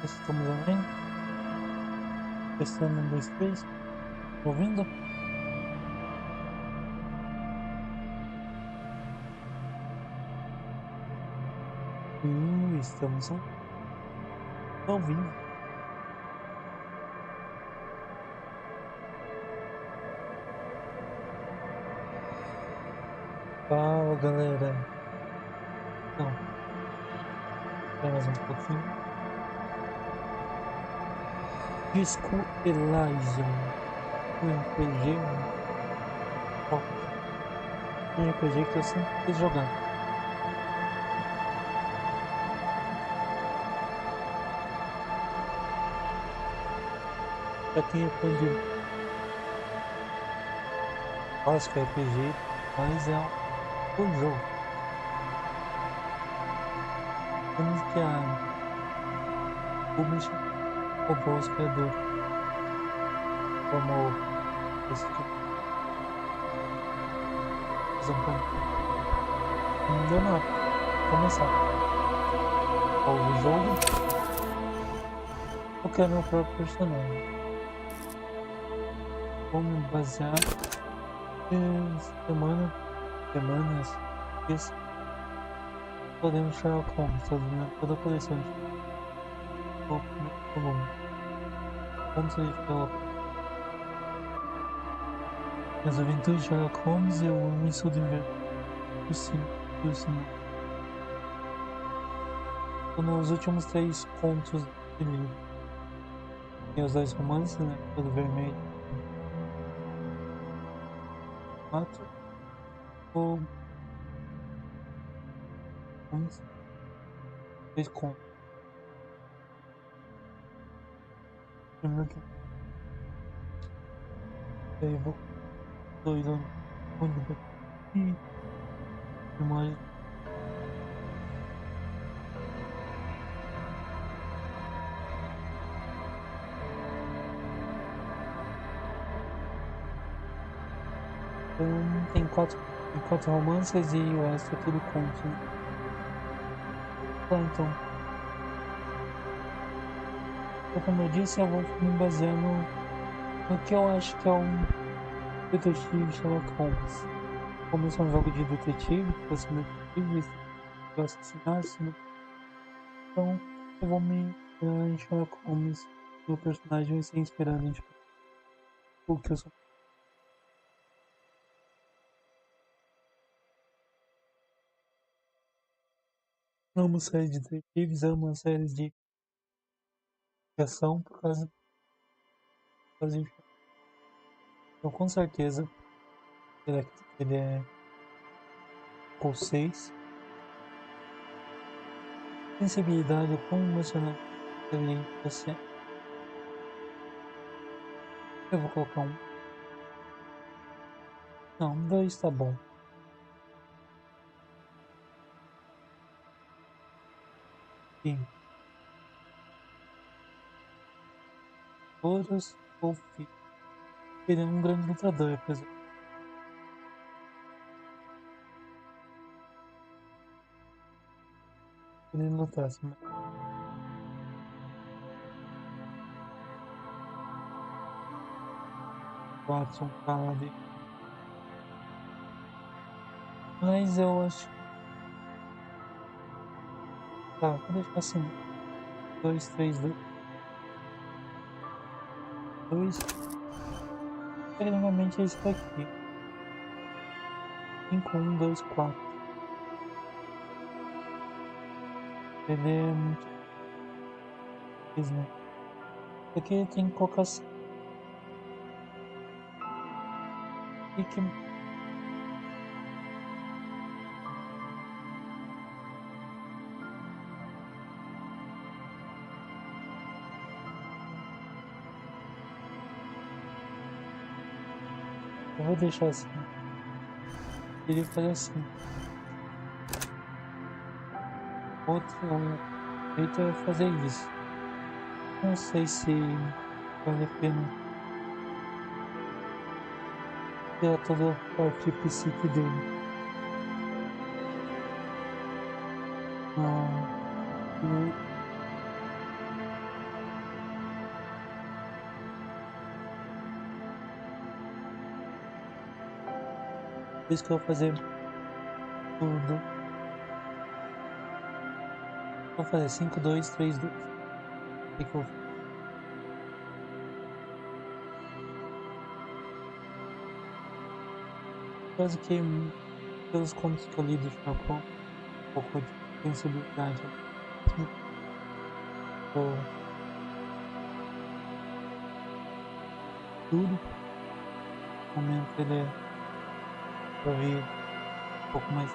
Estamos online. Testando 1, 2, 3. Ouvindo? Estamos ouvindo. Fala, galera. Não. Espera mais um pouquinho. Disco Elysium. Um RPG. Um RPG que eu sempre quis jogar. Pra quem é fã de clássico RPG, mas é um jogo. Temos que a publisher roubou os criadores. Como esse tipo de não deu nada. Começar. O jogo. Eu quero meu próprio personagem. Vamos basear semanas, dias. Podemos Sherlock Holmes, toda a coleção de volume. Vamos de Sherlock Holmes. As aventuras de Sherlock Holmes e o Missão do cinema. Nos últimos 3 contos de livro. Tem os 2 romances, né? Todo vermelho. 4. Ou 3 contos. Primeiro que eu vou 2 anos e mais. Tem 4 romances e o resto é tudo conto. Né? Tá, então. Como eu disse, eu vou me basear no que eu acho que é um detetive Sherlock Holmes. Como isso é um jogo de detetive, que você é detetive, vai assassinar, né? Então eu vou me inspirar em Sherlock Holmes. Meu personagem vai ser inspirado em Sherlock Holmes. O que eu sou. Amo séries de detetives, amo séries de ação por causa de. Então com certeza ele é com 6. Sensibilidade, como emocional ele você. Eu vou colocar um. Não, 2 tá bom. Sim. Todos ou filho. Ele é um grande lutador, apesar de ele lutasse, mas Watson fala dele. Mas eu acho. Tá, vou deixar assim. 2, 3, 2. Tecnicamente é esse daqui. 5, 1, 2, 4. Ele é muito. Né? Aqui tem que colocar assim. E que. Eu vou deixar assim. Ele fazer assim. Outro jeito é fazer isso. Não sei se vale a pena tirar toda a parte psique dele. Ah, Por isso que eu vou fazer tudo. Vou fazer 5, 2, 3, 2. O que eu fiz? Quase que pelos contos que eu li do Chacon, um pouco de sensibilidade. Tudo. No momento ele é pra ouvir um pouco mais.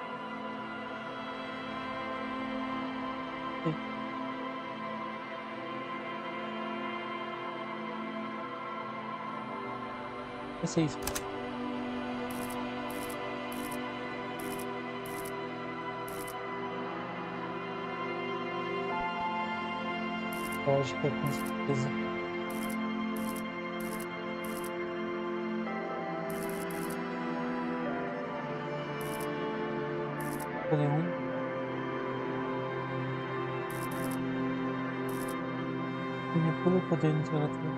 Vai ser isso. Eu acho que é com certeza. Escolher um. Manipula o poder intelectual.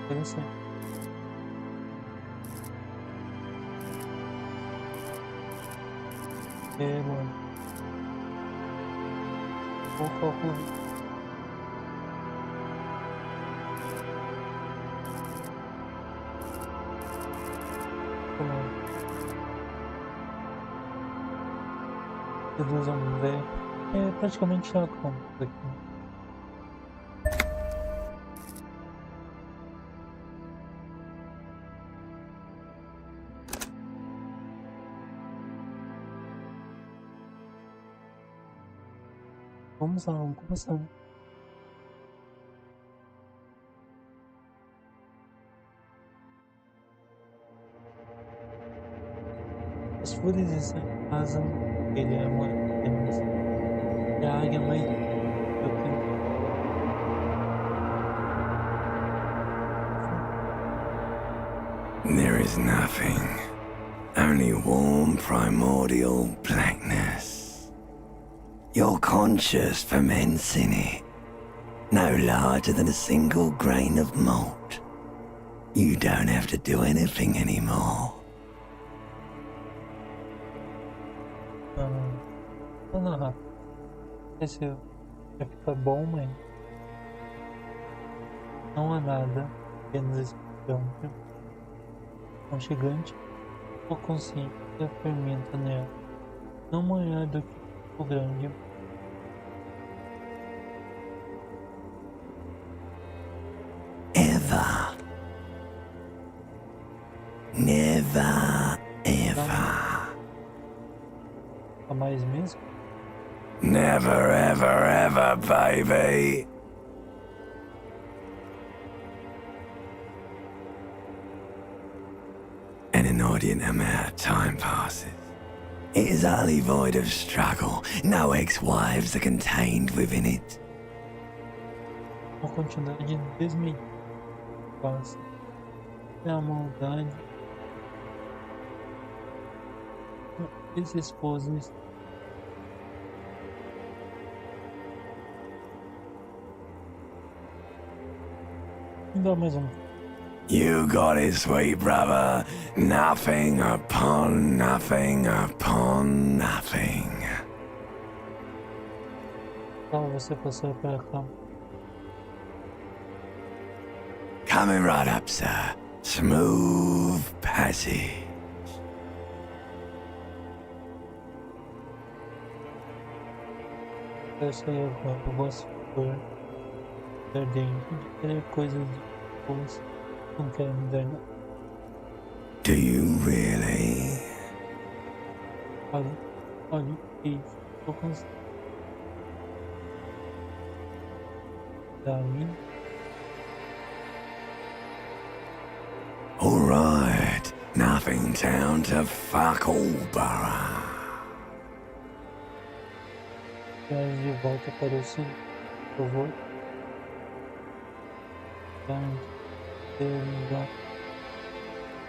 Interessante. Mano. Vou calcular. Reduz a um ver. É praticamente a conta aqui. Vamos lá, vamos começar. As flores arrasam, ele é uma apenas. É a águia mais do que. There is nothing, only warm primordial blackness. Your conscious ferments in it, no larger than a single grain of malt. You don't have to do anything anymore. Não rápido. Esse já fica bom, mas não há nada, apenas esse campo, aconchegante ou consciente que fermenta nela, não maior do que o grande. Ever. Never, ever. A mais mesmo? Never, ever, ever, baby. An inordinate amount of time passes. It is utterly void of struggle. No ex-wives are contained within it. Uma quantidade de desmedida passa. É a maldade. Esse esposos. Me dá mais um. You got it, sweet brother. Nothing upon nothing upon nothing. Então você passou para cá. Coming right up, sir. Smooth passage. Essa aí eu gosto de dentro de querer coisas depois. Não quero me dar nada. Do you really? Olha, isso. Tô cansado. Daí. Alright, nothing down to fuck all, borough. Traz de volta para o sul, por favor.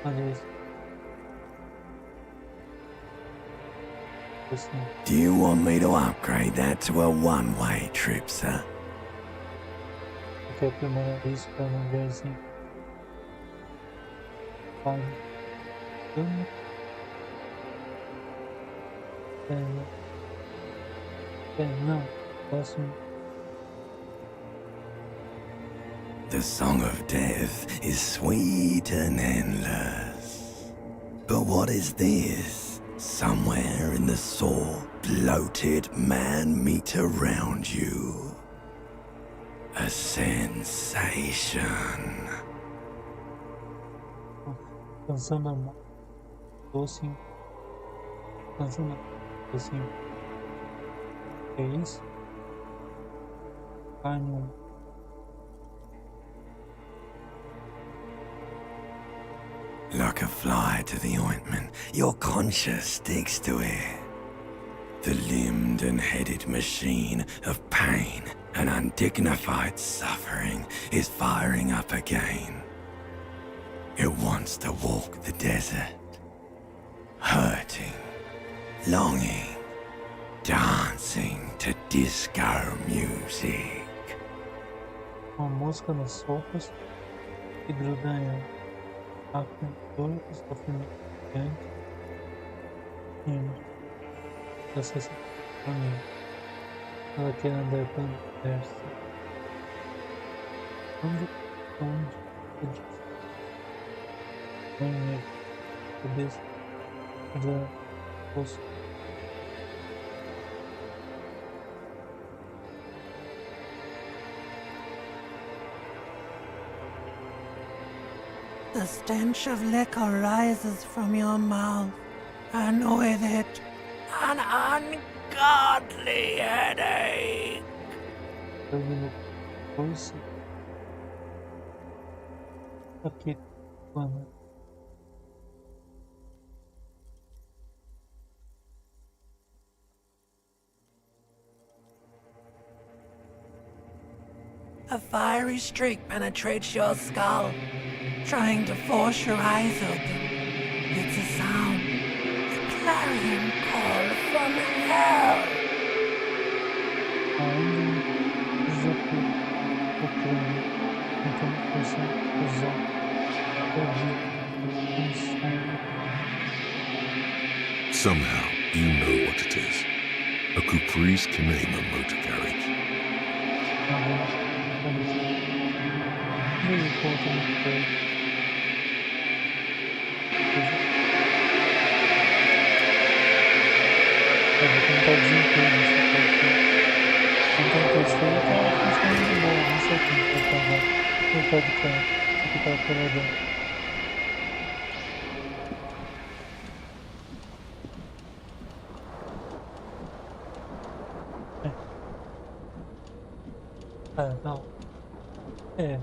Olha isso. Assim. Do you want me to upgrade that to a one-way trip, sir? Eu que aprimorar isso para não ver assim. Vale. Não. Próximo. The song of death is sweet and endless. But what is this? Somewhere in the sore, bloated man meat around you. A sensation. Canção da morte. Doce. Canção da doce. Que é isso? Carne. Like a fly to the ointment, your conscience sticks to it. The limbed and headed machine of pain and undignified suffering is firing up again. It wants to walk the desert, hurting, longing, dancing to disco music. Uma música nas sopas que gruda em a dor e sofrimento grande e acesso a mim. Ela quer andar pelo universo. Onde eu disse? Na minha cabeça da rosto. The stench of liquor rises from your mouth, and with it, an ungodly headache. Força. Aqui, mano. A fiery streak penetrates your skull, trying to force your eyes open. It's a sound, a clarion call from hell. Somehow, you know what it is. A Caprice Kinema motor carriage. Não. É.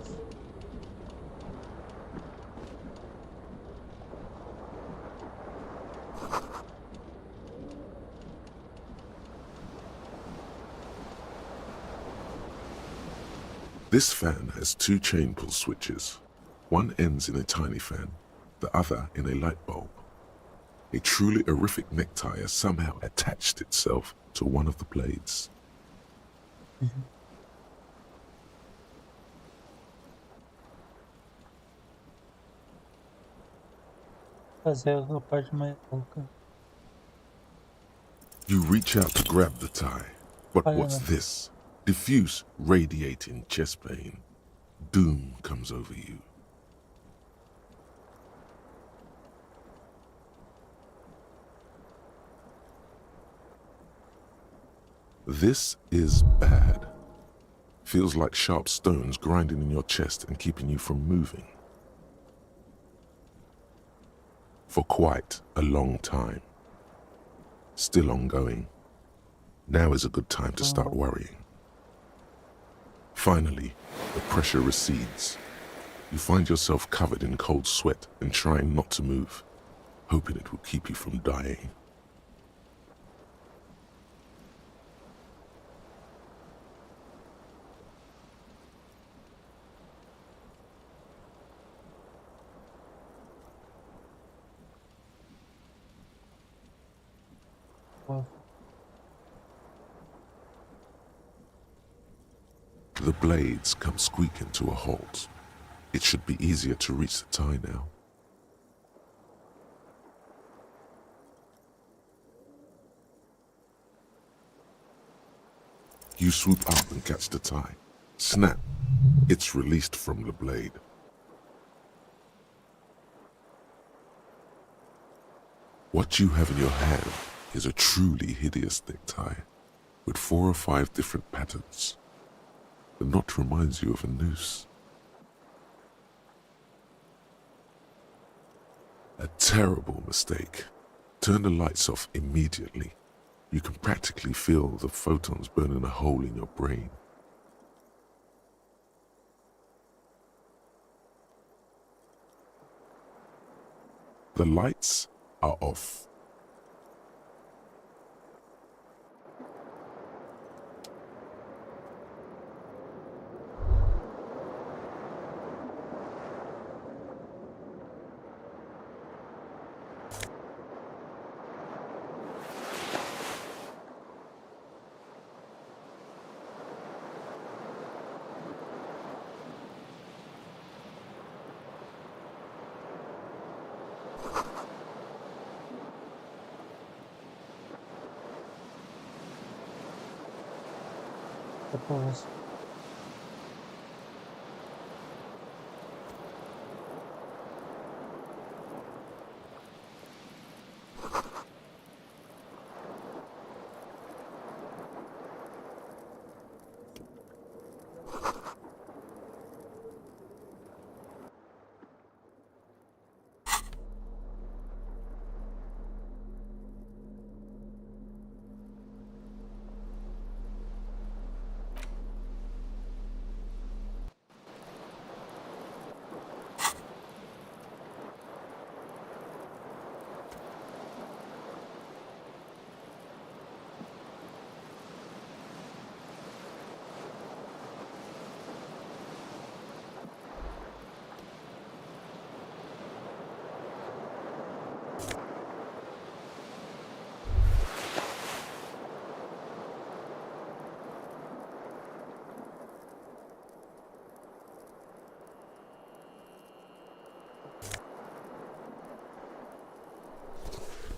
This fan has two chain pull switches. One ends in a tiny fan, the other in a light bulb. A truly horrific necktie has somehow attached itself to one of the blades. Fazer a parte mais louca. You reach out to grab the tie, but what's this? Diffuse, radiating chest pain. Doom comes over you. This is bad. Feels like sharp stones grinding in your chest and keeping you from moving. For quite a long time. Still ongoing. Now is a good time to start worrying. Finally, the pressure recedes. You find yourself covered in cold sweat and trying not to move, hoping it will keep you from dying. The blades come squeaking to a halt. It should be easier to reach the tie now. You swoop up and catch the tie. Snap! It's released from the blade. What you have in your hand is a truly hideous necktie, with 4 or 5 different patterns. The knot reminds you of a noose. A terrible mistake. Turn the lights off immediately. You can practically feel the photons burning a hole in your brain. The lights are off. Depois.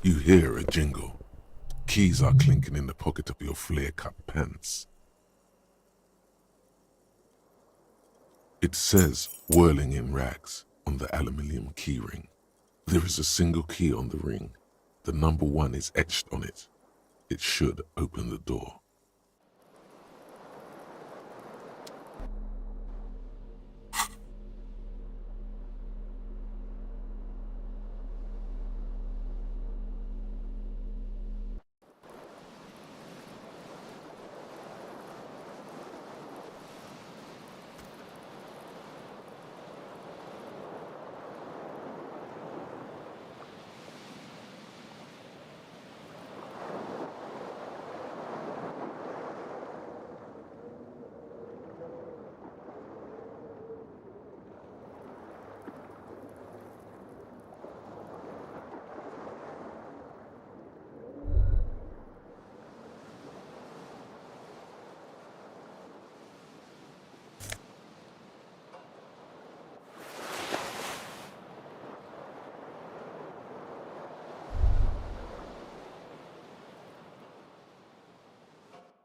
You hear a jingle. Keys are clinking in the pocket of your flare-cut pants. It says, whirling in rags, on the aluminium keyring. There is a single key on the ring. The number 1 is etched on it. It should open the door.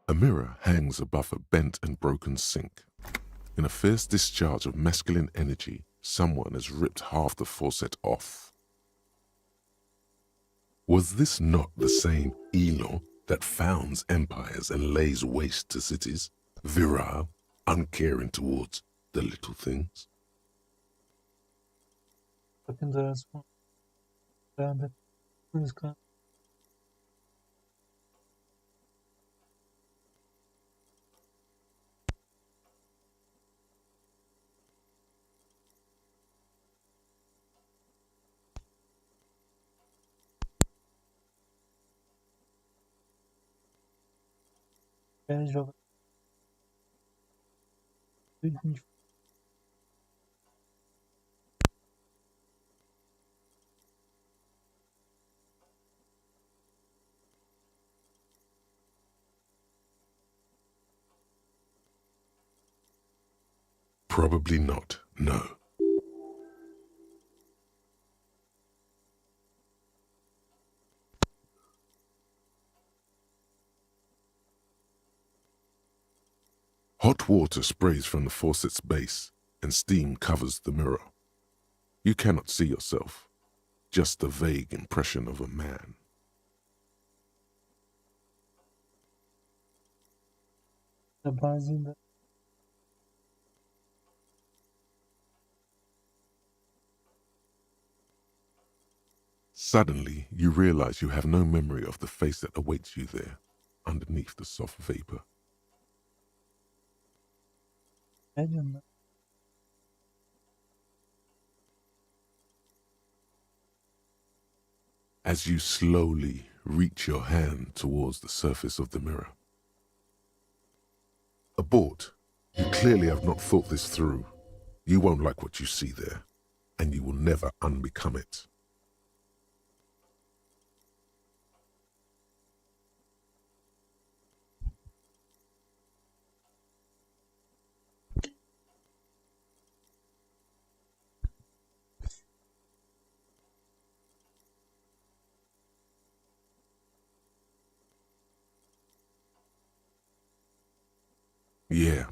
A mirror hangs above a bent and broken sink. In a fierce discharge of masculine energy, someone has ripped half the faucet off. Was this not the same Elon that founds empires and lays waste to cities, virile, uncaring towards the little things? Pra pendurar as mãos. Música. Joga. Probably not, no. Hot water sprays from the faucet's base, and steam covers the mirror. You cannot see yourself, just the vague impression of a man. Da base da... Suddenly, you realize you have no memory of the face that awaits you there, underneath the soft vapor. Sério, né? As you slowly reach your hand towards the surface of the mirror. Abort. You clearly have not thought this through. You won't like what you see there, and you will never unbecome it. Yeah,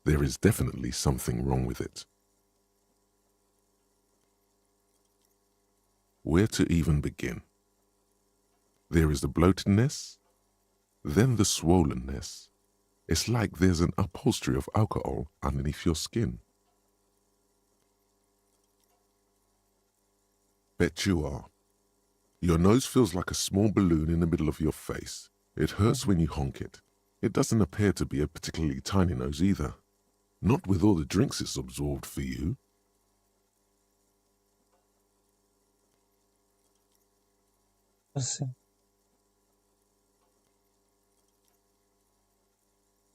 there is definitely something wrong with it. Where to even begin? There is the bloatedness, then the swollenness. It's like there's an upholstery of alcohol underneath your skin. Bet you are. Your nose feels like a small balloon in the middle of your face. It hurts when you honk it. It doesn't appear to be a particularly tiny nose either. Not with all the drinks it's absorbed for you. Assim.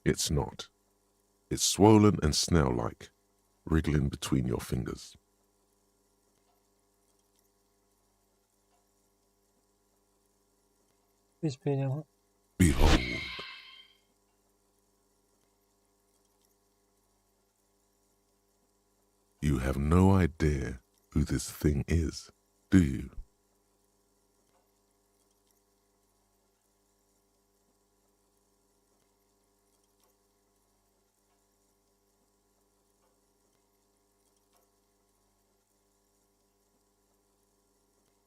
It's not. It's swollen and snail-like, wriggling between your fingers. Espelho. Behold. You have no idea who this thing is, do you?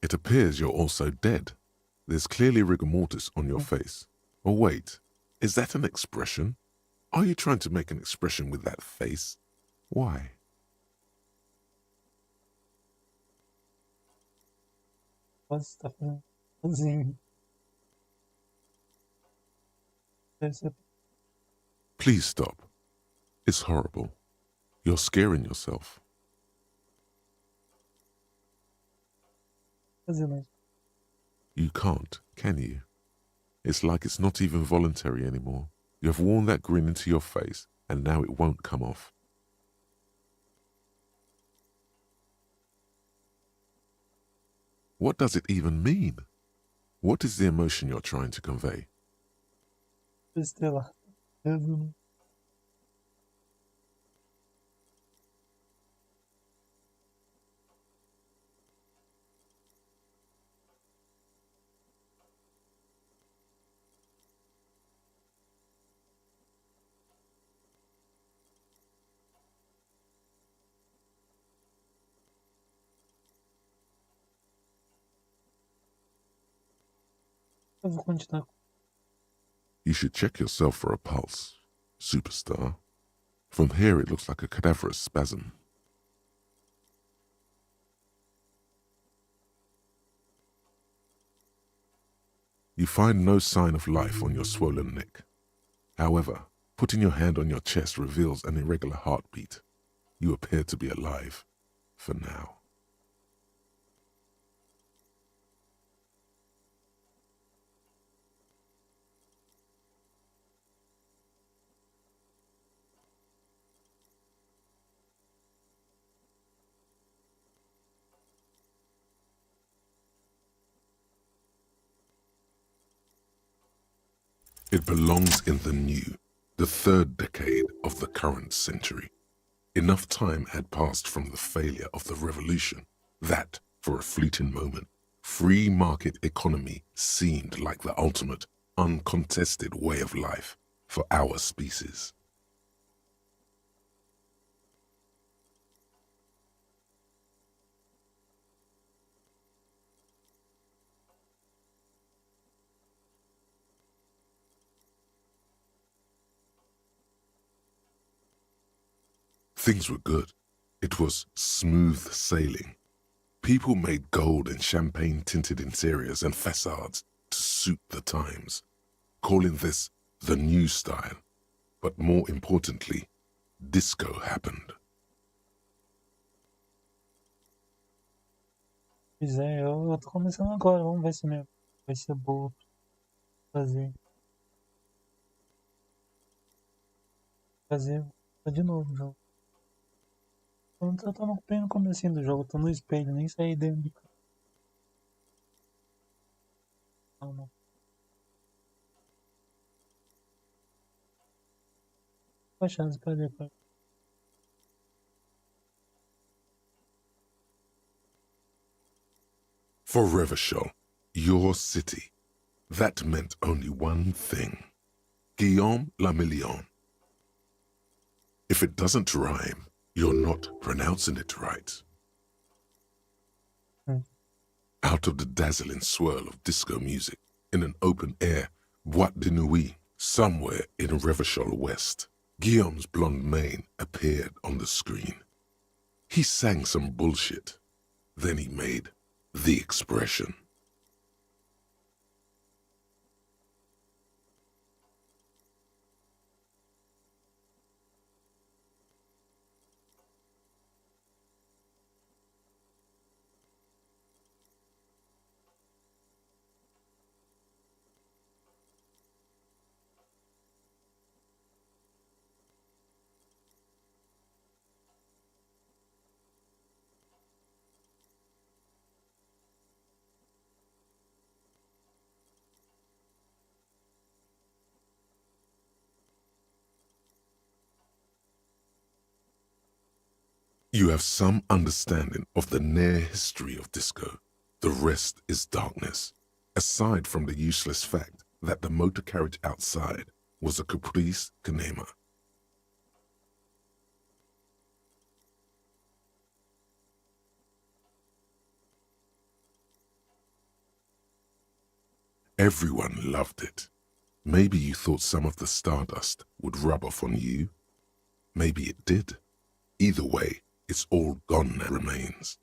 It appears you're also dead. There's clearly rigor mortis on your face. Or wait, is that an expression? Are you trying to make an expression with that face? Why? Você tá fazendo sozinho. Deve ser Please stop. It's horrible. You're scaring yourself. fazendo. You can't, can you? It's like it's not even voluntary anymore. You have worn that grin into your face, and now it won't come off. What does it even mean? What is the emotion you're trying to convey? Estelar. Resumo. Eu vou continuar. You should check yourself for a pulse, superstar. From here it looks like a cadaverous spasm. You find no sign of life on your swollen neck. However, putting your hand on your chest reveals an irregular heartbeat. You appear to be alive, for now. It belongs in the new, the third decade of the current century. Enough time had passed from the failure of the revolution that, for a fleeting moment, free market economy seemed like the ultimate, uncontested way of life for our species. Things were good. It was smooth sailing. People made gold and champagne-tinted interiors and facades to suit the times, calling this the new style. But more importantly, disco happened. Pois é, eu tô começando agora, vamos ver se vai ser boa pra fazer de novo o jogo. Eu tô bem no comecinho do jogo, tô no espelho, nem saí dentro de casa. Não. Qual a chance pra ver, pai? For Revachol, your city, that meant only one thing. Guillaume le Million. If it doesn't rhyme, you're not pronouncing it right. Out of the dazzling swirl of disco music, in an open-air boîte de nuit, somewhere in Revachol West, Guillaume's blonde mane appeared on the screen. He sang some bullshit. Then he made the expression. You have some understanding of the near history of disco. The rest is darkness, aside from the useless fact that the motor carriage outside was a caprice canema. Everyone loved it. Maybe you thought some of the stardust would rub off on you. Maybe it did. Either way, it's all gone now remains.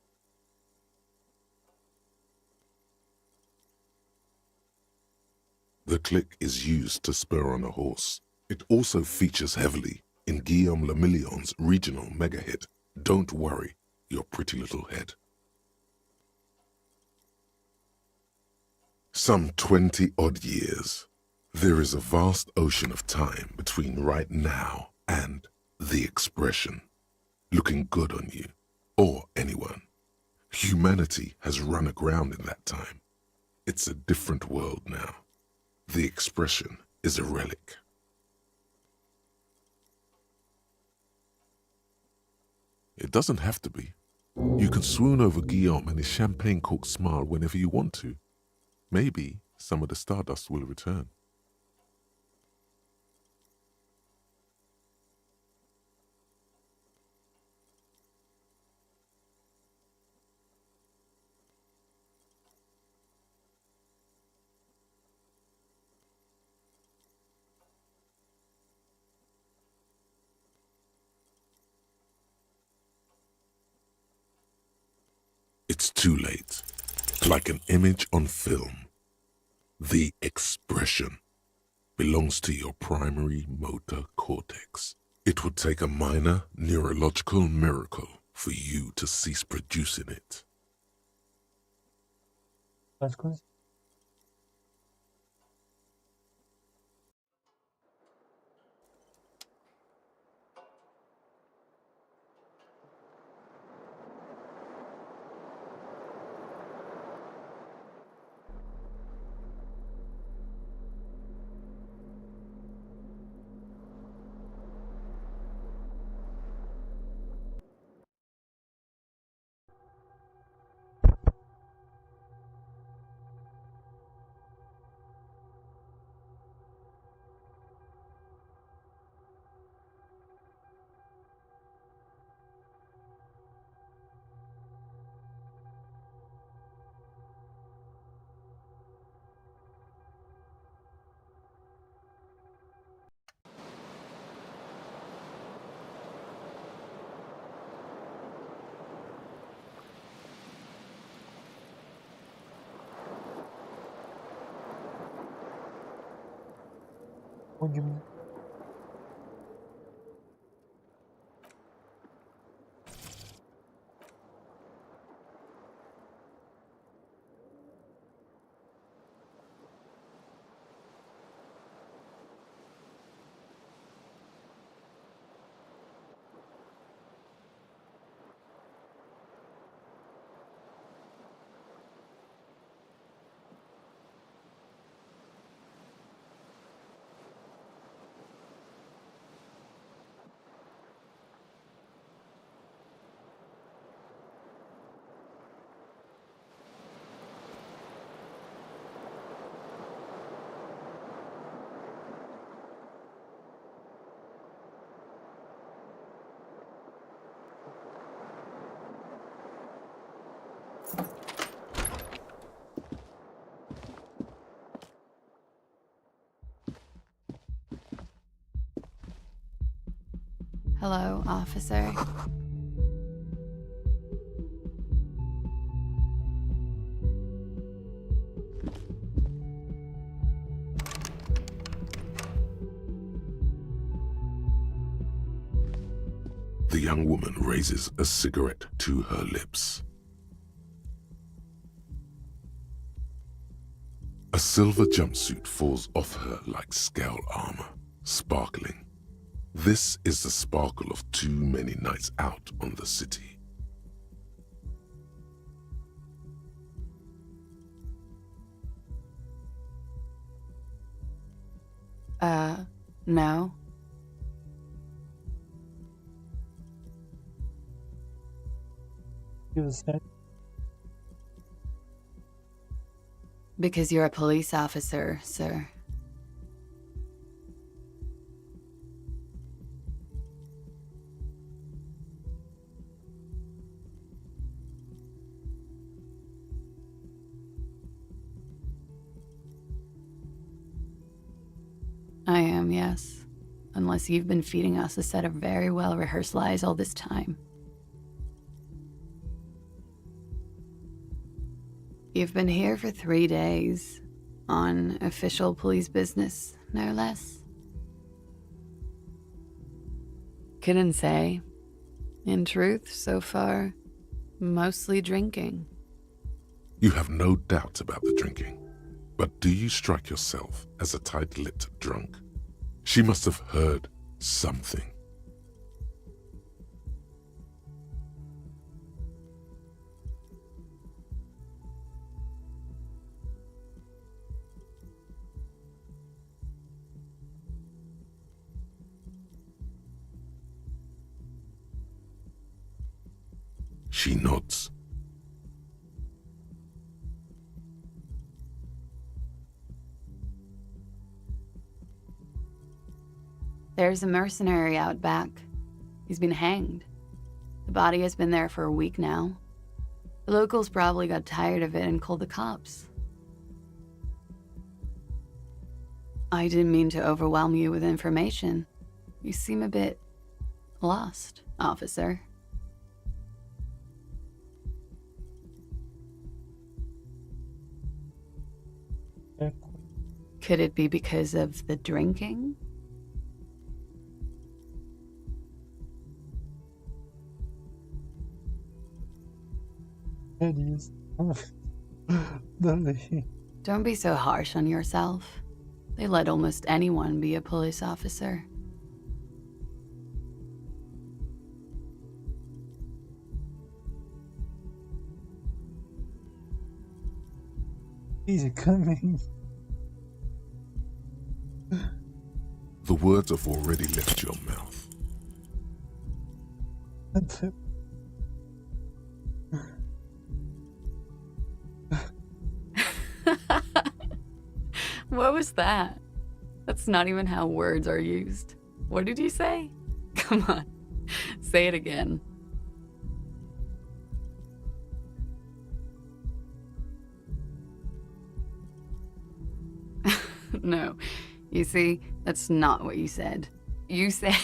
The click is used to spur on a horse. It also features heavily in Guillaume le Million's regional mega hit, Don't Worry, Your Pretty Little Head. Some 20-odd years. There is a vast ocean of time between right now and the expression. Looking good on you, or anyone. Humanity has run aground in that time. It's a different world now. The expression is a relic. It doesn't have to be. You can swoon over Guillaume and his champagne-corked smile whenever you want to. Maybe some of the stardust will return. It's too late. Like an image on film. The expression belongs to your primary motor cortex. It would take a minor neurological miracle for you to cease producing it. Onde Hello, officer. The young woman raises a cigarette to her lips. A silver jumpsuit falls off her like scale armor, sparkling. This is the sparkle of too many nights out on the city. No. you said? Because you're a police officer, sir. I am, yes. Unless you've been feeding us a set of very well-rehearsed lies all this time. You've been here for 3 days, on official police business, no less. Couldn't say. In truth, so far, mostly drinking. You have no doubt about the drinking, but do you strike yourself as a tight-lipped drunk? She must have heard something. She nods. There's a mercenary out back. He's been hanged. The body has been there for a week now. The locals probably got tired of it and called the cops. I didn't mean to overwhelm you with information. You seem a bit lost, officer. Could it be because of the drinking? It is. Dale. Don't be so harsh on yourself. They let almost anyone be a police officer. He's coming. The words have already left your mouth. That's it. What was that? That's not even how words are used. What did you say? Come on, say it again. No, you see, that's not what you said. You said...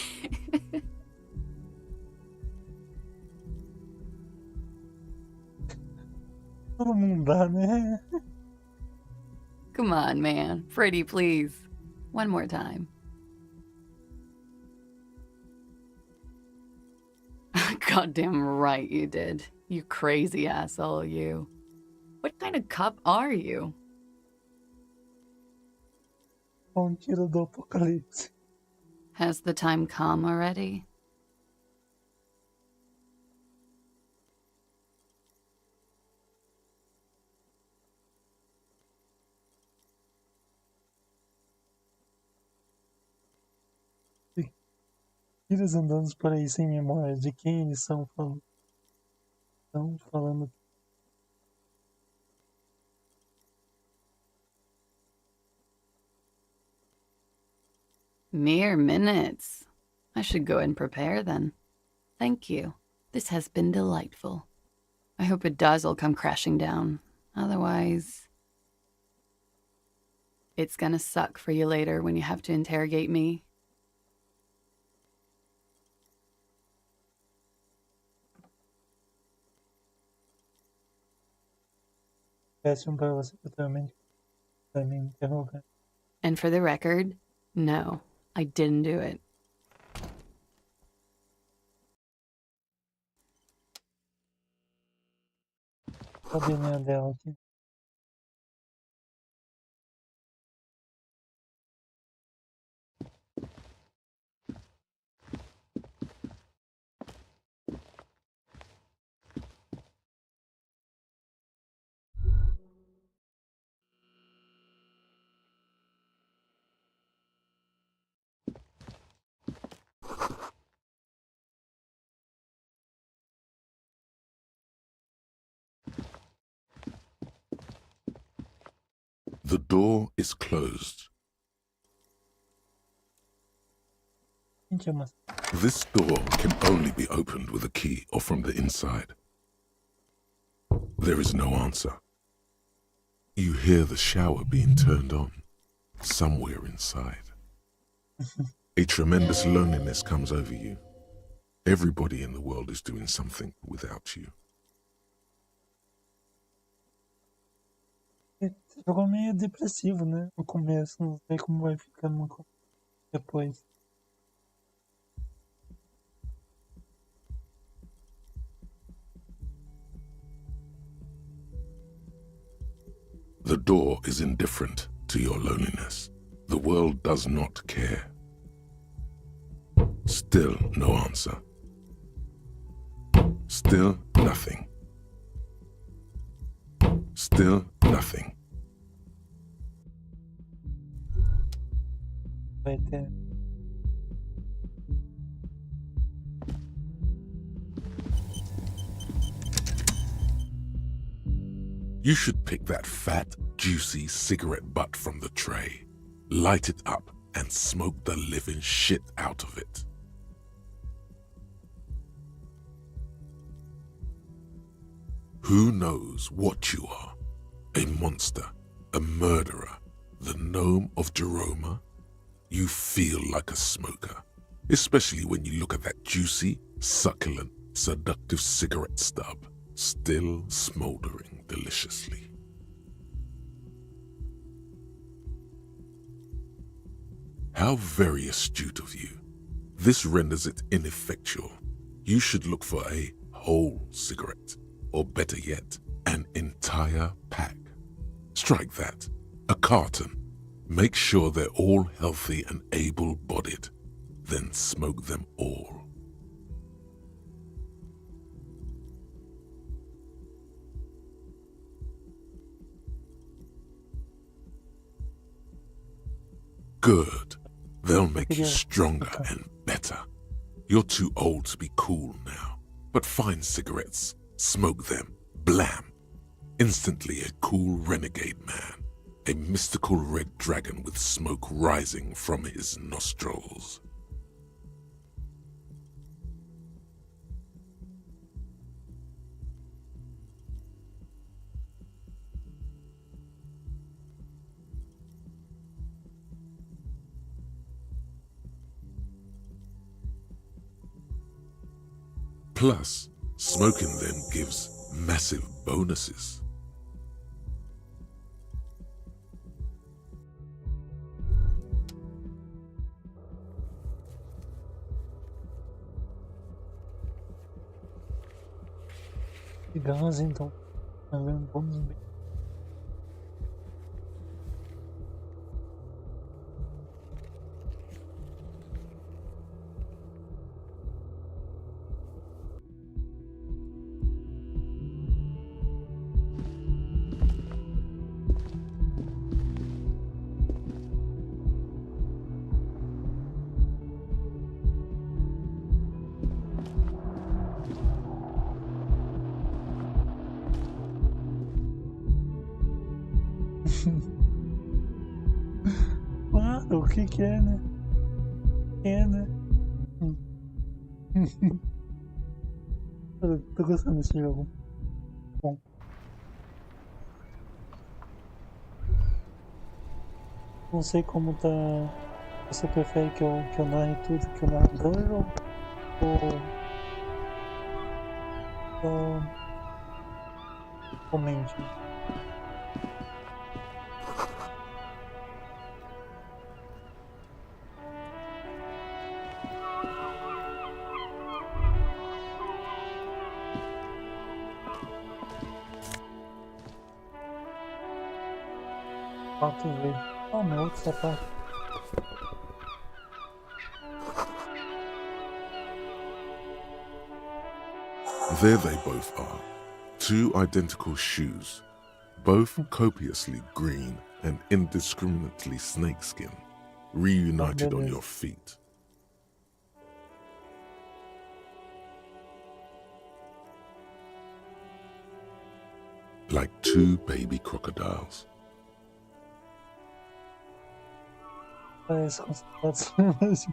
Não dá, né? Come on, man. Freddie, please. One more time. Goddamn right you did. You crazy asshole, you. What kind of cup are you? Tiro do apocalipse. Has the time come already? Tiros andando por aí sem memória de quem eles são falando. Estão falando. Mere minutes. I should go and prepare then. Thank you. This has been delightful. I hope it does all come crashing down. Otherwise, it's gonna suck for you later when you have to interrogate me. Péssimo para você totalmente para me interrogar. And for the record, no, I didn't do it. Olha a cabelinha dela aqui. The door is closed. Gente, é uma... This door can only be opened with a key or from the inside. There is no answer. You hear the shower being turned on somewhere inside. A tremendous loneliness comes over you. Everybody in the world is doing something without you. Esse jogo é meio depressivo, né? No começo, não sei como vai ficando depois. The door is indifferent to your loneliness. The world does not care. Still no answer. Still nothing. Still nothing. Vai ter. You should pick that fat, juicy cigarette butt from the tray, light it up, and smoke the living shit out of it. Who knows what you are? A monster, a murderer, the gnome of Jeroma? You feel like a smoker, especially when you look at that juicy, succulent, seductive cigarette stub, still smoldering deliciously. How very astute of you. This renders it ineffectual. You should look for a whole cigarette, or better yet, an entire pack. Strike that, a carton. Make sure they're all healthy and able-bodied, then smoke them all. Good. They'll make you stronger and better. You're too old to be cool now, but find cigarettes, smoke them, blam. Instantly a cool renegade man, a mystical red dragon with smoke rising from his nostrils. Plus, smoking them gives massive bonuses. Cigarras, então. Vamos bem. Claro, o que é, né? É, né? Tô gostando desse jogo. Bom. Não sei como tá. Você prefere que eu narre tudo que o narrador ou comente? Fato ver. Ah, meu outro sapato. There they both are, two identical shoes, both copiously green and indiscriminately snakeskin, reunited on your feet. Like two baby crocodiles. Parece com sapatos.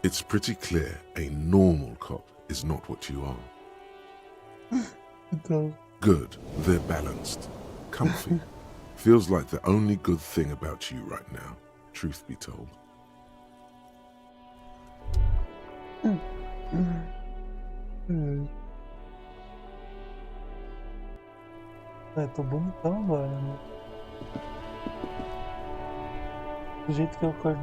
It's pretty clear a normal cop is not what you are. Então, Good, they're balanced, comfy. Feels like the only good thing about you right now, truth be told. tô bonitão agora, né? Do jeito que eu acordei.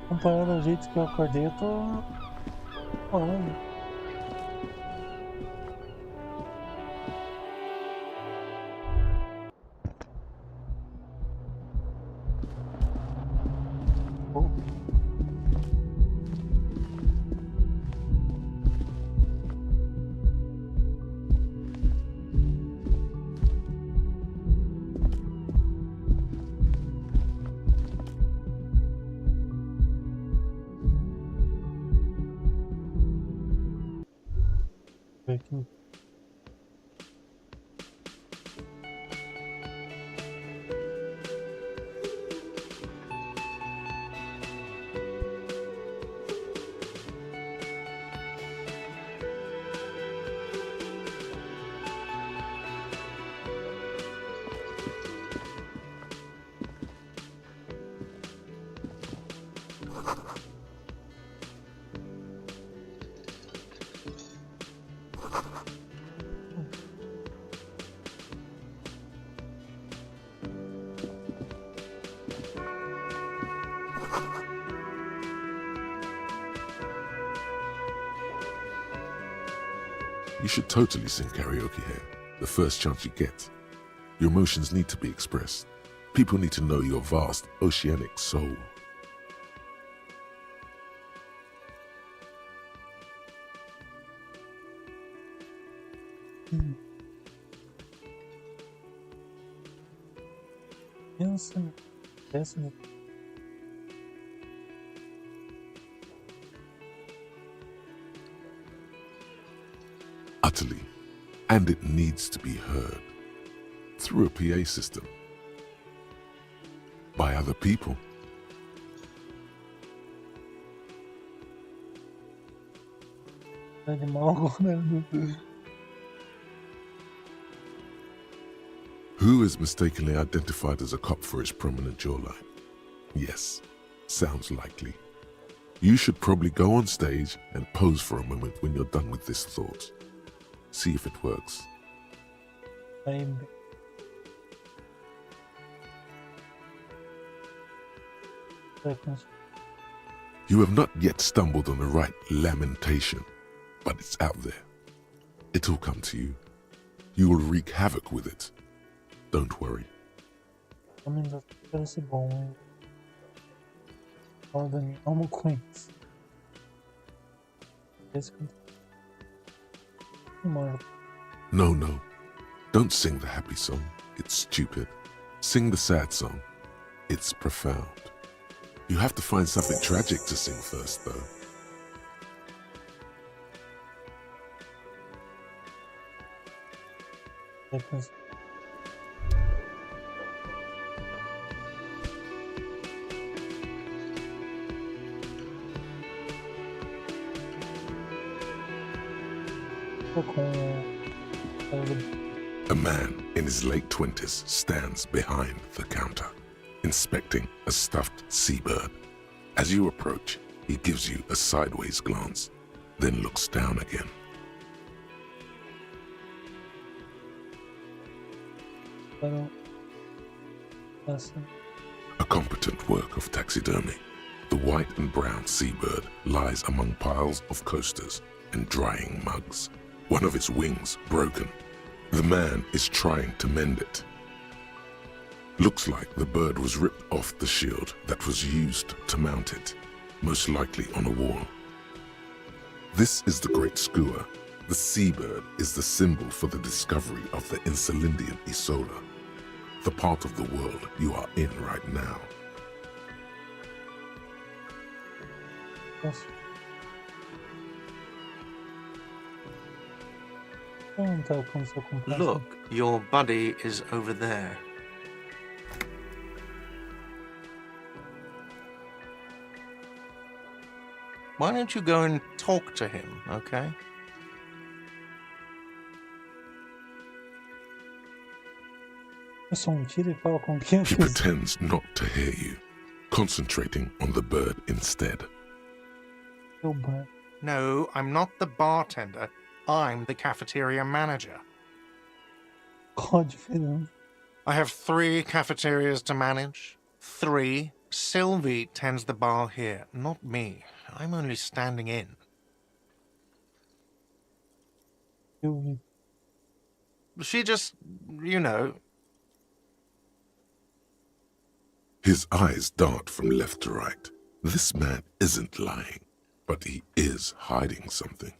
Comparado ao jeito que eu acordei, eu tô. Olha. Aqui. You should totally sing karaoke here, the first chance you get. Your emotions need to be expressed. People need to know your vast, oceanic soul. Pensa. Utterly, and it needs to be heard through a PA system by other people. Who is mistakenly identified as a cop for his prominent jawline? Yes, sounds likely. You should probably go on stage and pose for a moment when you're done with this thought. See if it works. You have not yet stumbled on the right lamentation. but it's out there. It'll come to you. You will wreak havoc with it. Don't worry. Ainda parece bom, hein? Fala, Dani, amo Queens. Esse canto. No. Don't sing the happy song. It's stupid. Sing the sad song. It's profound. You have to find something tragic to sing first, though. Depois. A man in his late 20s stands behind the counter, inspecting a stuffed seabird. As you approach, he gives you a sideways glance, then looks down again. A competent work of taxidermy. The white and brown seabird lies among piles of coasters and drying mugs. One of its wings broken. The man is trying to mend it. Looks like the bird was ripped off the shield that was used to mount it, most likely on a wall. This is the great skua. The seabird is the symbol for the discovery of the Insulindian Isola, the part of the world you are in right now. Yes. Look, your buddy is over there. Why don't you go and talk to him, okay? He pretends not to hear you, concentrating on the bird instead. No, I'm not the bartender. I'm the cafeteria manager. I have 3 cafeterias to manage. 3. Sylvie tends the bar here, not me. I'm only standing in. She just, you know. His eyes dart from left to right. This man isn't lying, but he is hiding something.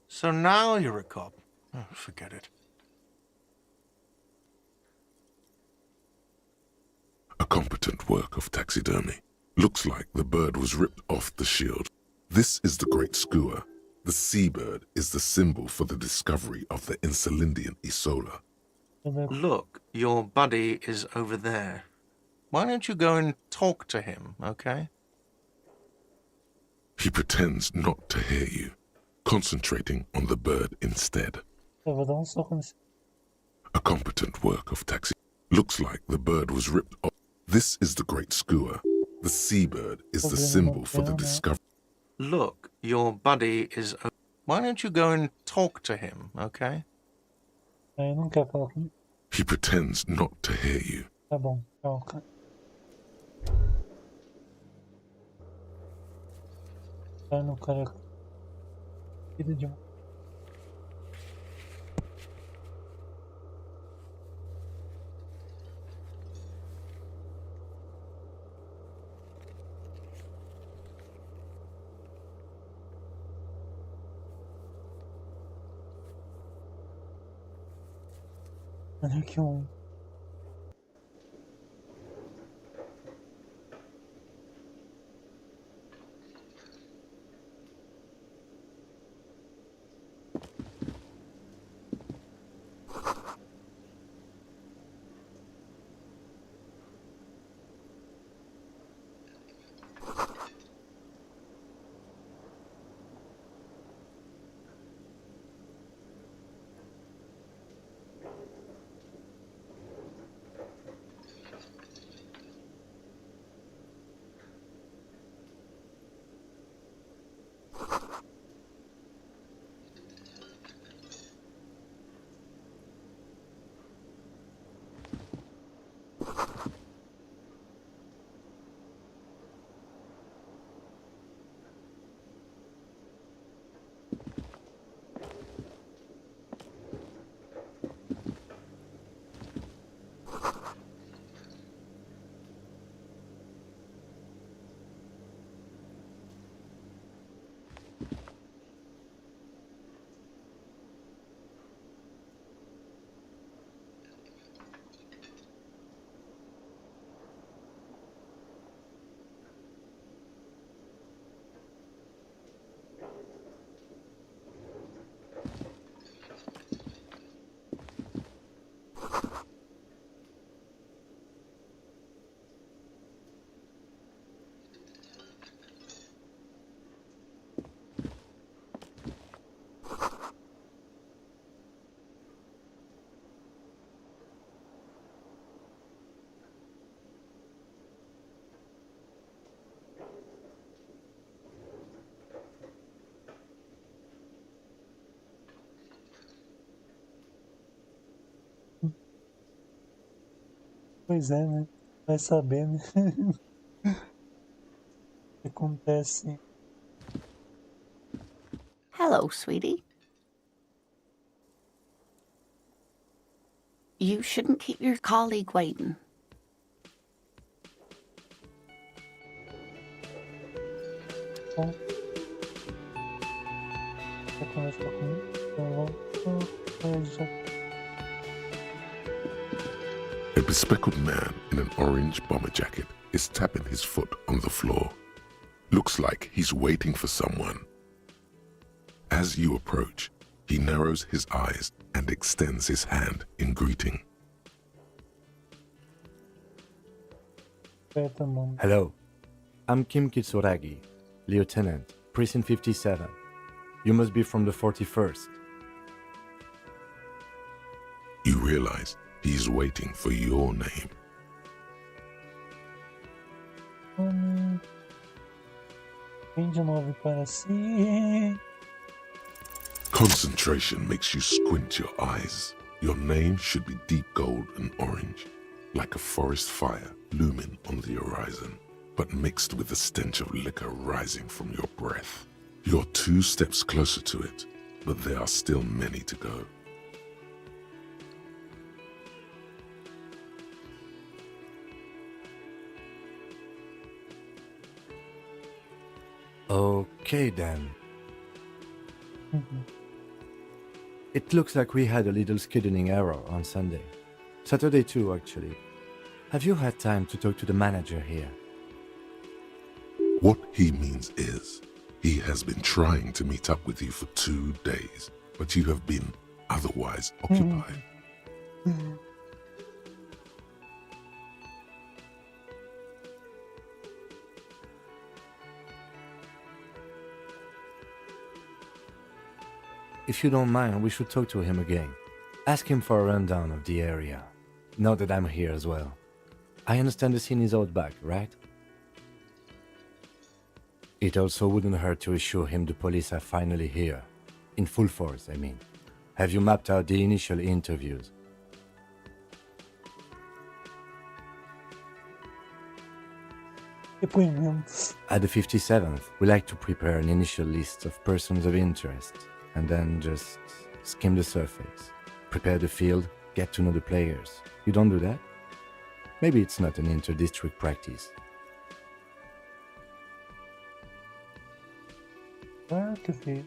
So now you're a cop. Oh, forget it. A competent work of taxidermy. Looks like the bird was ripped off the shield. This is the great skua. The seabird is the symbol for the discovery of the Insulindian Isola. Look, your buddy is over there. Why don't you go and talk to him, okay? He pretends not to hear you, concentrating on the bird instead. A competent work of taxi. Looks like the bird was ripped off. This is the great skua. The seabird is the symbol for the discovery. Look, your buddy is... Why don't you go and talk to him, okay? He pretends not to hear you. Olha aqui um. Pois é, né? Vai saber, né? O que acontece. Hello, sweetie. You shouldn't keep your colleague waiting. Bom, quer conversar comigo? Então vamos. Já. A bespectacled man in an orange bomber jacket is tapping his foot on the floor. Looks like he's waiting for someone. As you approach, he narrows his eyes and extends his hand in greeting. Aperta a mão. Hello, I'm Kim Kitsuragi, Lieutenant, Precinct 57. You must be from the 41st. You realize he's waiting for your name. 29 para si. Concentration makes you squint your eyes. Your name should be deep gold and orange, like a forest fire looming on the horizon, but mixed with the stench of liquor rising from your breath. You're 2 steps closer to it, but there are still many to go. Okay then. It looks like we had a little scheduling error on Sunday. Saturday too, actually. Have you had time to talk to the manager here? What he means is, he has been trying to meet up with you for 2 days, but you have been otherwise occupied. If you don't mind, we should talk to him again. Ask him for a rundown of the area. Now that I'm here as well. I understand the scene is out back, right? It also wouldn't hurt to assure him the police are finally here. In full force, I mean. Have you mapped out the initial interviews? Depoimentos. At the 57th, we like to prepare an initial list of persons of interest, and then just skim the surface. Prepare the field, get to know the players. You don't do that? Maybe it's not an inter-district practice. Claro que sim.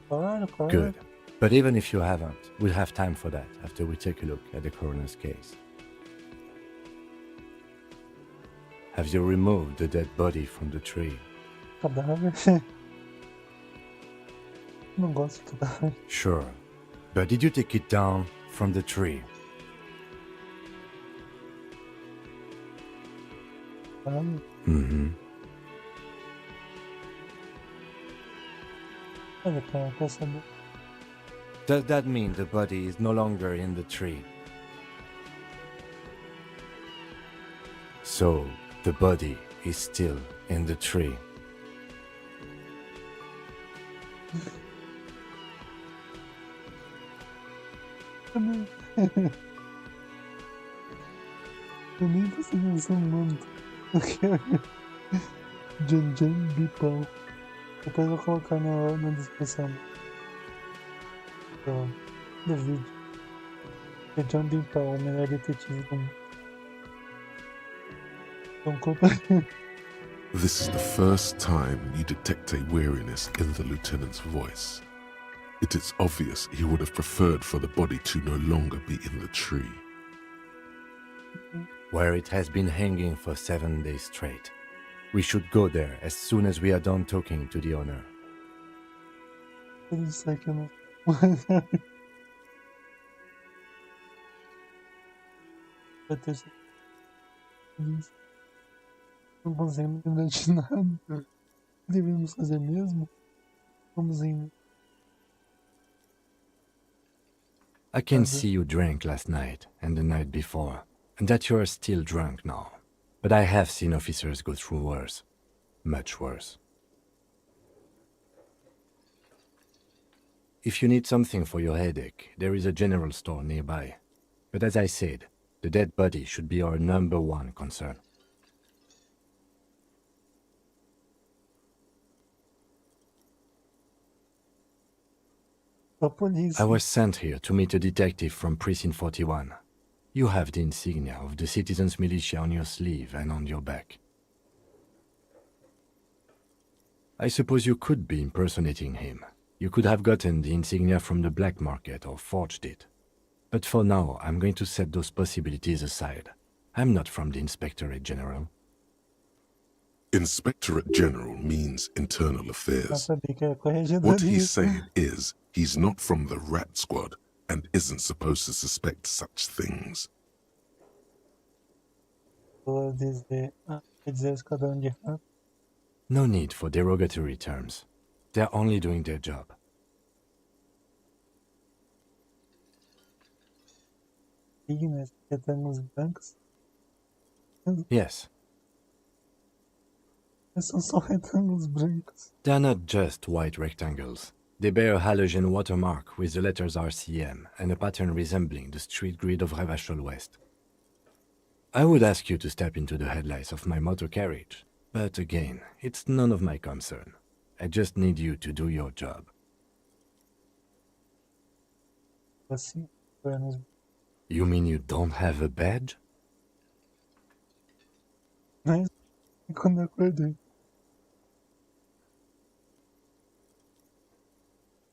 Claro. Good. But even if you haven't, we'll have time for that after we take a look at the coroner's case. Have you removed the dead body from the tree? Cadáver. Não gosto de cadáver. Sure. But did you take it down from the tree? Mm-hmm. Olha, cara, quer saber? Does that mean the body is no longer in the tree? So, the body is still in the tree. Eu nem consegui usar o nome. Jan Bipal. Depois eu vou colocar na descrição do vídeo. É Jan Bipal, o melhor detetive do mundo. Então conta. This is the first time you detect a weariness in the lieutenant's voice. It is obvious he would have preferred for the body to no longer be in the tree. Where it has been hanging for 7 days straight. We should go there as soon as we are done talking to the owner. Eu não sei que eu não. Vai ter. Não conseguimos lembrar de nada. Devemos fazer mesmo? Vamos indo. I can see you drank last night and the night before, and that you are still drunk now. But I have seen officers go through worse. Much worse. If you need something for your headache, there is a general store nearby. But as I said, The dead body should be our #1 concern. A polícia. I was sent here to meet a detective from Precinct 41. You have the insignia of the citizens' militia on your sleeve and on your back. I suppose you could be impersonating him. You could have gotten the insignia from the black market or forged it. But for now, I'm going to set those possibilities aside. I'm not from the Inspectorate General. Inspectorate General means internal Eu affairs. sabia que era corregedoria. What he's saying is he's not from the rat squad and isn't supposed to suspect such things. Vou dizer. Quer dizer, esquadrão de rato. No need for derogatory terms. They're only doing their job. Dignas, retângulos brancos. Yes, São só retângulos brancos. they're not just white rectangles. They bear a halogen watermark with the letters RCM and a pattern resembling the street grid of Revachol West. I would ask you to step into the headlights of my motor carriage, but again, it's none of my concern. I just need you to do your job. Assim, pernas. You mean you don't have a badge? Mas quando eu acordei.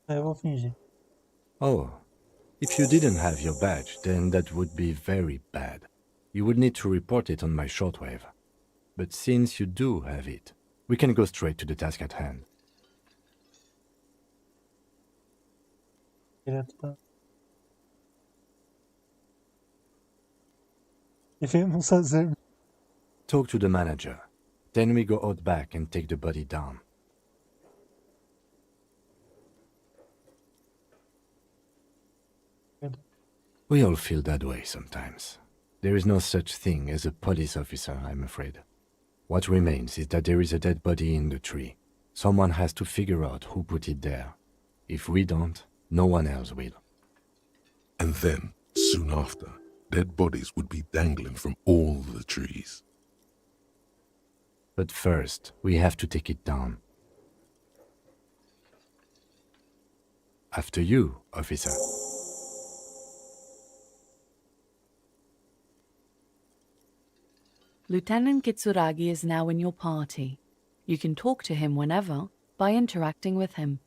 Aí eu vou fingir. Oh, if you didn't have your badge, then that would be very bad. You would need to report it on my shortwave. But since you do have it, we can go straight to the task at hand. Direto pra. E vamos fazer. Talk to the manager. Then we go out back and take the body down. We all feel that way sometimes. There is no such thing as a police officer, I'm afraid. What remains is that there is a dead body in the tree. Someone has to figure out who put it there. If we don't, no one else will. And then, soon after, dead bodies would be dangling from all the trees. But first, we have to take it down. After you, officer. Lieutenant Kitsuragi is now in your party. You can talk to him whenever by interacting with him.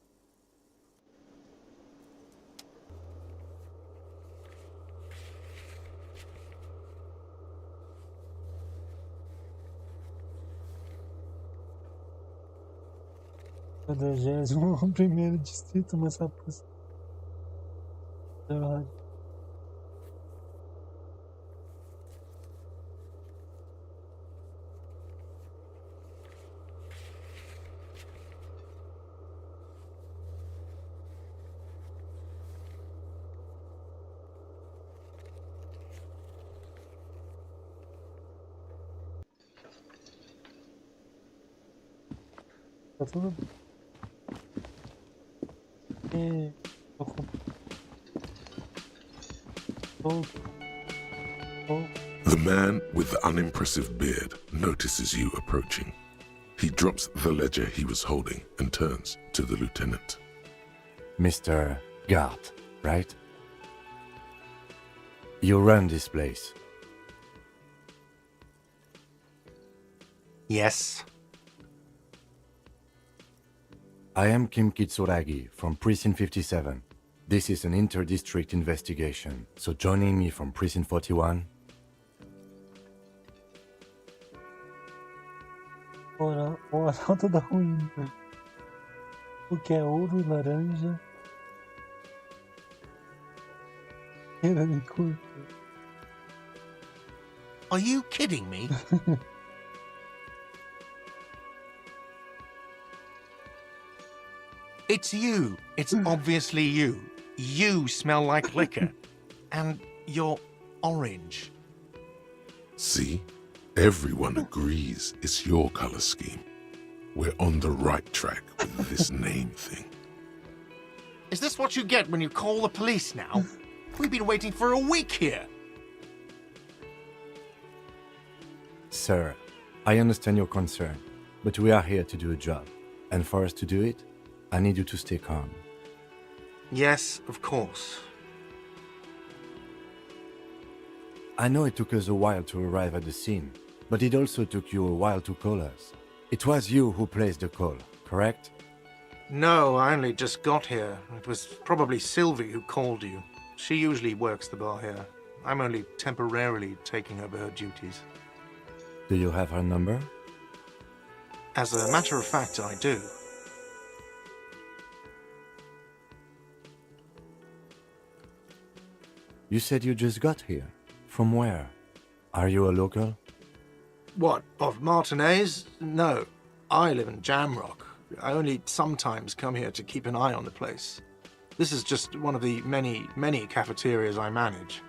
O 21º distrito, mas só por. Tá tudo bem. E... The man with the unimpressive beard notices you approaching. He drops the ledger he was holding and turns to the lieutenant. Mr. Gart, right? You run this place. Yes. I am Kim Kitsuragi from Precinct 57. This is an inter-district investigation, so joining me from Precinct 41... O arauto da ruína. O que é ouro e laranja. Era de curto. Are you kidding me? It's you. It's obviously you. You smell like liquor. And you're orange. See? Everyone agrees it's your color scheme. We're on the right track with this name thing. Is this what you get when you call the police now? We've been waiting for a week here. Sir, I understand your concern, but we are here to do a job. And for us to do it, I need you to stay calm. Yes, of course. I know it took us a while to arrive at the scene, but it also took you a while to call us. It was you who placed the call, correct? No, I only just got here. It was probably Sylvie who called you. She usually works the bar here. I'm only temporarily taking over her duties. Do you have her number? As a matter of fact, I do. You said you just got here. From where? Are you a local? What, of Martinez? No, I live in Jamrock. I only sometimes come here to keep an eye on the place. This is just one of the many cafeterias I manage.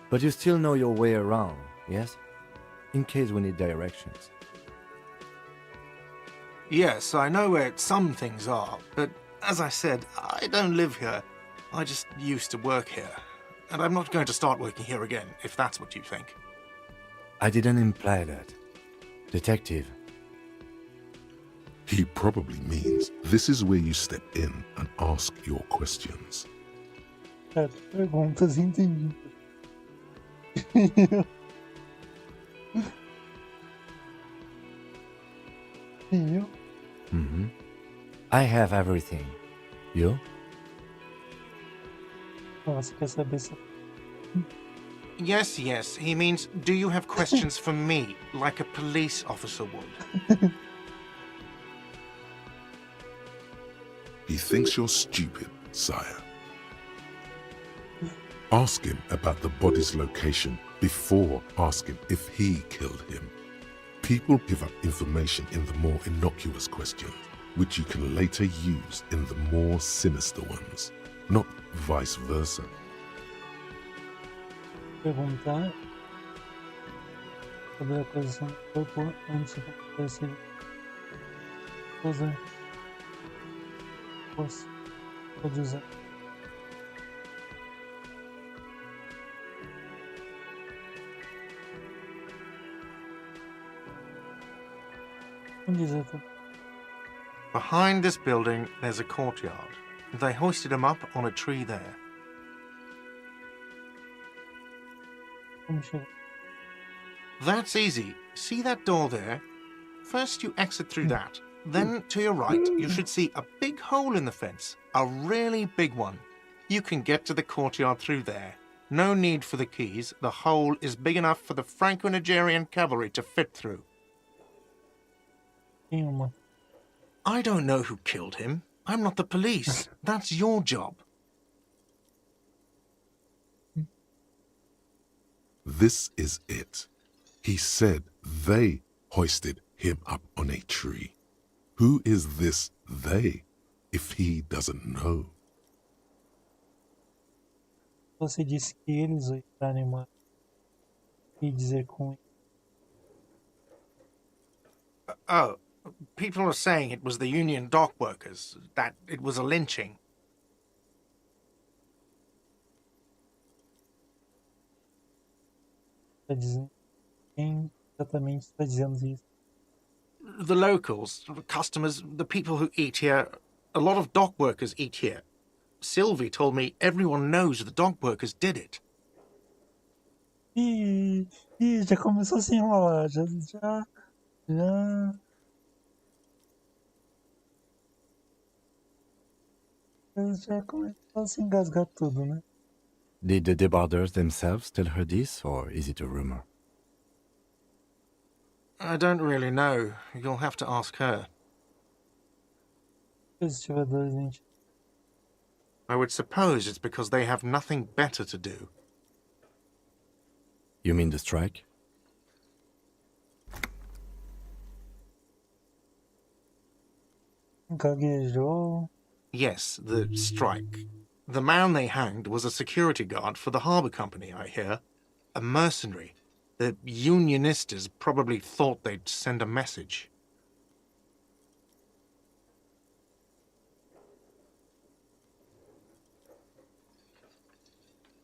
But you still know your way around, yes? In case we need directions. Yes, I know where some things are, but as I said, I don't live here. I just used to work here. And I'm not going to start working here again, if that's what you think. I didn't imply that. Detective. He probably means this is where you step in and ask your questions. Perguntas, entendi. You? Mm-hmm. I have everything. You? Você quer saber se... Yes, he means, do you have questions for me, like a police officer would? He thinks you're stupid, sire. Ask him about the body's location before asking if he killed him. People give up information in the more innocuous questions, which you can later use in the more sinister ones, not vice versa. Perguntar sobre a posição do corpo antes de acontecer. Usar. Você pode usar. Onde exatamente? Behind this building, there's a courtyard. They hoisted him up on a tree there. Como chegar? That's easy. See that door there? First you exit through that. Then to your right, you should see a big hole in the fence. A really big one. You can get to the courtyard through there. No need for the keys. The hole is big enough for the Franco-Nigerian cavalry to fit through. Tem uma. I don't know who killed him. I'm not the police. That's your job. This is it. He said they hoisted him up on a tree. Who is this they, if he doesn't know? Você disse que eles hospitaram uma. E dizer com. Oh, people are saying it was the union dock workers, that it was a lynching. Está dizendo. Quem exatamente está dizendo isso? The locals, the customers, the people who eat here, a lot of dock workers eat here. Sylvie told me everyone knows the dock workers did it. Ih, já começou a se enrolar. Já. Já começou a se engasgar tudo, né? Did the debarders themselves tell her this, or is it a rumor? I don't really know. You'll have to ask her. Os estivadores, gente. I would suppose it's because they have nothing better to do. You mean the strike? Gaguejou. Yes, the strike. The man they hanged was a security guard for the harbour company, I hear. A mercenary. The unionistas probably thought they'd send a message.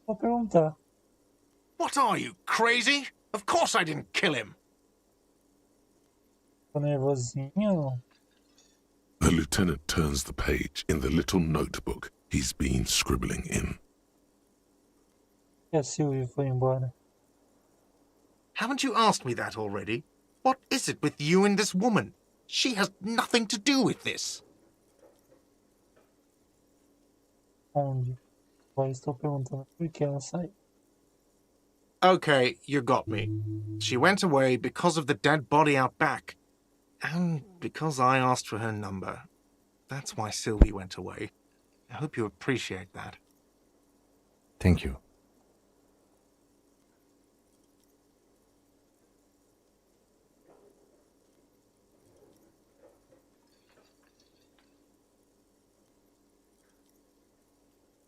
Vou perguntar. What are you, crazy? Of course I didn't kill him. Tô nervosinho. The lieutenant turns the page in the little notebook he's been scribbling in. E a Sylvie foi embora. Haven't you asked me that already? What is it with you and this woman? She has nothing to do with this. Onde? Agora estou perguntando por que ela saiu. Okay, you got me. She went away because of the dead body out back. And because I asked for her number. That's why Sylvie went away. I hope you appreciate that. Thank you.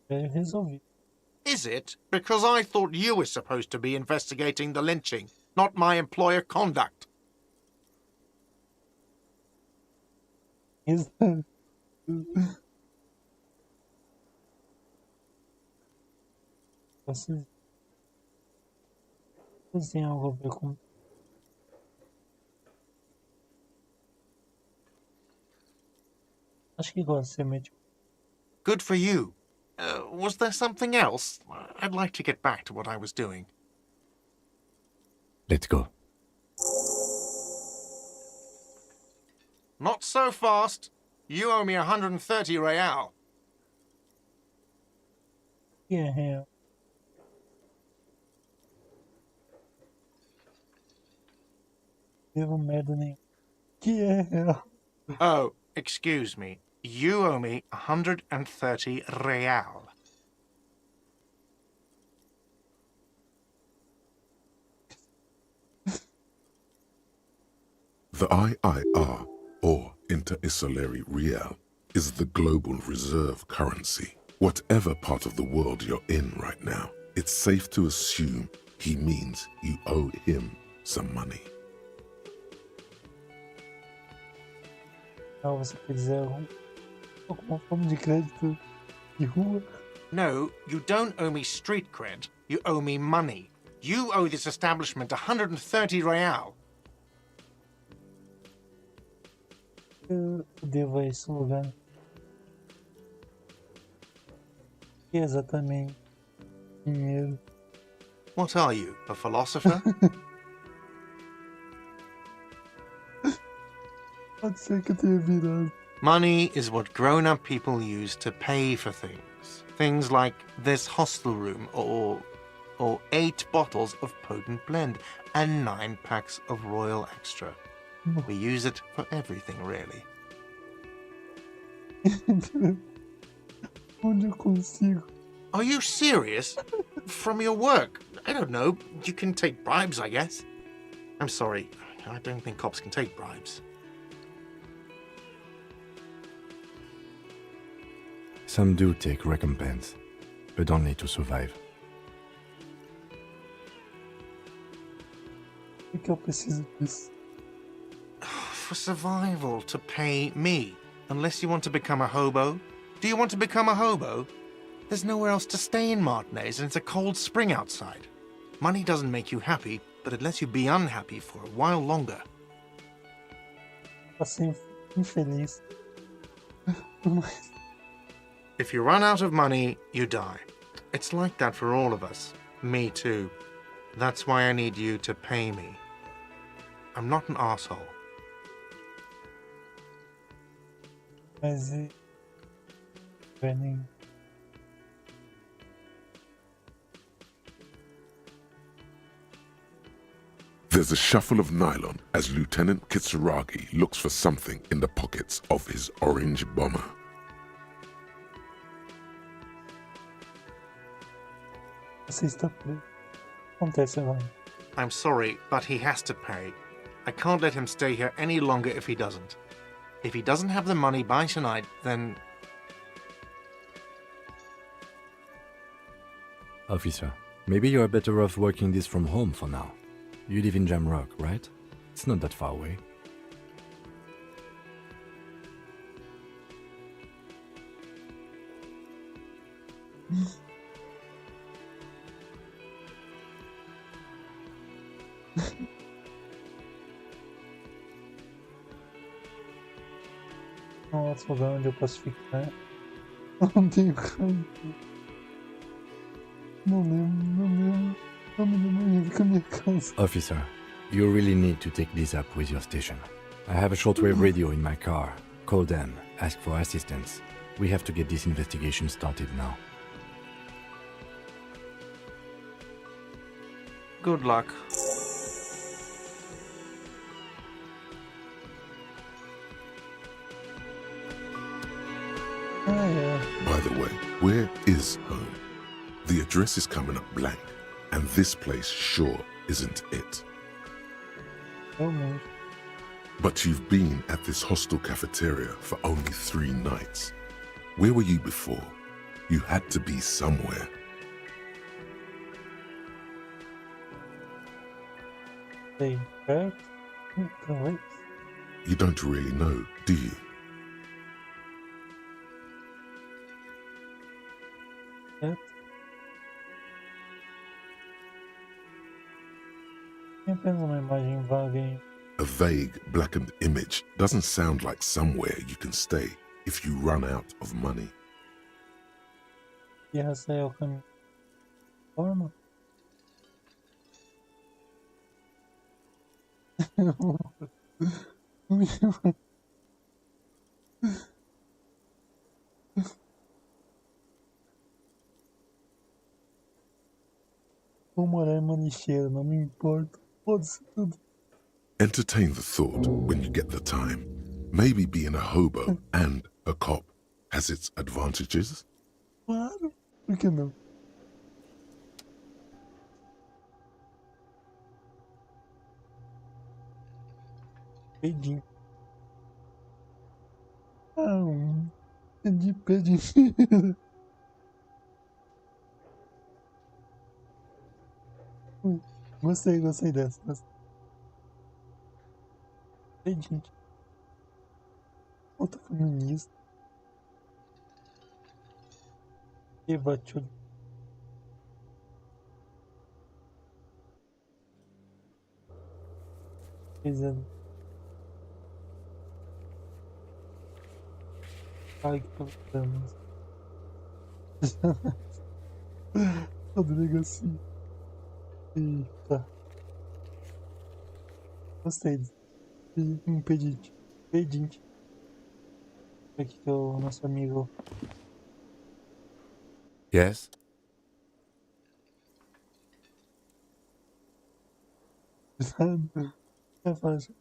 Eu resolvi. Is it? Because I thought you were supposed to be investigating the lynching, not my employer conduct. Vocês têm algo a ver com... Acho que gosto de ser médico. Good for you. Was there something else? I'd like to get back to what I was doing. Let's go. Not so fast. You owe me 130 real. Que é real. Devo merda nem. Que é real. Oh, excuse me. You owe me 130 real. The IIR, or Inter-Isolary Real, is the global reserve currency. Whatever part of the world you're in right now, it's safe to assume he means you owe him some money. Ah, você quer dizer alguma forma de crédito de rua? No, you don't owe me street cred. You owe me money. You owe this establishment 130 real. Eu devo a esse lugar. Que é exatamente dinheiro. What are you, a philosopher? Pode ser que eu tenha virado. Money is what grown-up people use to pay for things. Things like this hostel room or 8 bottles of potent blend and 9 packs of Royal Extra. We use it for everything, really. Onde eu consigo? Are you serious? From your work? I don't know. You can take bribes, I guess. I'm sorry. I don't think cops can take bribes. Some do take recompense, but only to survive. Por que eu preciso disso? For survival, to pay me. Unless you want to become a hobo. Do you want to become a hobo? There's nowhere else to stay in Martinez and it's a cold spring outside. Money doesn't make you happy, but it lets you be unhappy for a while longer. Assim, infeliz. If you run out of money, you die. It's like that for all of us. Me too. That's why I need you to pay me. I'm not an asshole. Mas e... Burning. There's a shuffle of nylon as Lieutenant Kitsuragi looks for something in the pockets of his orange bomber. Você está preso. Acontece agora. I'm sorry, but he has to pay. I can't let him stay here any longer if he doesn't. If he doesn't have the money by tonight, then... Officer, maybe you're better off working this from home for now. You live in Jamrock, right? It's not that far away. Não é outro lugar onde eu posso ficar. Não tenho canto. Não lembro. Não me lembro ainda com a minha casa. Officer, you really need to take this up with your station. I have a shortwave radio in my car. Call them, ask for assistance. We have to get this investigation started now. Good luck. Ah, é. By the way, where is home? The address is coming up blank, and this place sure isn't it. Realmente. But you've been at this hostel cafeteria for only 3 nights. Where were you before? You had to be somewhere. Sei, perto? Talvez. You don't really know, do you? Perto. Tem apenas uma imagem vaga em... A vague, blackened image doesn't sound like somewhere you can stay if you run out of money. E essa é o caminho. Forma? Vou morar em uma lixeira, não me importa. Pode-se tudo. Entertain the thought when you get the time. Maybe being a hobo and a cop has its advantages. Claro, por que não? Pedinho. Ah, pedinho. Gostei dessa. Pedinho. Outra feminista. Eva Tchuli. Ai, que problemas. A delegacia. Eita. Gostei disso. Pedinte. Aqui que é o nosso amigo. Yes? É fácil.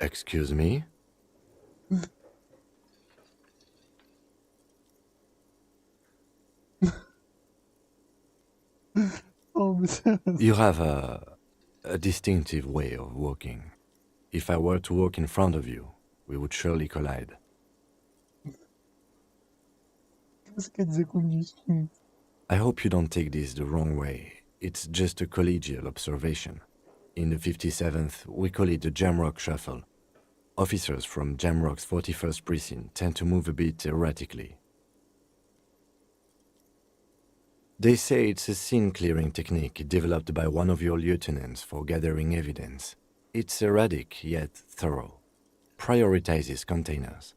Excuse me? Oh, meu Deus. You have a distinctive way of walking. If I were to walk in front of you, we would surely collide. O que você quer dizer com distinto? I hope you don't take this the wrong way. It's just a collegial observation. In the 57th, we call it the Jamrock Shuffle. Officers from Jamrock's 41st Precinct tend to move a bit erratically. They say it's a scene-clearing technique developed by one of your lieutenants for gathering evidence. It's erratic, yet thorough. Prioritizes containers.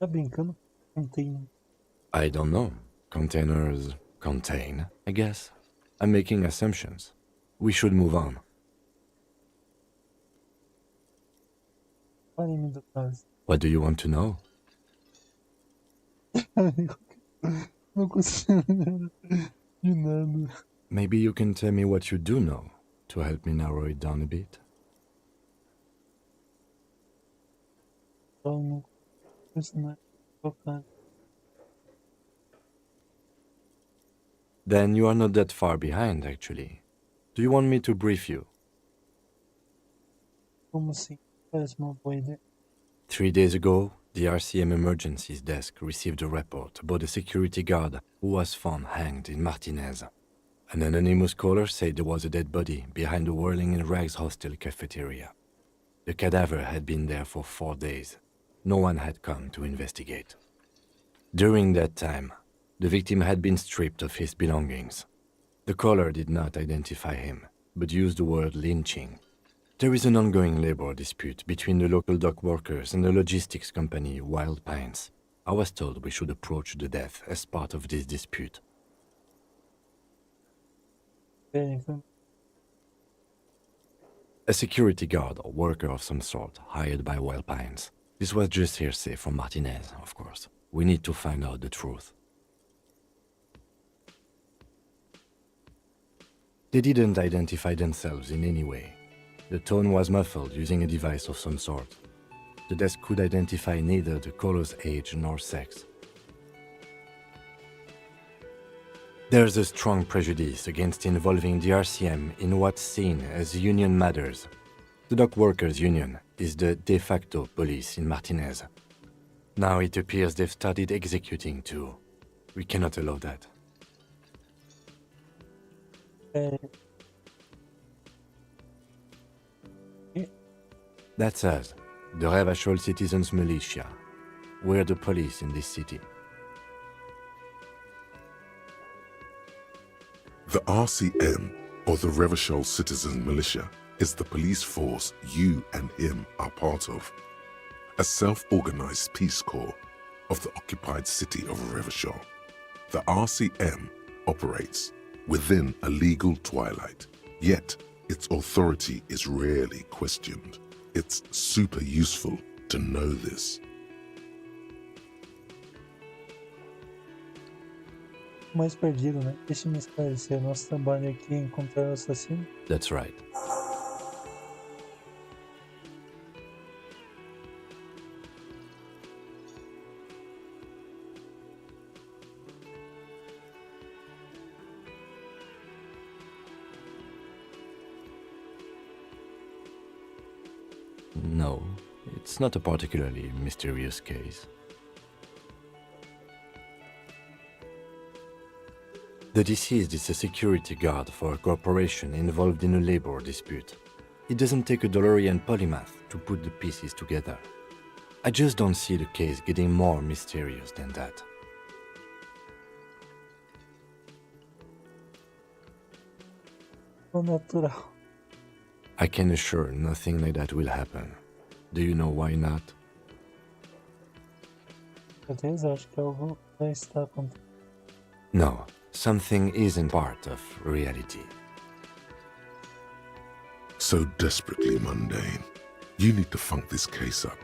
Tá brincando? Não tem. I don't know. Containers contain, I guess. I'm making assumptions. We should move on. Fale-me do caso. What do you want to know? Não consigo lembrar de nada. Maybe you can tell me what you do know to help me narrow it down a bit. Só no personagem focado. Then you are not that far behind, actually. Do you want me to brief you? Como assim? Parece uma boa ideia. 3 days ago, the RCM Emergencies Desk received a report about a security guard who was found hanged in Martinez. An anonymous caller said there was a dead body behind the Whirling in Rags hostel cafeteria. The cadaver had been there for 4 days. No one had come to investigate. During that time, the victim had been stripped of his belongings. The caller did not identify him, but used the word lynching. There is an ongoing labor dispute between the local dock workers and the logistics company Wild Pines. I was told we should approach the death as part of this dispute. Então, A security guard or worker of some sort hired by Wild Pines. This was just hearsay from Martinez, of course. We need to find out the truth. They didn't identify themselves in any way. The tone was muffled using a device of some sort. The desk could identify neither the caller's age nor sex. There's a strong prejudice against involving the RCM in what's seen as union matters. The dock workers' union is the de facto police in Martinez. Now it appears they've started executing too. We cannot allow that. That's us, the Revachol Citizens Militia. We're the police in this city. The RCM, or the Revachol Citizen Militia, is the police force you and him are part of. A self-organized peace corps of the occupied city of Revachol. The RCM operates within a legal twilight, yet its authority is rarely questioned. It's super useful to know this. mais perdido, né? Deixe-me esclarecer. Nosso trabalho aqui é encontrar o assassino. That's right. No, it's not a particularly mysterious case. The deceased is a security guard for a corporation involved in a labor dispute. It doesn't take a DeLorean polymath to put the pieces together. I just don't see the case getting more mysterious than that. O natural. I can assure nothing like that will happen. Do you know why not? Certeza, acho que algo já está acontecendo. No, something isn't part of reality. So desperately mundane. You need to funk this case up.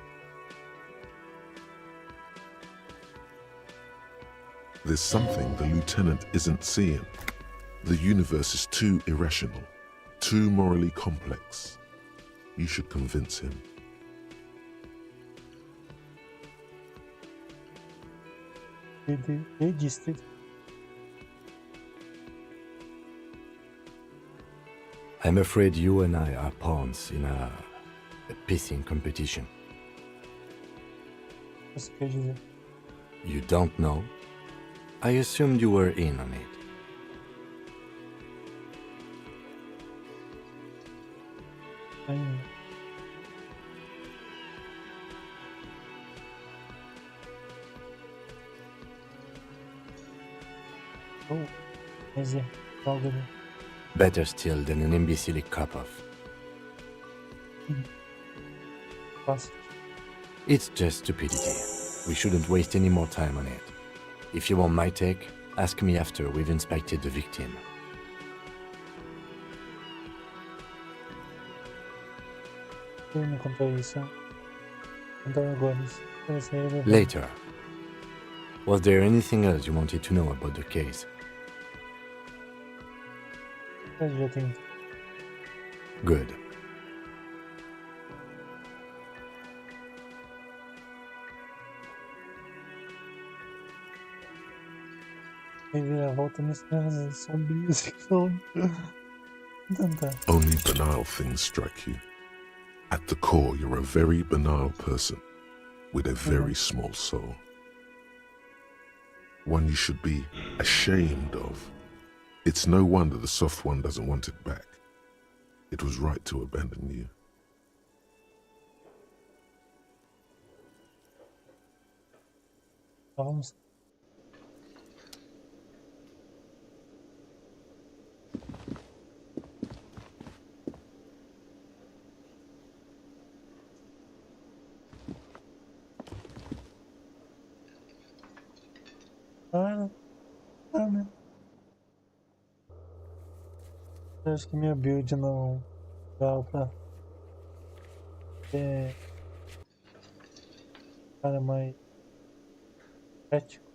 There's something the lieutenant isn't seeing. The universe is too irrational, too morally complex. You should convince him. Registered. I'm afraid you and I are pawns in a pissing competition. Você quer dizer? You don't know? I assumed you were in on it. Ainda. Oh, mas é algo ali. Better still than an imbecile cop-off. Fácil. It's just stupidity. We shouldn't waste any more time on it. If you want my take, ask me after we've inspected the victim. Eu me contar isso. Contar agora isso. Parece relevante. Later. Was there anything else you wanted to know about the case? Mas já tem. Good. Reviravolta nas cenas sombrias que falam. Então tá. Only banal things strike you. At the core, you're a very banal person with a very small soul. One you should be ashamed of. It's no wonder the soft one doesn't want it back. It was right to abandon you. Vamos. Né? Eu acho que minha build não dá pra ter cara mais ético.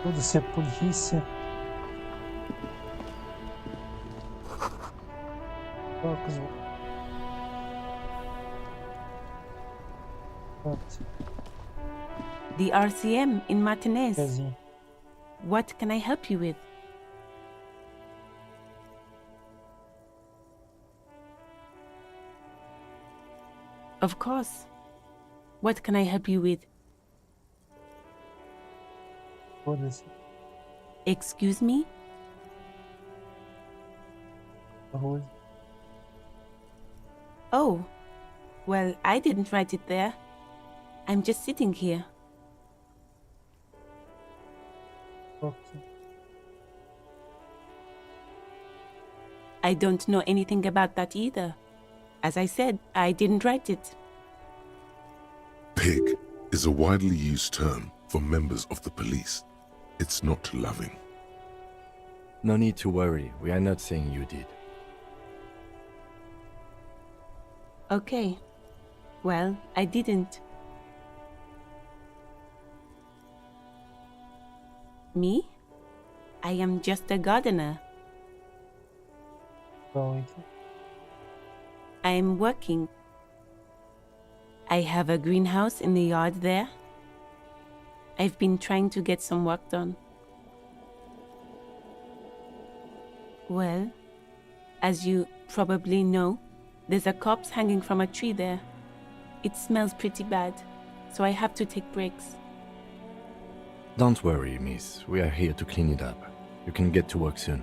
Tudo ser polícia. The RCM in Martinez. Pezinho. What can I help you with? Of course. What can I help you with? Foda-se. Excuse me? Arroz. Oh, well, I didn't write it there. I'm just sitting here. Okay. I don't know anything about that either. As I said, I didn't write it. Pig is a widely used term for members of the police. It's not loving. No need to worry, we are not saying you did. Okay. Well, I didn't. Me? I am just a gardener. Então, I am working. I have a greenhouse in the yard there. I've been trying to get some work done. Well, as you probably know, there's a corpse hanging from a tree there. It smells pretty bad, so I have to take breaks. Don't worry, miss. We are here to clean it up. You can get to work soon.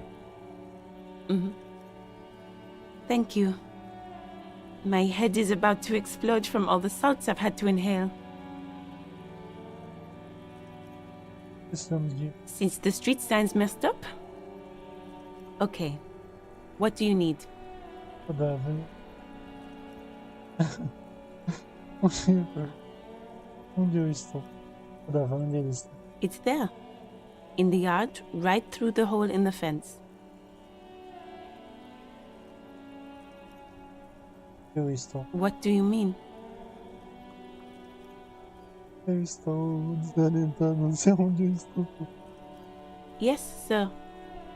Thank you. My head is about to explode from all the salts I've had to inhale. precisamos de Since the street sign's messed up? Okay. What do you need? cadáver. Onde eu estou? Cadáver, onde ele está? It's there. In the yard, right through the hole in the fence. Eu estou. What do you mean? Eu estou desorientado, não sei onde eu estou. Yes, sir.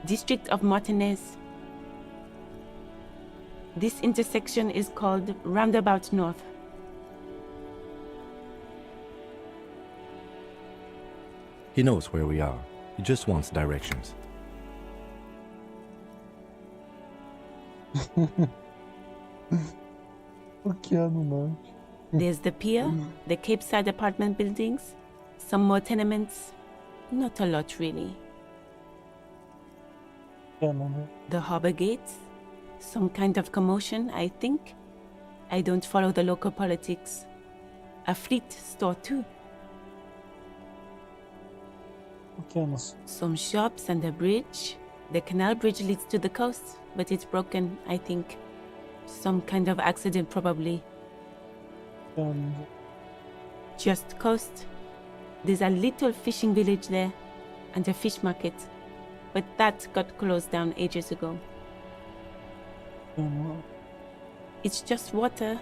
District of Martinez. This intersection is called Roundabout North. He knows where we are. He just wants directions. O que há no norte? There's the pier, the Cape Side apartment buildings, some more tenements. Not a lot, really. O que há no norte? The harbor gates, some kind of commotion, I think. I don't follow the local politics. A fleet store, too. O que há no sul? Some shops and a bridge. The canal bridge leads to the coast, but it's broken, I think. Some kind of accident, probably. O que há no Just coast. There's a little fishing village there, and a fish market. But that got closed down ages ago. norte? It's just water.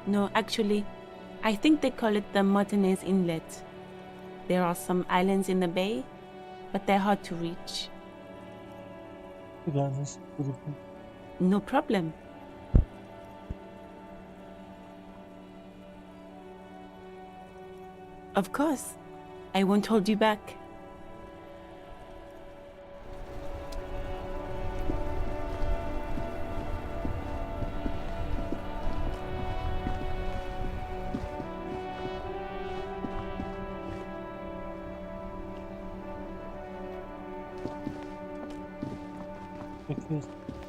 No, actually, I think they call it the Martinez Inlet. There are some islands in the bay, but they're hard to reach. Obrigado, isso tudo. No problem. Of course. I won't hold you back.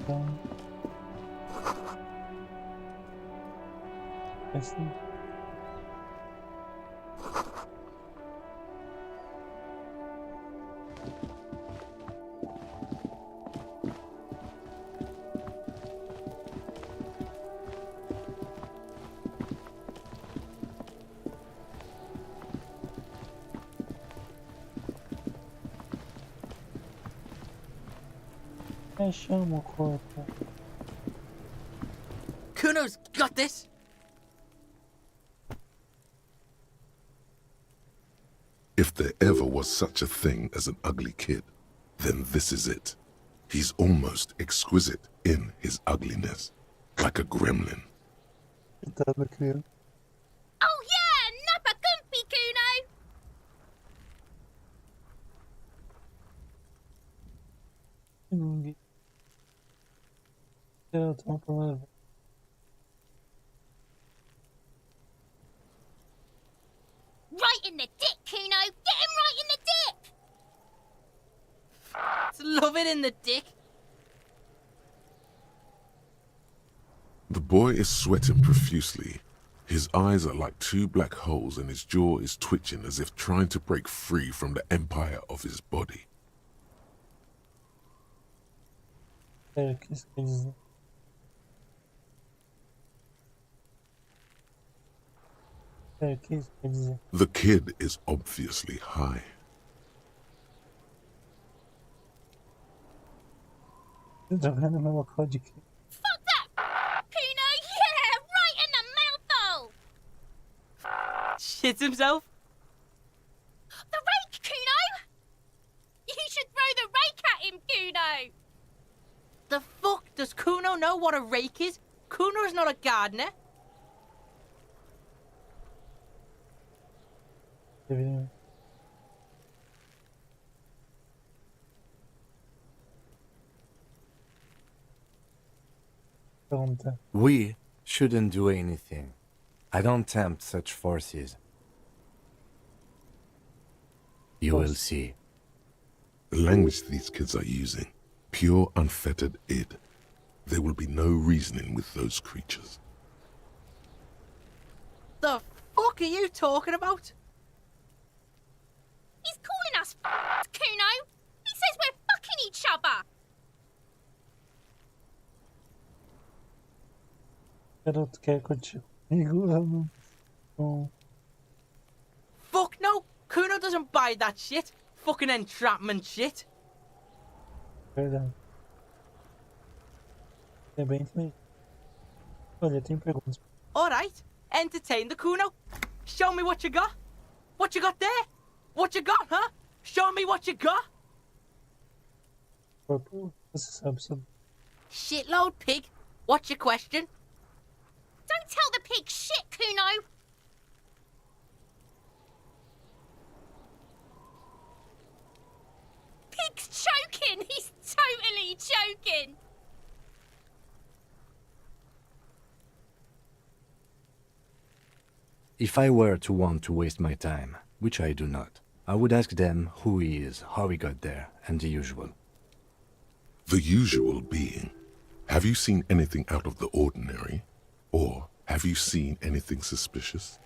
Então, assim. Chama o corpo. Kuno's got this! If there ever was such a thing as an ugly kid, then this is it. He's almost exquisite in his ugliness, like a gremlin. Coitada, criança. Oh yeah, Nappa Gumpy, Kuno! Ninguém. Eu tô uma palavra. Right in the dick, Kuno! Get him right in the dick! Love it in the dick! The boy is sweating profusely. His eyes are like two black holes and his jaw is twitching as if trying to break free from the empire of his body. O que isso quer dizer? O que isso quer dizer? The kid is obviously high. Jogando meu local de quê? Fuck that! Kuno, yeah! Right in the mouthhole! Shits himself? The rake, Kuno! You should throw the rake at him, Kuno! The fuck? Does Kuno know what a rake is? Kuno's not a gardener. Deveria. Pergunta. We shouldn't do anything. I don't tempt such forces. You will see. The language these kids are using, pure unfettered id. There will be no reasoning with those creatures. The fuck are you talking about? He's calling us Kuno! He says we're fucking each other! Garoto quer curtir comigo? Eu não. Não. Fuck no! Kuno doesn't buy that shit. Fucking entrapment shit. Verdade. É bem também. Olha, tem perguntas. Alright, entertain the Kuno. Show me what you got. What you got there? What you got, huh? Show me what you got. Corpo, você sabe sobre. Shitload pig. What's your question? Don't tell the pig shit, Kuno! Pig's choking! He's totally choking! If I were to want to waste my time, which I do not, I would ask them who he is, how he got there, and the usual. The usual being, have you seen anything out of the ordinary? Or have you seen anything suspicious?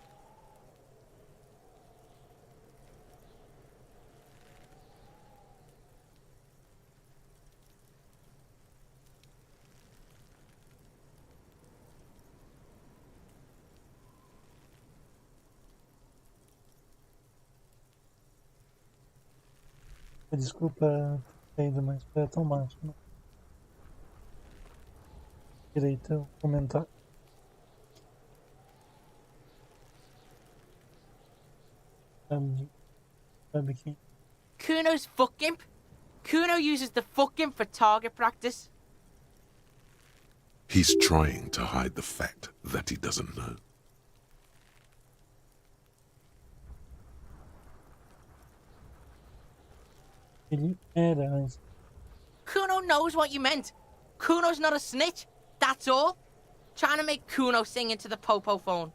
Desculpa ter ido, mas foi automático. Né? Direito, comentar. Sabe quem? Kuno's fuck imp. Kuno uses the fuck imp for target practice. He's trying to hide the fact that he doesn't know. Ele era antes. Kuno knows what you meant. Kuno's not a snitch. That's all. Trying to make Kuno sing into the popo phone.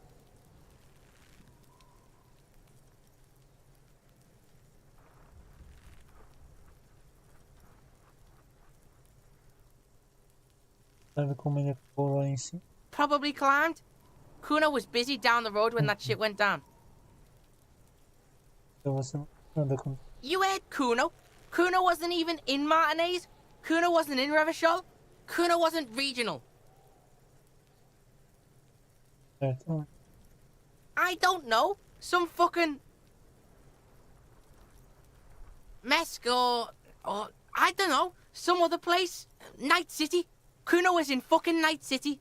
Sabe como ele ficou lá em cima? Probably climbed. Kuno was busy down the road when that shit went down. Então você não anda com... You heard Kuno? Kuno wasn't even in Martinez. Kuno wasn't in Revachol. Kuno wasn't regional. Certo? I don't know. Some fucking... Mesk or I don't know. Some other place. Night City. Kuno was in fucking Night City.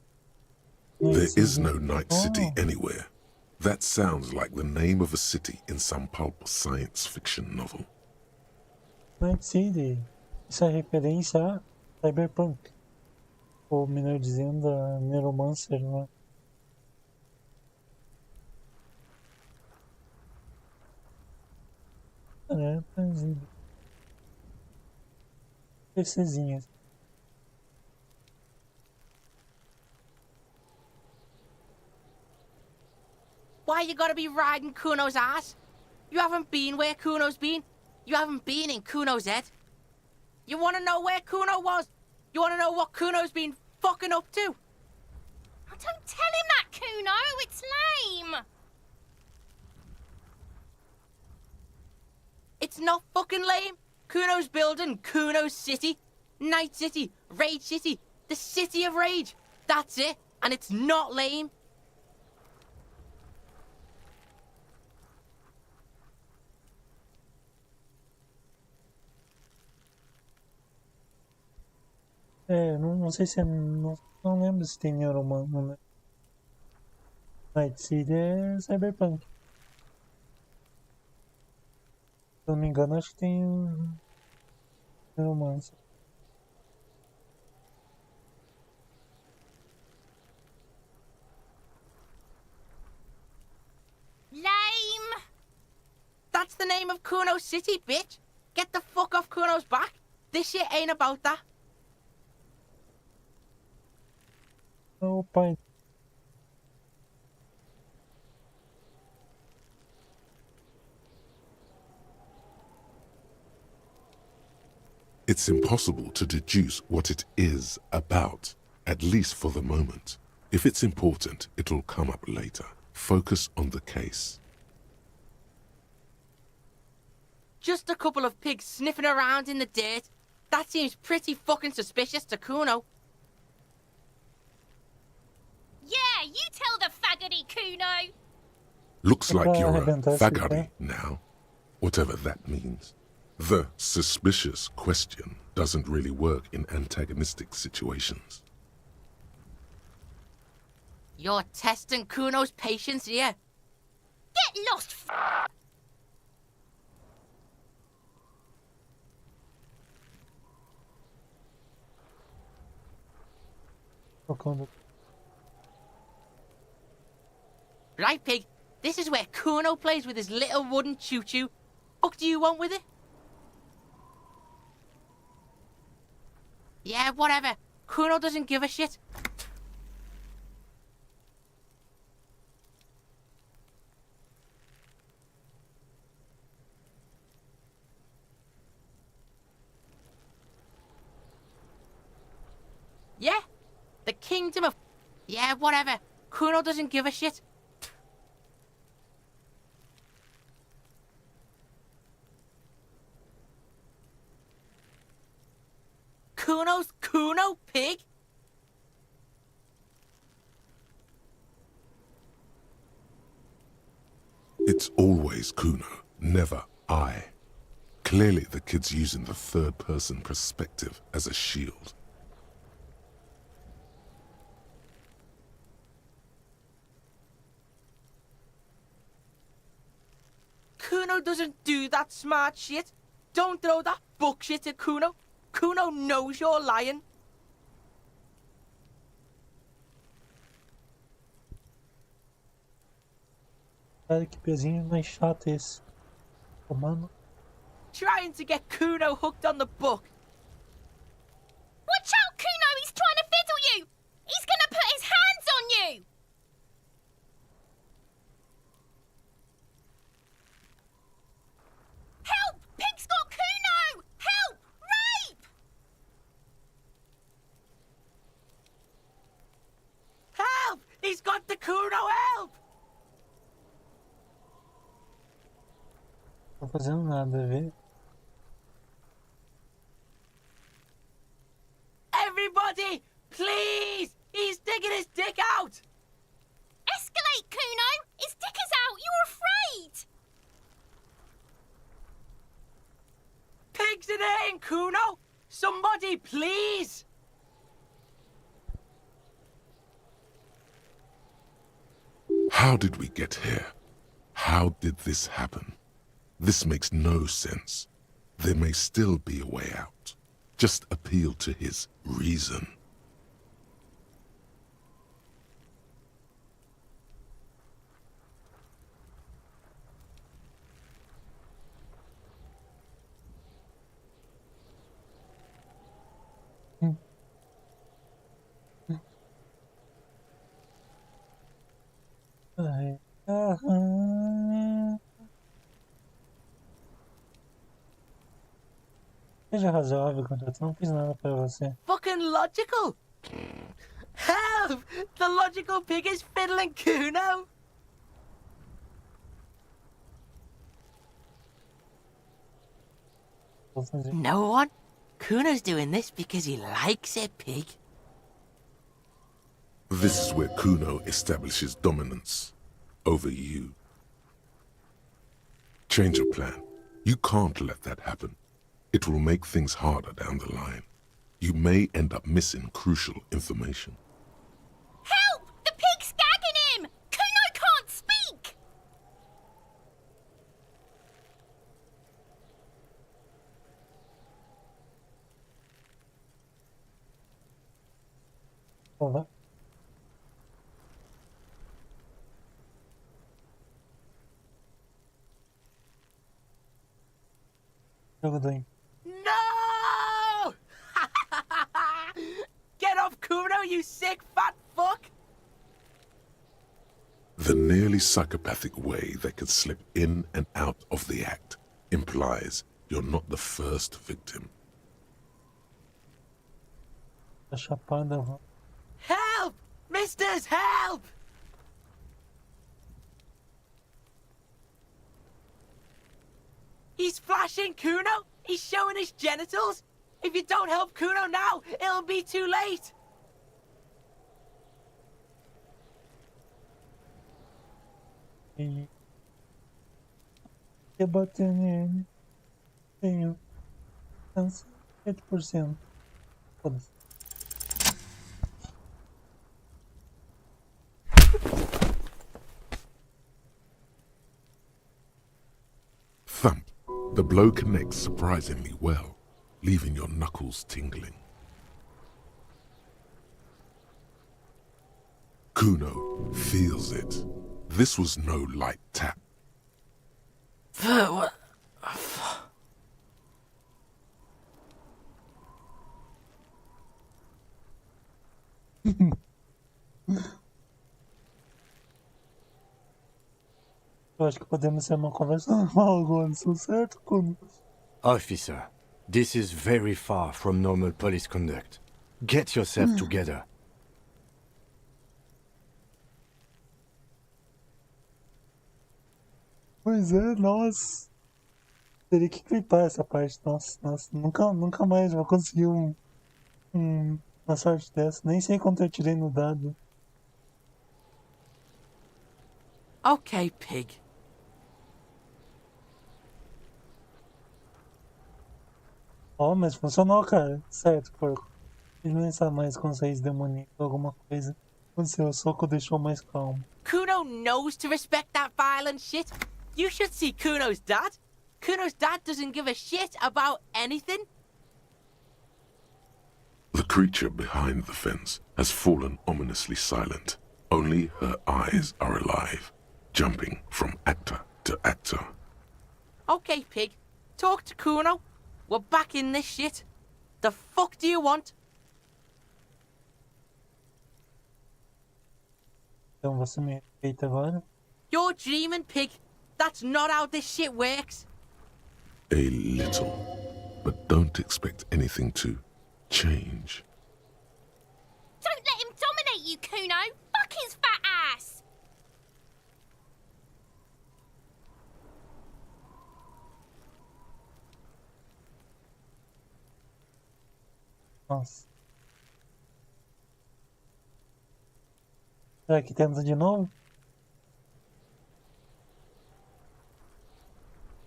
There is no Night City anywhere. That sounds like the name of a city in some pulp science fiction novel. Night City. Isso é referência a Cyberpunk. Ou melhor dizendo, a Neuromancer, né? É, PCzinhas. Why you gotta be riding Kuno's ass? You haven't been where Kuno's been. You haven't been in Kuno's head. You wanna know where Kuno was? You wanna know what Kuno's been fucking up to? Oh, don't tell him that, Kuno. It's lame. It's not fucking lame. Kuno's building Kuno's city. Night City. Rage City. The City of Rage. That's it. And it's not lame. É, não sei se é... Não lembro se tem Neuromano, né? Night City é Cyberpunk. Se eu não me engano, acho que tem Neuromancer. Lame. That's the name of Kuno's city, bitch. Get the fuck off Kuno's back. This shit ain't about that. Oh, pai. It's impossible to deduce what it is about, at least for the moment. If it's important, it'll come up later. Focus on the case. Just a couple of pigs sniffing around in the dirt. That seems pretty fucking suspicious to Kuno. Yeah, you tell the faggoty, Kuno. Looks like you're a Fantastic, faggoty now, whatever that means. The suspicious question doesn't really work in antagonistic situations. You're testing Kuno's patience here. Get lost, Tocando. Right, pig. This is where Kuno plays with his little wooden choo-choo. What do you want with it? Yeah, whatever. Kuno doesn't give a shit. Yeah? The kingdom of... Yeah, whatever. Kuno doesn't give a shit. Kuno's Kuno, pig? It's always Kuno, never I. Clearly the kid's using the third-person perspective as a shield. Kuno doesn't do that smart shit. Don't throw that bullshit at Kuno. Kuno knows you're lying. Cara, que pezinho mais chato esse. Oh, mano. Trying to get Kuno hooked on the book. Watch out, Kuno! He's trying to fiddle you! He's gonna put his hands on you! Help! Pig's got Kuno! Help! Rape! He's got the Kuno, help! Não tô fazendo nada, vê? Everybody, please! He's digging his dick out! Escalate, Kuno! His dick is out! You're afraid! Pigs in here, Kuno! Somebody, please! How did we get here? How did this happen? This makes no sense. There may still be a way out. Just appeal to his reason. Ai. Seja razoável, quando eu não fiz nada pra você. Fucking logical! Help! The logical pig is fiddling Kuno! Vou fazer. No one? Kuno's doing this because he likes it, pig. This is where Kuno establishes dominance over you. Change your plan. You can't let that happen. It will make things harder down the line. You may end up missing crucial information. Help! The pig's gagging him! Kuno can't speak! Vai. Jogo do No! Get up, Kuno, you sick fat fuck! The nearly psychopathic way they could slip in and out of the act implies you're not the first victim. Tá chapada, vó. Help! Misters, help! He's flashing Kuno! He's showing his genitals! If you don't help Kuno now, it'll be too late! E eu bater nele. Tenho 7%. Foda-se. Thump. The blow connects surprisingly well, leaving your knuckles tingling. Kuno feels it. This was no light tap. What? Eu acho que podemos ter uma conversa normal agora, isso certo? Quando... Officer, this is very far from normal police conduct. Get yourself together. Pois é, nossa. Teria que clipar essa parte, nossa. Nunca mais vou conseguir uma sorte dessa. Nem sei quanto eu tirei no dado. Okay, pig. Ó, mas funcionou, cara. Certo, porco. Ele não está mais com os reis demoníacos ou alguma coisa. O seu soco deixou mais calmo. Kuno knows to respect that violent shit. You should see Kuno's dad. Kuno's dad doesn't give a shit about anything. The creature behind the fence has fallen ominously silent. Only her eyes are alive, jumping from actor to actor. Okay, pig. Talk to Kuno. We're back in this shit. The fuck do you want? Então você me respeita agora? You're dreaming, pig. That's not how this shit works. A little, but don't expect anything to change. Don't let him dominate you, Kuno! Fuck his fat Nossa. Será que temos de novo?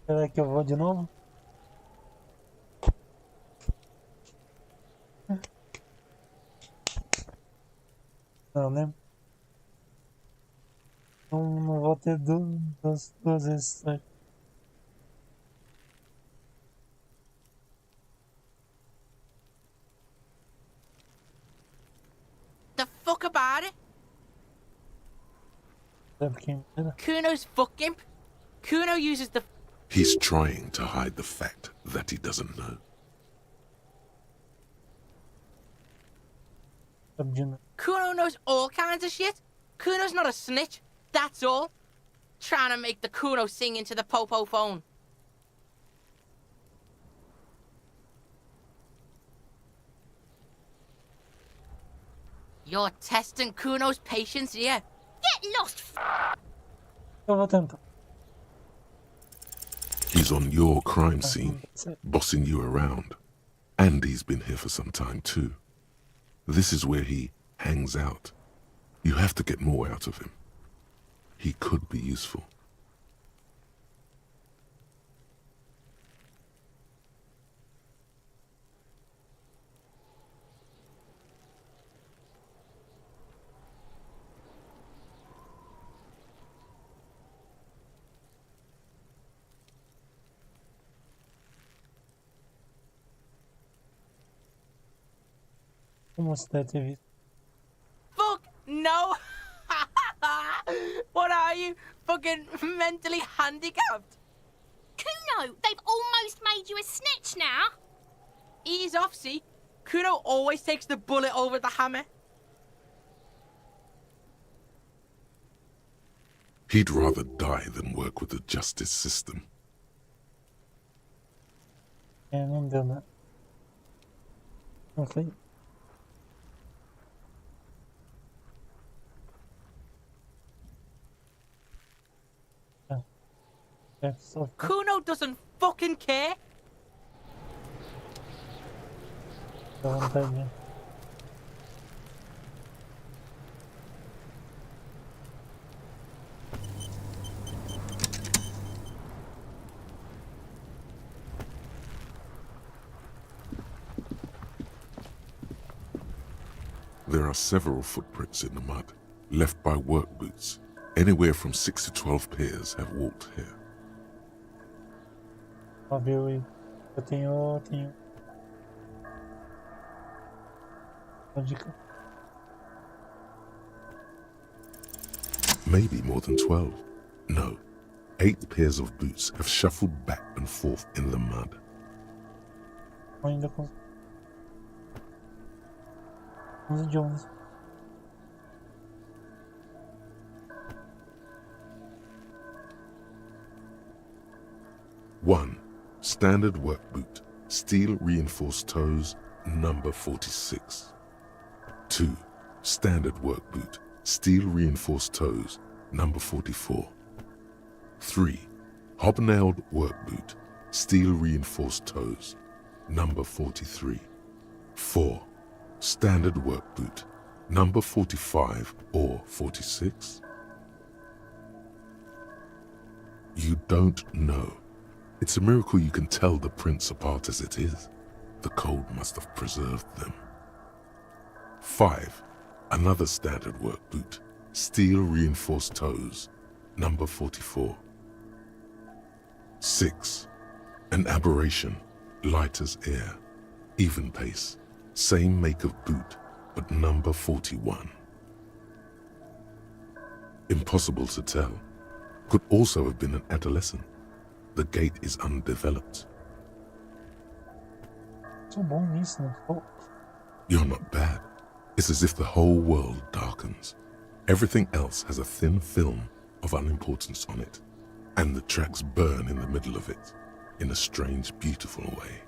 Será que eu vou de novo? Não, né? Não vou ter duas vezes. The fuck about it? Kuno's fuck gimp. Kuno uses the... He's trying to hide the fact that he doesn't know. Kuno knows all kinds of shit. Kuno's not a snitch, that's all. Trying to make the Kuno sing into the popo phone. You're testing Kuno's patience here. Get lost, Eu vou tentar. He's on your crime scene, bossing you around. And he's been here for some time too. This is where he hangs out. You have to get more out of him. He could be useful. Como se deve ter visto. Fuck no! What are you? Fucking mentally handicapped? Kuno, they've almost made you a snitch now. Ease off, see? Kuno always takes the bullet over the hammer. He'd rather die than work with the justice system. É, não deu nada. Não foi? Kuno doesn't fucking care. Dá vontade. There are several footprints in the mud, left by work boots. Anywhere from 6 to 12 pairs have walked here. Óbvio, eu tenho uma dica. Maybe more than 12. No, 8 pairs of boots have shuffled back and forth in the mud. Ainda com 11 de 11. One, standard work boot, steel reinforced toes, number 46. 2, standard work boot, steel reinforced toes, number 44. 3, hobnailed work boot, steel reinforced toes, number 43. 4, standard work boot, number 45 or 46. You don't know. It's a miracle you can tell the prints apart as it is. The cold must have preserved them. 5, another standard work boot, steel reinforced toes, number 44. 6, an aberration, light as air, even pace, same make of boot, but number 41. Impossible to tell. Could also have been an adolescent. The gate is undeveloped. Sou bom nisso, né? Oh. You're not bad. It's as if the whole world darkens. Everything else has a thin film of unimportance on it, and the tracks burn in the middle of it, in a strange, beautiful way.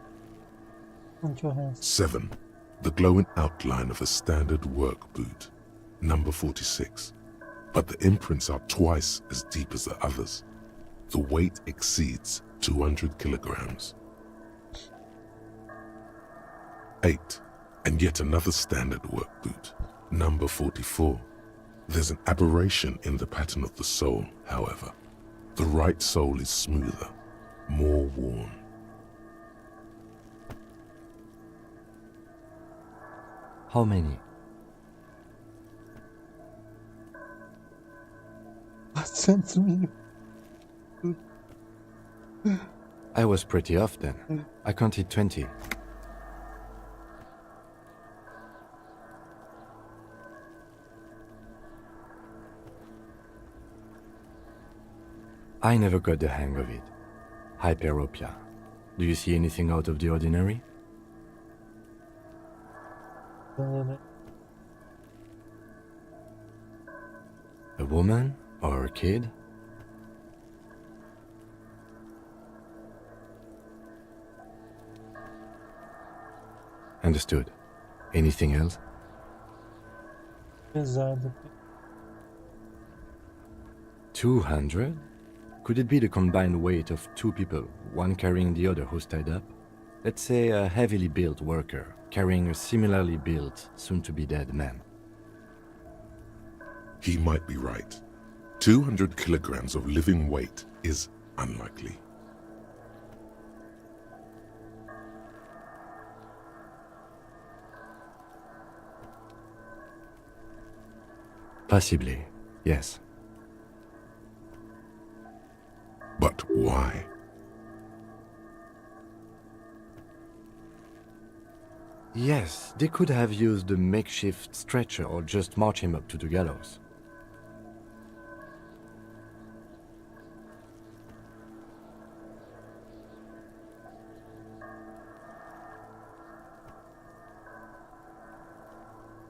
7, the glowing outline of a standard work boot, number 46, but the imprints are twice as deep as the others. The weight exceeds 200 kilograms. 8, And yet another standard work boot, number 44. There's an aberration in the pattern of the sole, however. The right sole is smoother, more worn. How many? Bastante mil. I was pretty off then. I counted 20. I never got the hang of it. Hyperopia. Do you see anything out of the ordinary? A woman or a kid? Understood. Anything else? Pesado. 200? Could it be the combined weight of two people, one carrying the other who's tied up? Let's say a heavily built worker carrying a similarly built, soon-to-be-dead man. He might be right. 200 kilograms of living weight is unlikely. Possibly, yes. But why? Yes, they could have used a makeshift stretcher or just march him up to the gallows.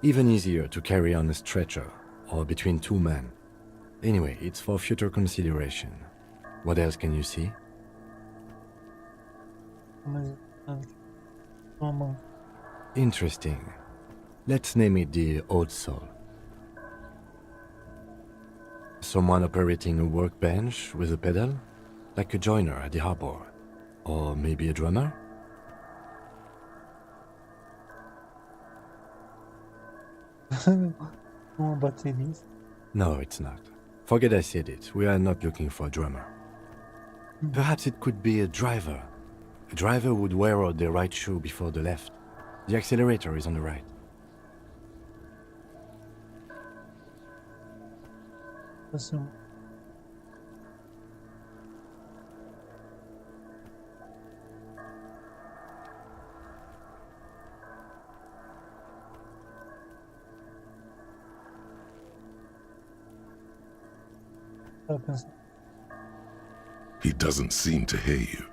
Even easier to carry on a stretcher, or between two men. Anyway, it's for future consideration. What else can you see? Interesting. Let's name it the old soul. Someone operating a workbench with a pedal, like a joiner at the harbor. Or maybe a drummer? No, it's not. Forget I said it. We are not looking for a drummer. Perhaps it could be a driver. A driver would wear out their right shoe before the left. The accelerator is on the right. Awesome. He doesn't seem to hear you,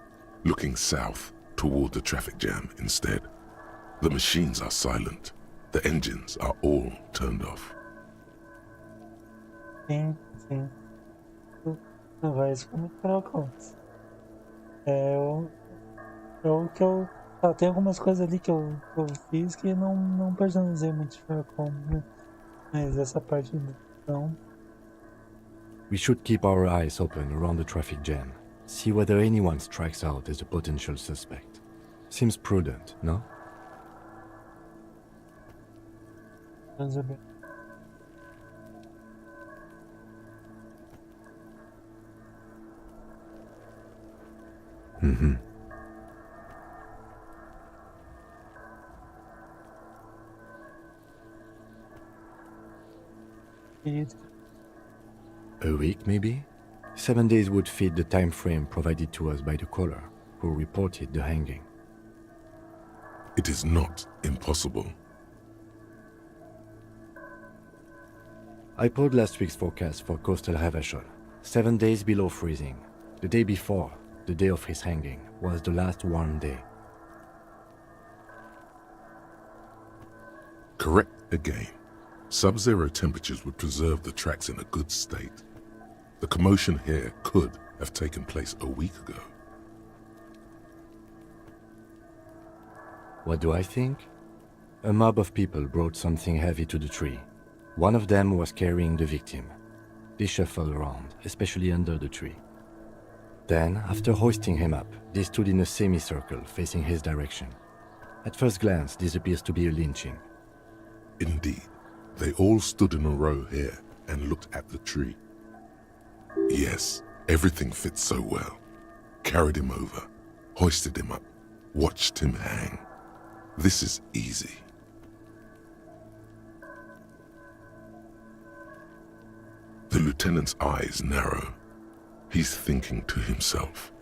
looking south toward the traffic jam instead. The machines are silent. The engines are all turned off. Sim. Vai isso como contas. É o que eu. Tem algumas coisas ali que eu fiz que não personalizei muito Sherlock Holmes, né? Mas essa parte não. We should keep our eyes open around the traffic jam. See whether anyone strikes out as a potential suspect. Seems prudent, no? Mm-hmm. A week, maybe? 7 days would fit the time frame provided to us by the caller, who reported the hanging. It is not impossible. I pulled last week's forecast for coastal Havashol. 7 days below freezing. The day before, the day of his hanging, was the last warm day. Correct again. Sub-zero temperatures would preserve the tracks in a good state. The commotion here could have taken place a week ago. What do I think? A mob of people brought something heavy to the tree. One of them was carrying the victim. They shuffled around, especially under the tree. Then, after hoisting him up, they stood in a semicircle facing his direction. At first glance, this appears to be a lynching. Indeed, they all stood in a row here and looked at the tree. Yes, everything fits so well. Carried him over, hoisted him up, watched him hang. This is easy. The lieutenant's eyes narrow. He's thinking to himself.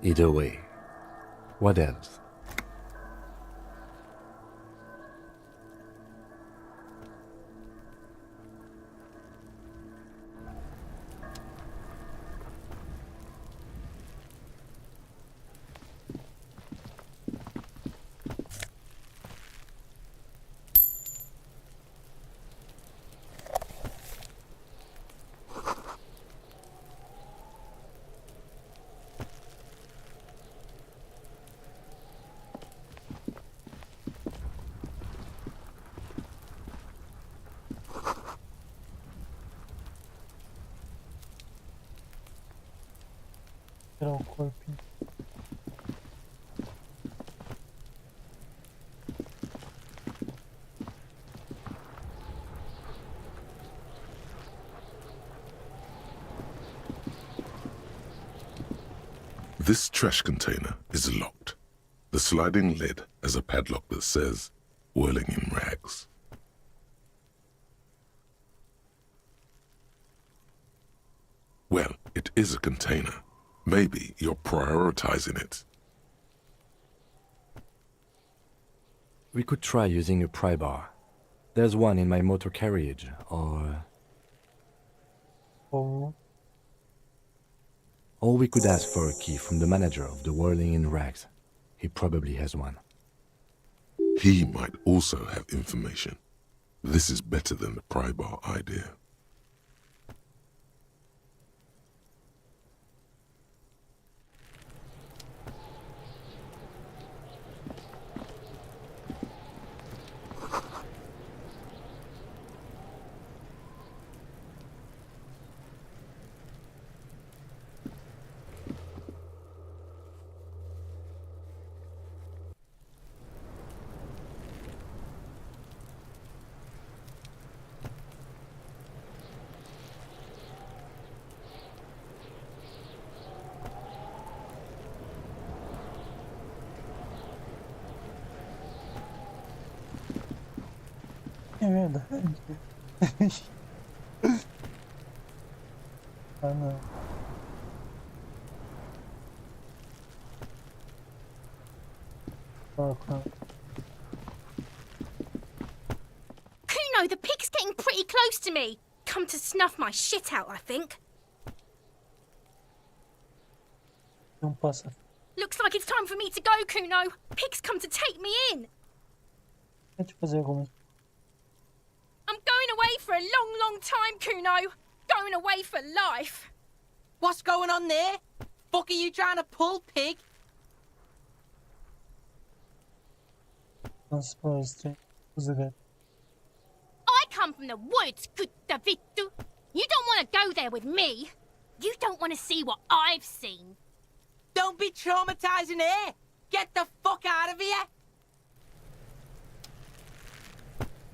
Either way, what else? Tirar o corpinho. This trash container is locked. The sliding lid has a padlock that says, whirling in rags. Well, it is a container. Maybe you're prioritizing it. We could try using a pry bar. There's one in my motor carriage, or we could ask for a key from the manager of the Whirling in Rags. He probably has one. He might also have information. This is better than the pry bar idea. É verdade. Ah, não. Kuno, the pig's getting pretty close to me. Come to snuff my shit out, I think. Não passa. Looks like it's time for me to go, Kuno. Pig's come to take me in. Deixa eu fazer algumas. I'm going away for a long, long time, Kuno. Going away for life. What's going on there? Fuck are you trying to pull, pig? Nossa, palestra. José. I come from the woods, good Davidu. You don't want to go there with me. You don't want to see what I've seen. Don't be traumatizing here. Get the fuck out of here.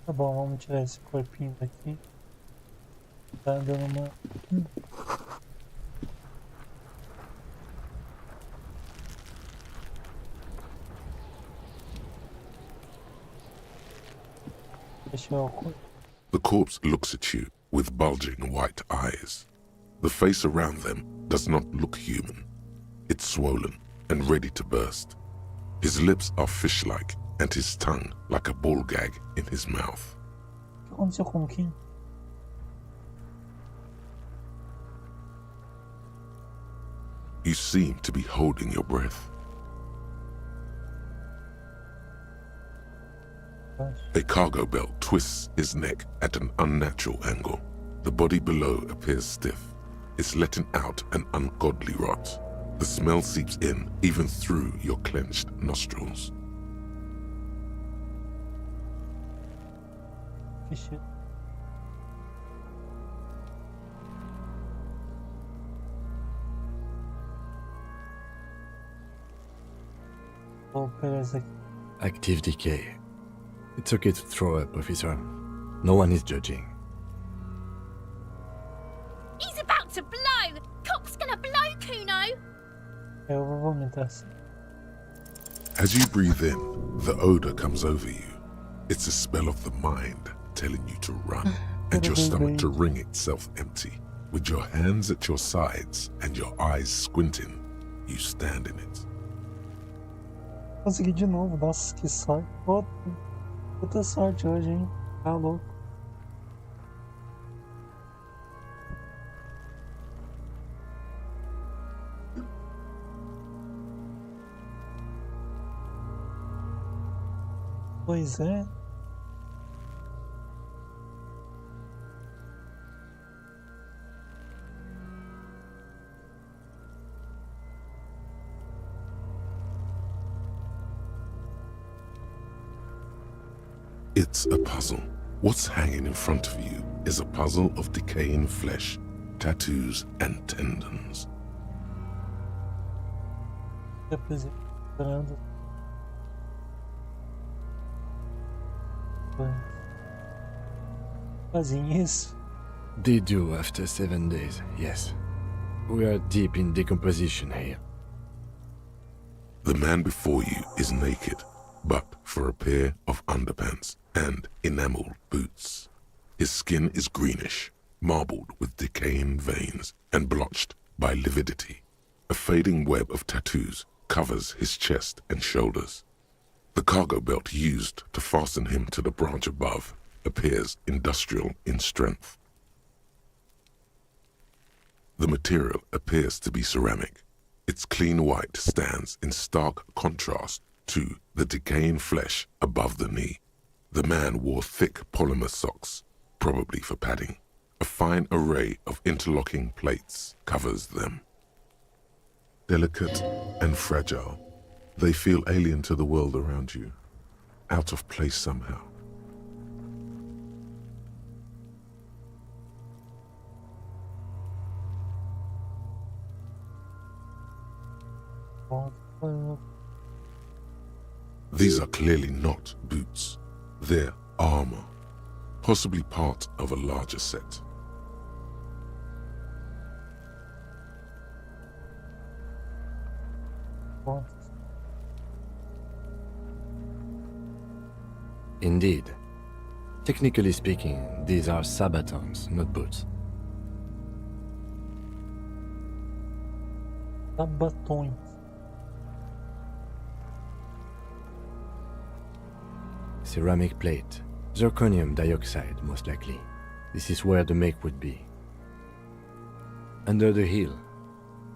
Tá bom, vamos tirar esse corpinho daqui. Tá dando uma... Deixa eu... The corpse looks at you with bulging white eyes. The face around them does not look human. It's swollen and ready to burst. His lips are fish-like and his tongue like a ball gag in his mouth. O que aconteceu com o Kim? You seem to be holding your breath. A cargo belt twists his neck at an unnatural angle. The body below appears stiff. It's letting out an ungodly rot. The smell seeps in even through your clenched nostrils. Vixe. Vou pegar esse aqui. Active decay. It's okay to throw up, officer. No one is judging. He's about to blow! Cop's gonna blow, Kuno! Eu vou vomitar. As you breathe in, the odor comes over you. It's a spell of the mind telling you to run, and your stomach to wring itself empty. With your hands at your sides and your eyes squinting, you stand in it. Consegui de novo, nossa, que sorte. Puta sorte hoje, hein? Tá louco. Pois é. It's a puzzle. What's hanging in front of you is a puzzle of decaying flesh, tattoos, and tendons. Representando. Fazem isso. They do after 7 days, yes. We are deep in decomposition here. The man before you is naked, but for a pair of underpants and enameled boots. His skin is greenish, marbled with decaying veins and blotched by lividity. A fading web of tattoos covers his chest and shoulders. The cargo belt used to fasten him to the branch above appears industrial in strength. The material appears to be ceramic. Its clean white stands in stark contrast to the decaying flesh above the knee. The man wore thick polymer socks, probably for padding. A fine array of interlocking plates covers them. Delicate and fragile, they feel alien to the world around you, out of place somehow. These are clearly not boots. They're armor, possibly part of a larger set. Indeed. Technically speaking, these are sabatons, not boots. Sabatões. Ceramic plate. Zirconium dioxide, most likely. This is where the make would be. Under the heel.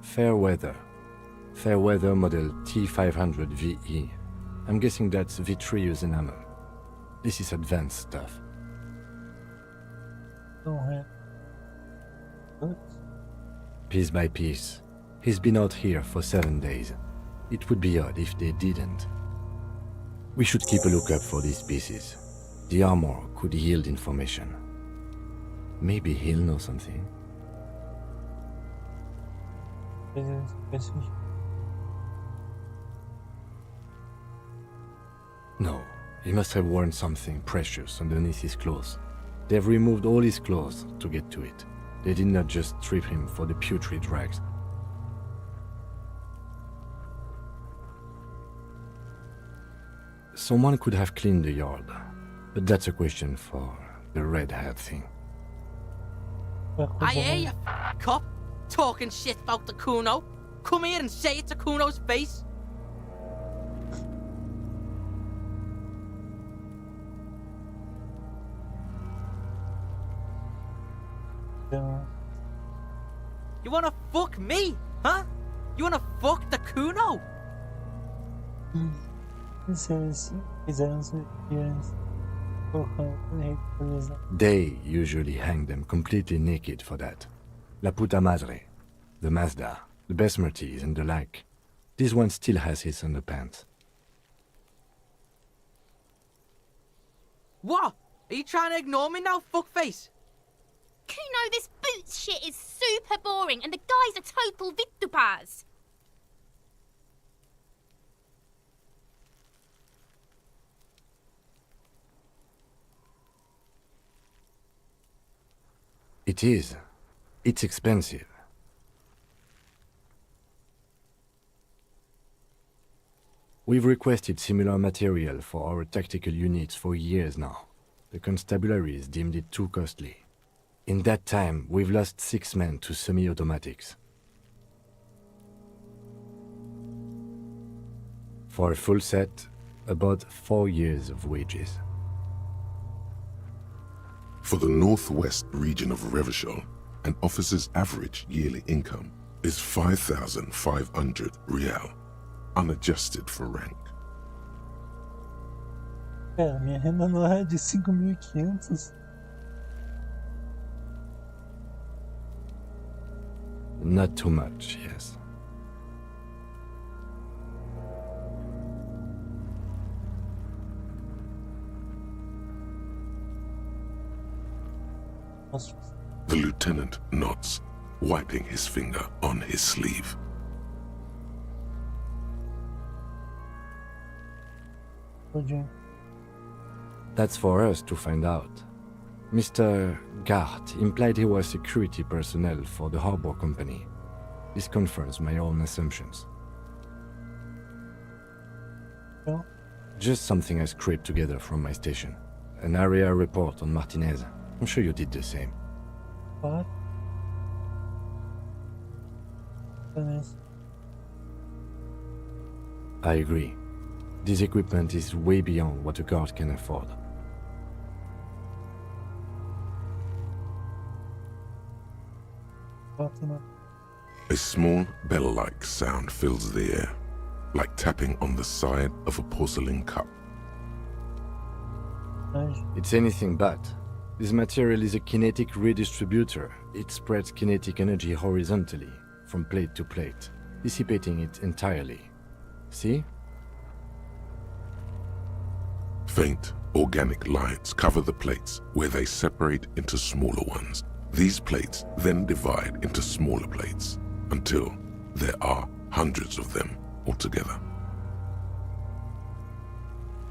Fair weather. Fair weather model T500 VE. I'm guessing that's vitreous enamel. This is advanced stuff. Piece by piece. He's been out here for 7 days. It would be odd if they didn't. We should keep a lookout for these pieces. The armor could yield information. Maybe he'll know something. No, he must have worn something precious underneath his clothes. They've removed all his clothes to get to it. They did not just strip him for the putrid rags. Someone could have cleaned the yard, but that's a question for the red-haired thing. I hear you, cop, talking shit about the Kuno. Come here and say it to Kuno's face. You wanna fuck me, huh? You wanna fuck the Kuno? They usually hang them completely naked for that. La puta madre, the Mazda, the besmirties and the like. This one still has his underpants. What? Are you trying to ignore me now, fuckface? Kuno, this boots shit is super boring and the guy's a total vitupaz. It is. It's expensive. We've requested similar material for our tactical units for years now. The constabularies deemed it too costly. In that time, we've lost 6 men to semi-automatics. For a full set, about 4 years of wages. For the northwest region of Revachol, an officer's average yearly income is 5,500 real, unadjusted for rank. Cara, minha renda não é de 5.500. Not too much, yes. The lieutenant nods, wiping his finger on his sleeve. That's for us to find out. Mr. Gart implied he was security personnel for the harbor company. This confirms my own assumptions. Yeah. Just something I scraped together from my station. An area report on Martinez. I'm sure you did the same. What? Goodness. I agree. This equipment is way beyond what a guard can afford. A small bell-like sound fills the air, like tapping on the side of a porcelain cup. It's anything but. This material is a kinetic redistributor. It spreads kinetic energy horizontally, from plate to plate, dissipating it entirely. See? Faint, organic lines cover the plates where they separate into smaller ones. These plates then divide into smaller plates until there are hundreds of them altogether.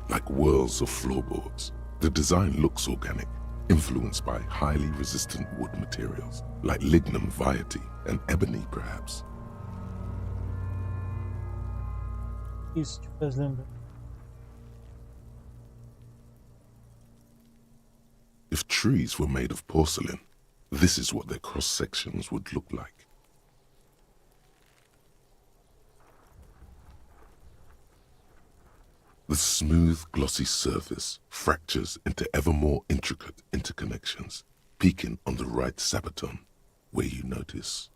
Like whirls of floorboards, the design looks organic, influenced by highly resistant wood materials, like lignum vitae and ebony perhaps. Isso te faz lembrar. If trees were made of porcelain, this is what their cross-sections would look like. The smooth, glossy surface fractures into ever more intricate interconnections, peaking on the right sabaton, where you notice.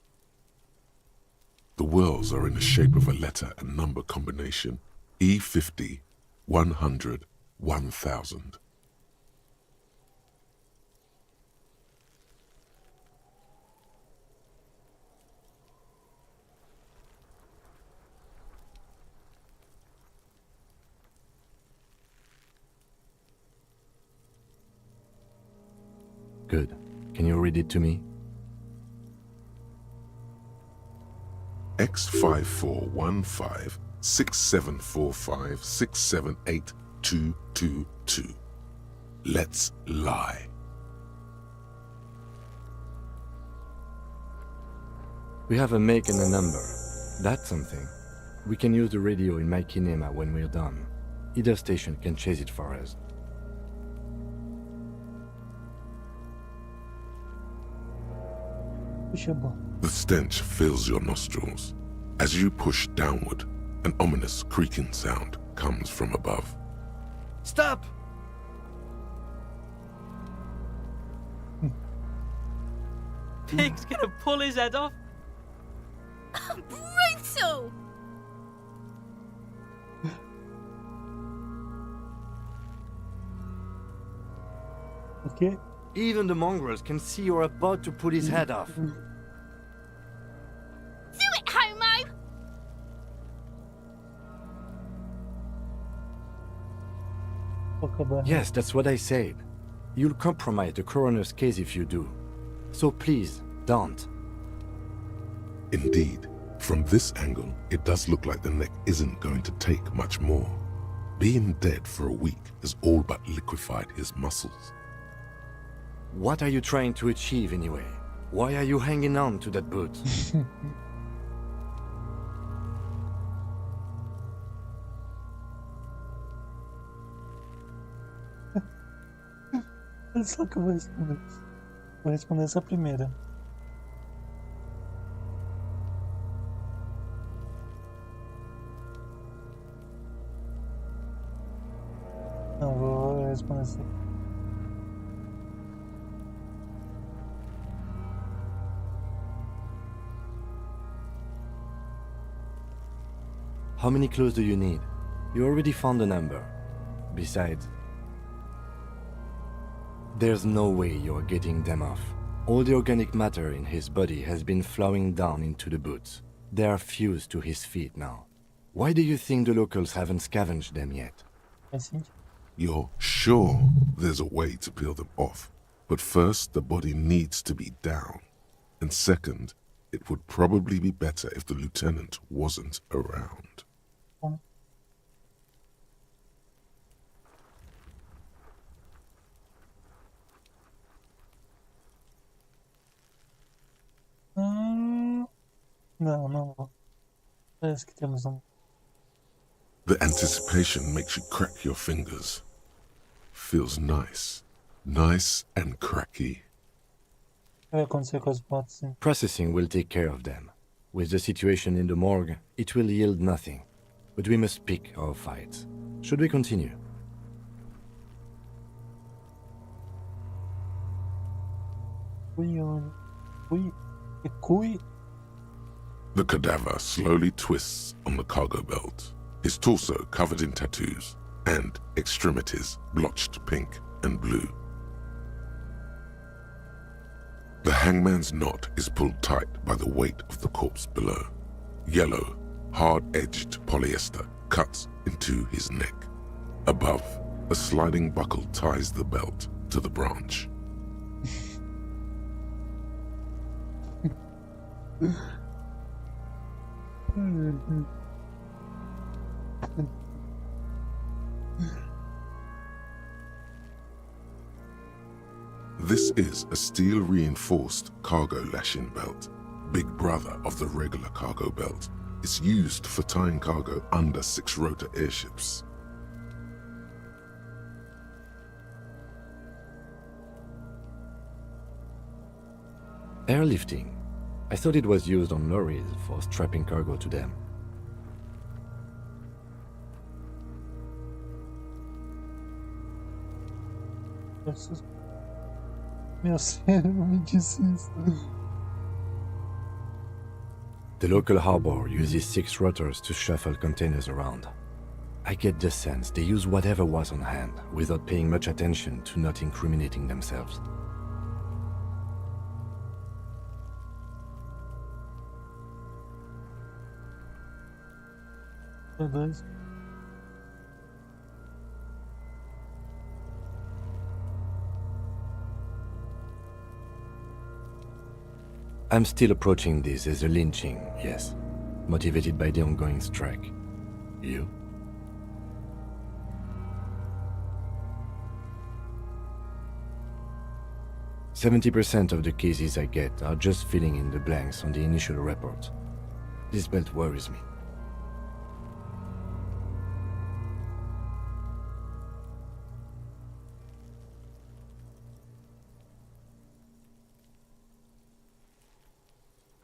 The whorls are in the shape of a letter and number combination, E50, 100, 1000. Good. Can you read it to me? X5415 6745 678222. Let's lie. We have a make and a number. That's something. We can use the radio in my kinema when we're done. Either station can chase it for us. The stench fills your nostrils. As you push downward, an ominous creaking sound comes from above. Stop! Pig's gonna pull his head off. Brutal! Okay. Even the mongrels can see you're about to pull his head off. Do it, homo! Yes, that's what I said. You'll compromise the coroner's case if you do. So please, don't. Indeed, from this angle, it does look like the neck isn't going to take much more. Being dead for a week has all but liquefied his muscles. What are you trying to achieve anyway? Why are you hanging on to that boot? Olha só que eu vou responder. Vou responder essa primeira. Não, vou responder essa. How many clothes do you need? You already found a number. Besides, there's no way you're getting them off. All the organic matter in his body has been flowing down into the boots. They are fused to his feet now. Why do you think the locals haven't scavenged them yet? You're sure there's a way to peel them off, but first the body needs to be down. And second, it would probably be better if the lieutenant wasn't around. Não. Parece que temos um. The anticipation makes you crack your fingers. Feels nice. Nice and cracky. O que vai acontecer com as botas? Processing will take care of them. With the situation in the morgue, it will yield nothing. But we must pick our fights. Should we continue? The cadaver slowly twists on the cargo belt, his torso covered in tattoos, and extremities blotched pink and blue. The hangman's knot is pulled tight by the weight of the corpse below. Yellow, hard-edged polyester cuts into his neck. Above, a sliding buckle ties the belt to the branch. This is a steel-reinforced cargo lashing belt, big brother of the regular cargo belt. It's used for tying cargo under 6-rotor airships. Airlifting. I thought it was used on lorries for strapping cargo to them. Meu cérebro me disse isso. The local harbor uses 6 rotors to shuffle containers around. I get the sense they use whatever was on hand without paying much attention to not incriminating themselves. I'm still approaching this as a lynching, yes, motivated by the ongoing strike. You? "70% of the cases I get are just filling in the blanks on the initial report. This belt worries me.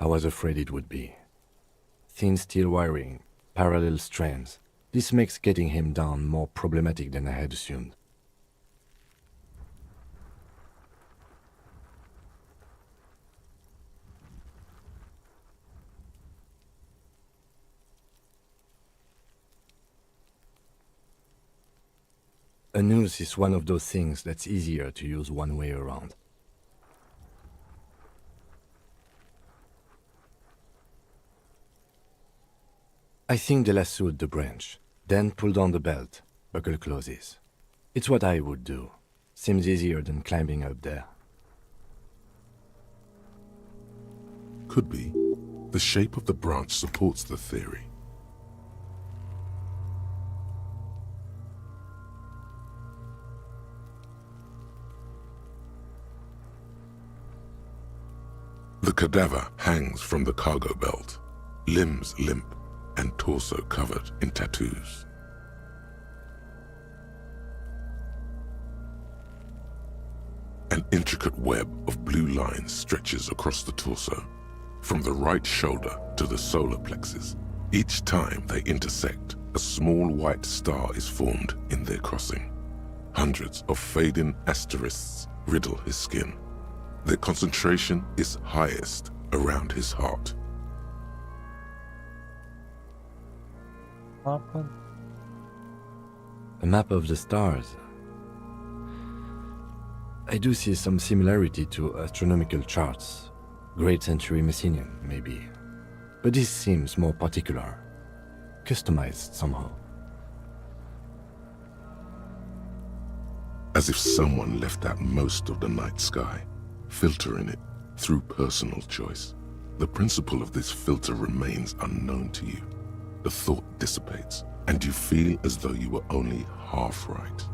I was afraid it would be. Thin steel wiring, parallel strands. This makes getting him down more problematic than I had assumed. A noose is one of those things that's easier to use one way around. I think they lassoed the branch, then pulled on the belt, buckle closes. It's what I would do. Seems easier than climbing up there. Could be. The shape of the branch supports the theory. The cadaver hangs from the cargo belt, limbs limp and torso covered in tattoos. An intricate web of blue lines stretches across the torso, from the right shoulder to the solar plexus. Each time they intersect, a small white star is formed in their crossing. Hundreds of fading asterisks riddle his skin. Their concentration is highest around his heart. A map of the stars. I do see some similarity to astronomical charts. Great Century Messinian, maybe. But this seems more particular. Customized somehow. As if someone left out most of the night sky, filtering it through personal choice. The principle of this filter remains unknown to you. The thought dissipates, and you feel as though you were only half right.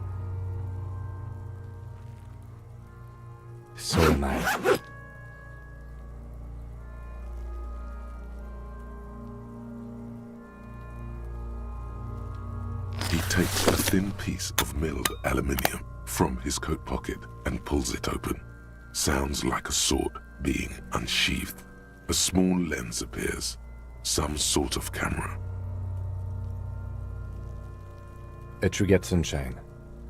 So am I. He takes a thin piece of milled aluminium from his coat pocket and pulls it open. Sounds like a sword being unsheathed. A small lens appears, some sort of camera. A Trigger Sunshine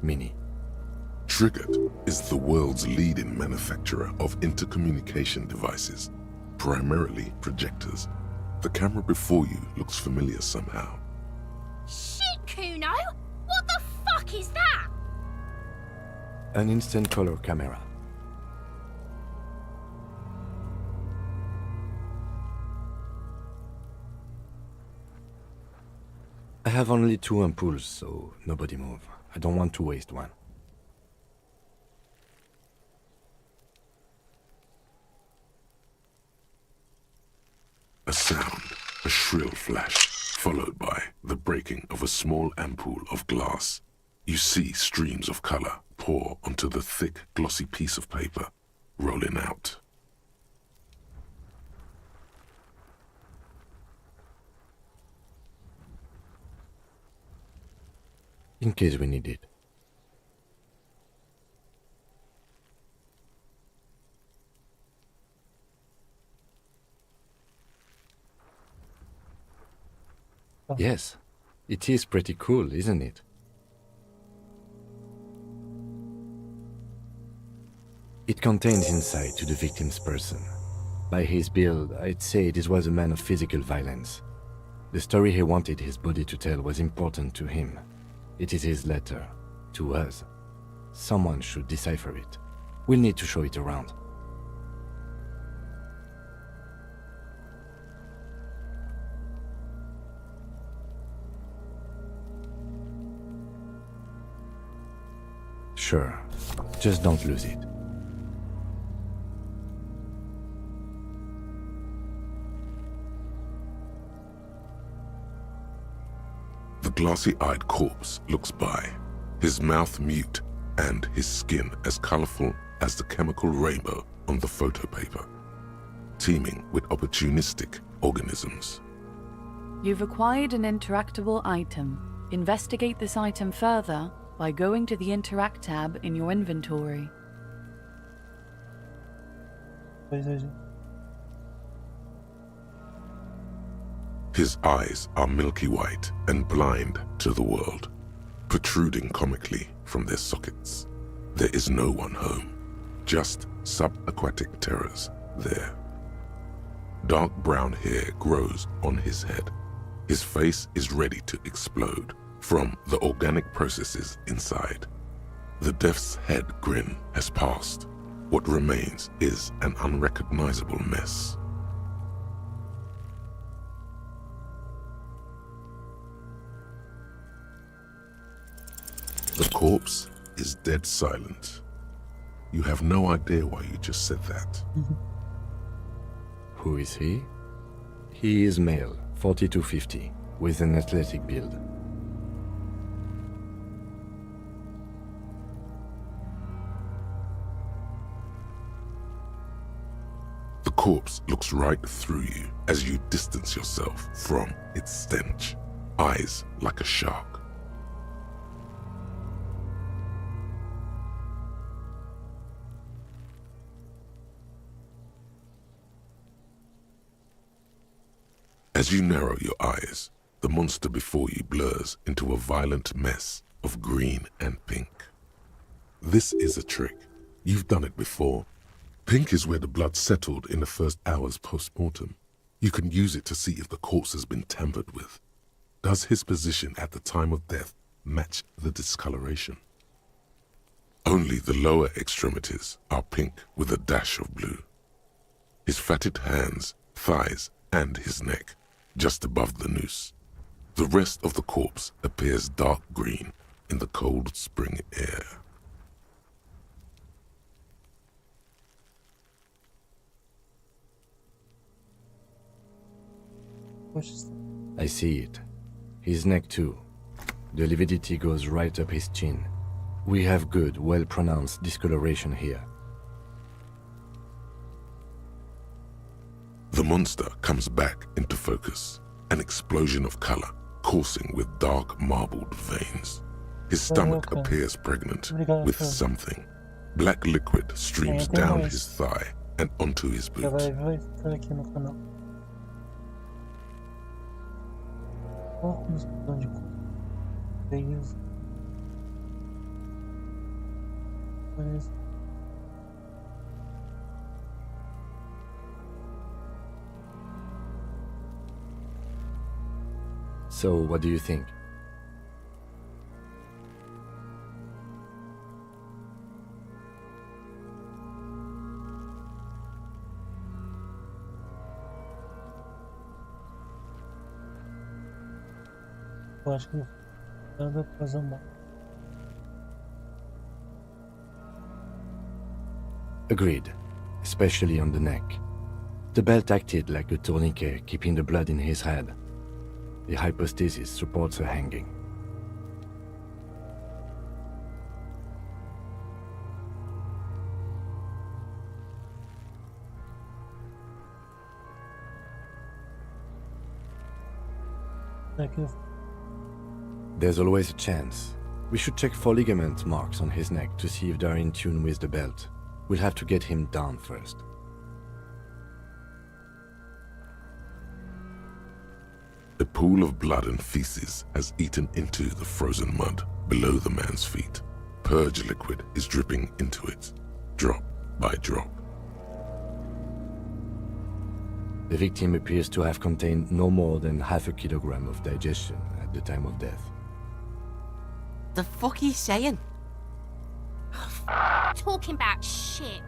Mini. Triggered is the world's leading manufacturer of intercommunication devices, primarily projectors. The camera before you looks familiar somehow. Shit, Kuno! What the fuck is that? An instant color camera. I have only 2 ampoules, so nobody move. I don't want to waste one. A sound, a shrill flash, followed by the breaking of a small ampoule of glass. You see streams of color pour onto the thick, glossy piece of paper, rolling out. In case we need it. Yes, it is pretty cool, isn't it? It contains insight to the victim's person. By his build, I'd say this was a man of physical violence. The story he wanted his body to tell was important to him. It is his letter, to us. Someone should decipher it. We'll need to show it around. Sure, just don't lose it. The glassy-eyed corpse looks by, his mouth mute and his skin as colorful as the chemical rainbow on the photo paper, teeming with opportunistic organisms. You've acquired an interactable item. Investigate this item further by going to the Interact tab in your inventory. His eyes are milky white and blind to the world, protruding comically from their sockets. There is no one home, just subaquatic terrors there. Dark brown hair grows on his head. His face is ready to explode from the organic processes inside. The death's head grin has passed. What remains is an unrecognizable mess. The corpse is dead silent. You have no idea why you just said that. Who is he? He is male, 40 to 50, with an athletic build. The corpse looks right through you as you distance yourself from its stench, eyes like a shark. As you narrow your eyes, the monster before you blurs into a violent mess of green and pink. This is a trick. You've done it before. Pink is where the blood settled in the first hours post-mortem. You can use it to see if the corpse has been tampered with. Does his position at the time of death match the discoloration? Only the lower extremities are pink with a dash of blue. His fatted hands, thighs, and his neck, just above the noose. The rest of the corpse appears dark green in the cold spring air. I see it. His neck too. The lividity goes right up his chin. We have good, well-pronounced discoloration here. The monster comes back into focus, an explosion of color coursing with dark marbled veins. His stomach appears pregnant with something. Black liquid streams down his thigh and onto his boot. Vai ficar aqui no canal. Vamos onde feios. Parece. So, what do you think? Eu acho que nada após a morte. Agreed, especially on the neck. The belt acted like a tourniquet, keeping the blood in his head. The hypostasis supports her hanging. There's always a chance. We should check for ligament marks on his neck to see if they're in tune with the belt. We'll have to get him down first. A pool of blood and feces has eaten into the frozen mud below the man's feet. Purge liquid is dripping into it, drop by drop. The victim appears to have contained no more than half a kilogram of digestion at the time of death. The fuck are you saying? Talking about shit.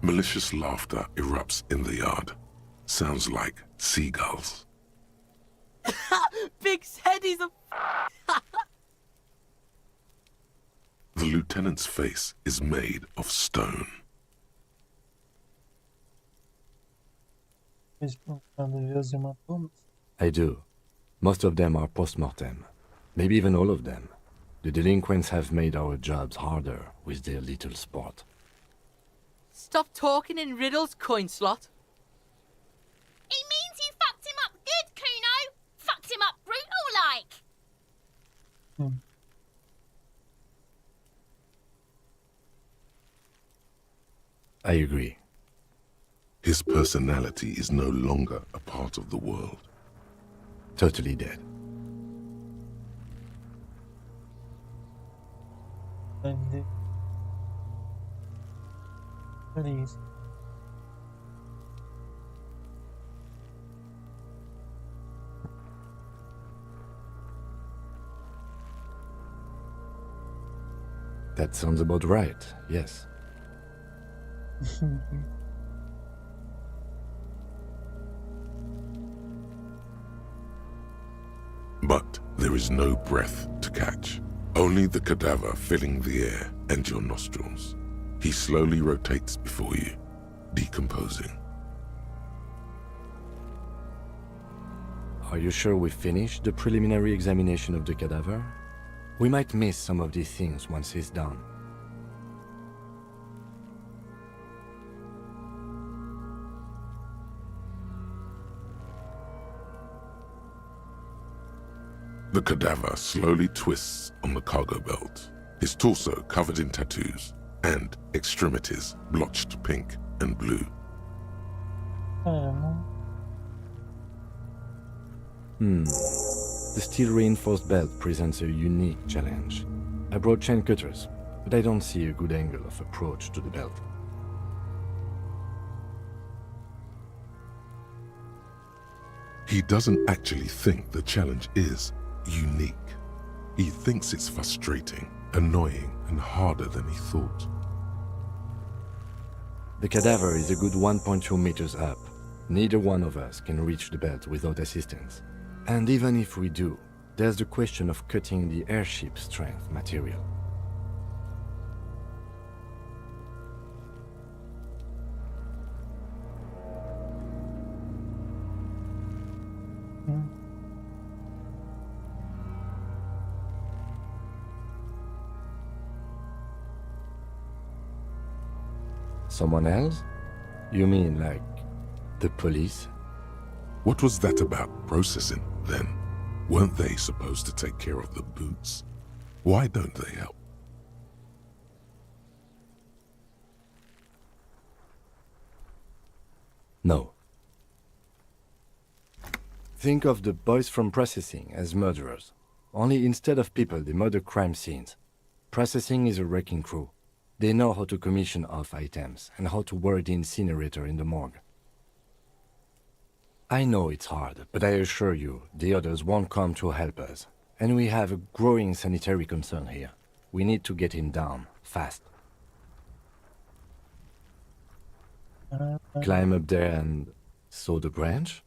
Malicious laughter erupts in the yard. Sounds like seagulls. Big said he's a... The lieutenant's face is made of stone. I do. Most of them are post-mortem. Maybe even all of them. The delinquents have made our jobs harder with their little sport. Stop talking in riddles, coin slot. It means you fucked him up good, Kuno. Fucked him up brutal like. I agree. His personality is no longer a part of the world. Totally dead. Please. That sounds about right, yes. But there is no breath to catch. Only the cadaver filling the air and your nostrils. He slowly rotates before you, decomposing. Are you sure we finished the preliminary examination of the cadaver? We might miss some of these things once he's done. The cadaver slowly twists on the cargo belt, his torso covered in tattoos, and extremities blotched pink and blue. The steel-reinforced belt presents a unique challenge. I brought chain cutters, but I don't see a good angle of approach to the belt. He doesn't actually think the challenge is unique. He thinks it's frustrating, annoying, and harder than he thought. The cadaver is a good 1.2 meters up. Neither one of us can reach the belt without assistance. And even if we do, there's the question of cutting the airship strength material. Someone else? You mean like the police? What was that about processing, then? Weren't they supposed to take care of the boots? Why don't they help? No. Think of the boys from processing as murderers. Only instead of people, they murder crime scenes. Processing is a wrecking crew. They know how to commission off items and how to work the incinerator in the morgue. I know it's hard, but I assure you, the others won't come to help us. And we have a growing sanitary concern here. We need to get him down, fast. Climb up there and saw the branch?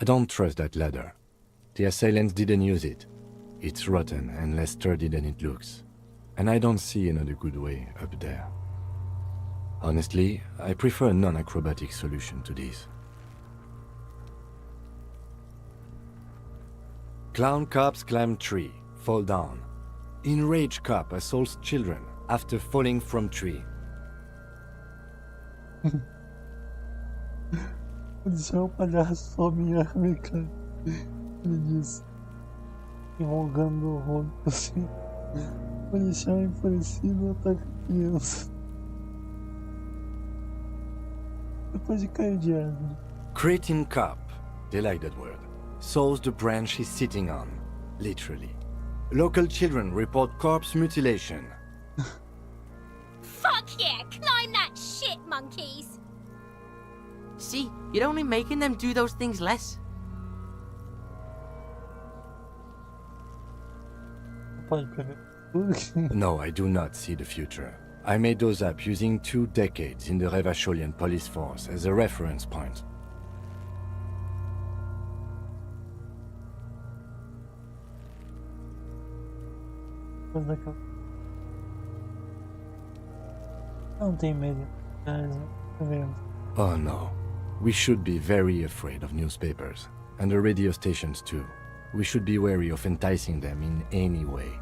I don't trust that ladder. The assailants didn't use it. It's rotten and less sturdy than it looks. And I don't see another good way up there. Honestly, I prefer a non-acrobatic solution to this. Clown cops climb tree, fall down. Enraged cop assaults children after falling from tree. Isso é um palhaço some cara. Ele disse, enrolando o rolo assim. Policial enfurecido ataca criança. Depois de cair de árvore. Cretin cop, they like that word, saws the branch he's sitting on, literally. Local children report corpse mutilation. Fuck yeah, climb that shit, monkeys! See, you're only making them do those things less. No, I do not see the future. I made those up using 2 decades in the Revacholian police force as a reference point. Não tem medo. Oh no. We should be very afraid of newspapers, and the radio stations too. We should be wary of enticing them in any way.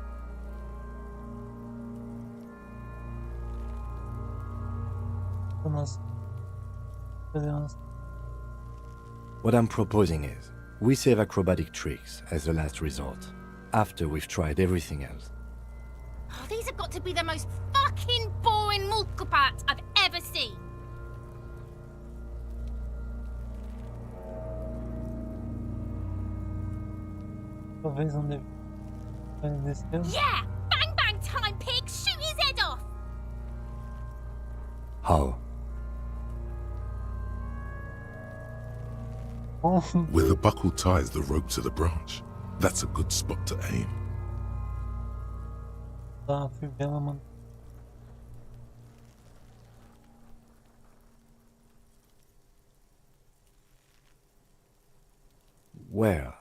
What I'm proposing is, we save acrobatic tricks as a last resort, after we've tried everything else. Oh, these have got to be the most fucking boring multiple parts I've ever seen. Talvez não deve. Yeah! Bang bang time, pig! Shoot his head off! How? Where the buckle ties the rope to the branch. That's a good spot to aim. Tá, fui vendo, mano. Where?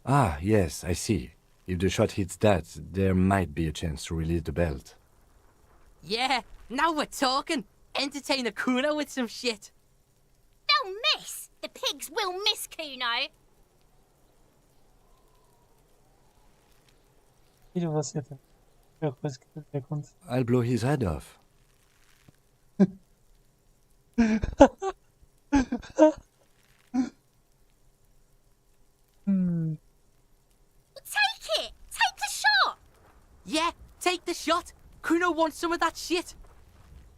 Ah, yes, I see. If the shot hits that, there might be a chance to release the belt. Yeah, now we're talking. Entertain a Kuno with some shit. No The pigs will miss Kuno. Filho, você tá. É a coisa que vai acontecer. I'll blow his head off. Take it! Take the shot! Yeah, take the shot. Kuno wants some of that shit.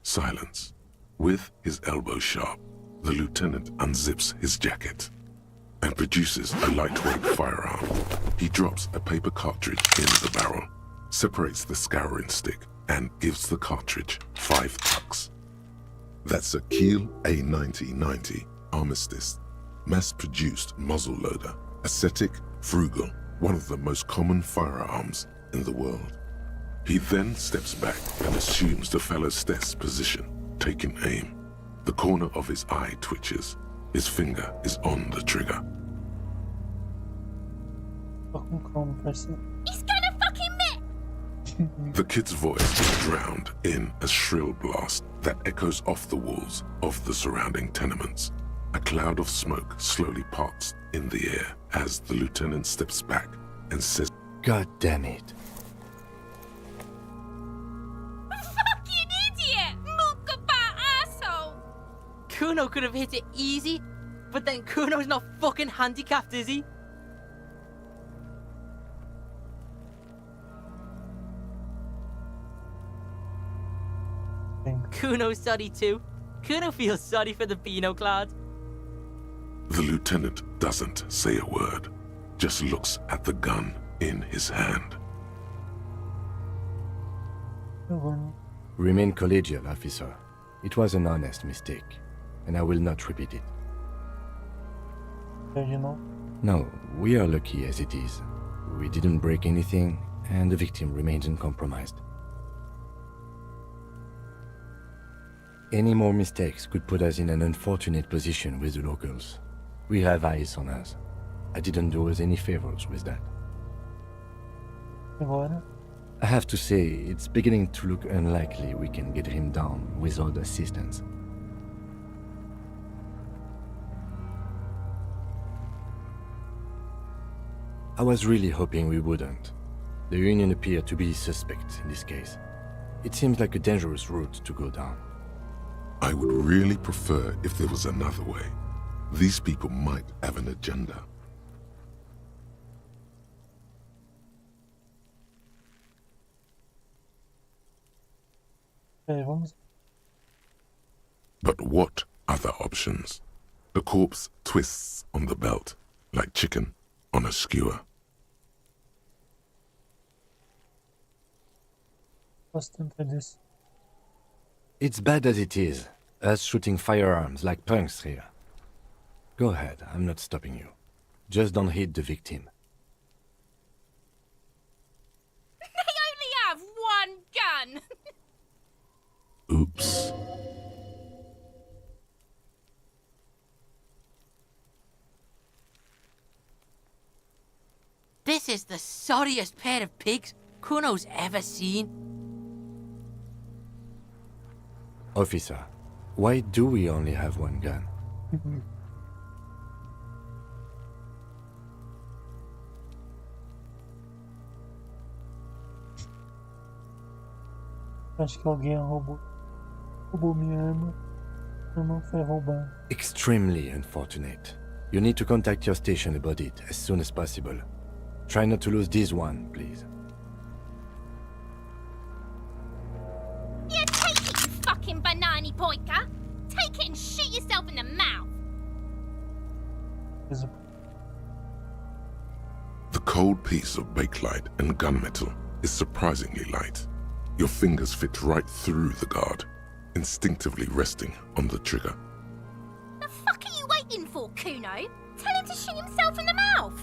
Silence. With his elbow sharp, the lieutenant unzips his jacket and produces a lightweight firearm. He drops a paper cartridge in the barrel, separates the scouring stick, and gives the cartridge 5 tucks. That's a Kiel A9090 Armistice, mass-produced muzzleloader, ascetic, frugal, one of the most common firearms in the world. He then steps back and assumes the fellow's desk position, taking aim. The corner of his eye twitches. His finger is on the trigger. He's gonna fucking miss! The kid's voice is drowned in a shrill blast that echoes off the walls of the surrounding tenements. A cloud of smoke slowly parts in the air as the lieutenant steps back and says, God damn it. Fucking idiot! Mookaba asshole! Kuno could have hit it easy, but then Kuno's not fucking handicapped, is he? Kuno's sorry too. Kuno feels sorry for the Beano Clad. The lieutenant doesn't say a word, just looks at the gun in his hand. Remain collegial, officer. It was an honest mistake, and I will not repeat it. No, we are lucky as it is. We didn't break anything, and the victim remains uncompromised. Any more mistakes could put us in an unfortunate position with the locals. We have eyes on us. I didn't do us any favors with that. Agora? I have to say, it's beginning to look unlikely we can get him down without assistance. I was really hoping we wouldn't. The Union appeared to be suspect in this case. It seems like a dangerous route to go down. I would really prefer if there was another way. These people might have an agenda. But what other options? The corpse twists on the belt, like chicken on a skewer. It's bad as it is, us shooting firearms like punks here. Go ahead, I'm not stopping you. Just don't hit the victim. They only have one gun! Oops. This is the sorriest pair of pigs Kuno's ever seen. Officer, why do we only have one gun? Acho que alguém roubou minha arma. Minha irmã foi roubar. Extremely unfortunate. You need to contact your station about it as soon as possible. Try not to lose this one, please. Yeah, take it, you fucking banana poika! Take it and shoot yourself in the mouth! The cold piece of bakelite and gunmetal is surprisingly light. Your fingers fit right through the guard, instinctively resting on the trigger. The fuck are you waiting for, Kuno? Tell him to shoot himself in the mouth!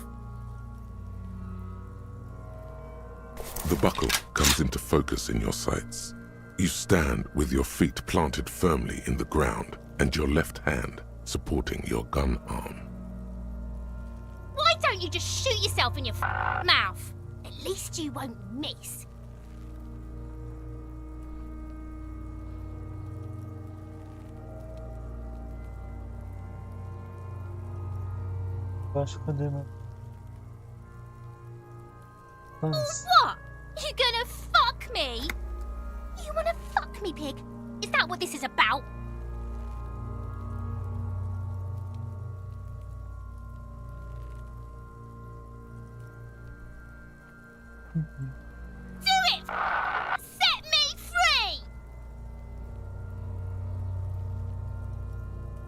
The buckle comes into focus in your sights. You stand with your feet planted firmly in the ground and your left hand supporting your gun arm. Why don't you just shoot yourself in your mouth? At least you won't miss. Eu acho que eu dei meu. Vamos. What? You gonna fuck me? You wanna fuck me, pig? Is that what this is about? Do it! Set me free!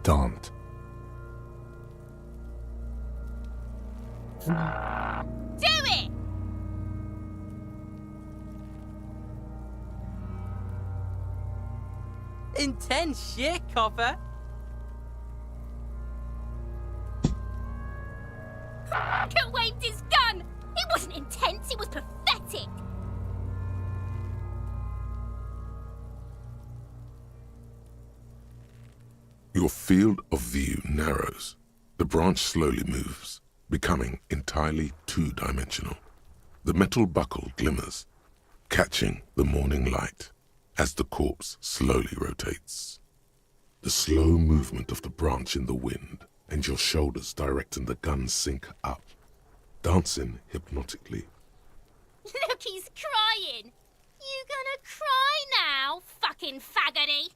Don't. Do it! Intense shit, copper. Could waved his gun! It wasn't intense, it was pathetic! Your field of view narrows. The branch slowly moves, becoming entirely two-dimensional. The metal buckle glimmers, catching the morning light as the corpse slowly rotates. The slow movement of the branch in the wind and your shoulders directing the gun sink up, dancing hypnotically. Look, he's crying! You gonna cry now, fucking faggoty?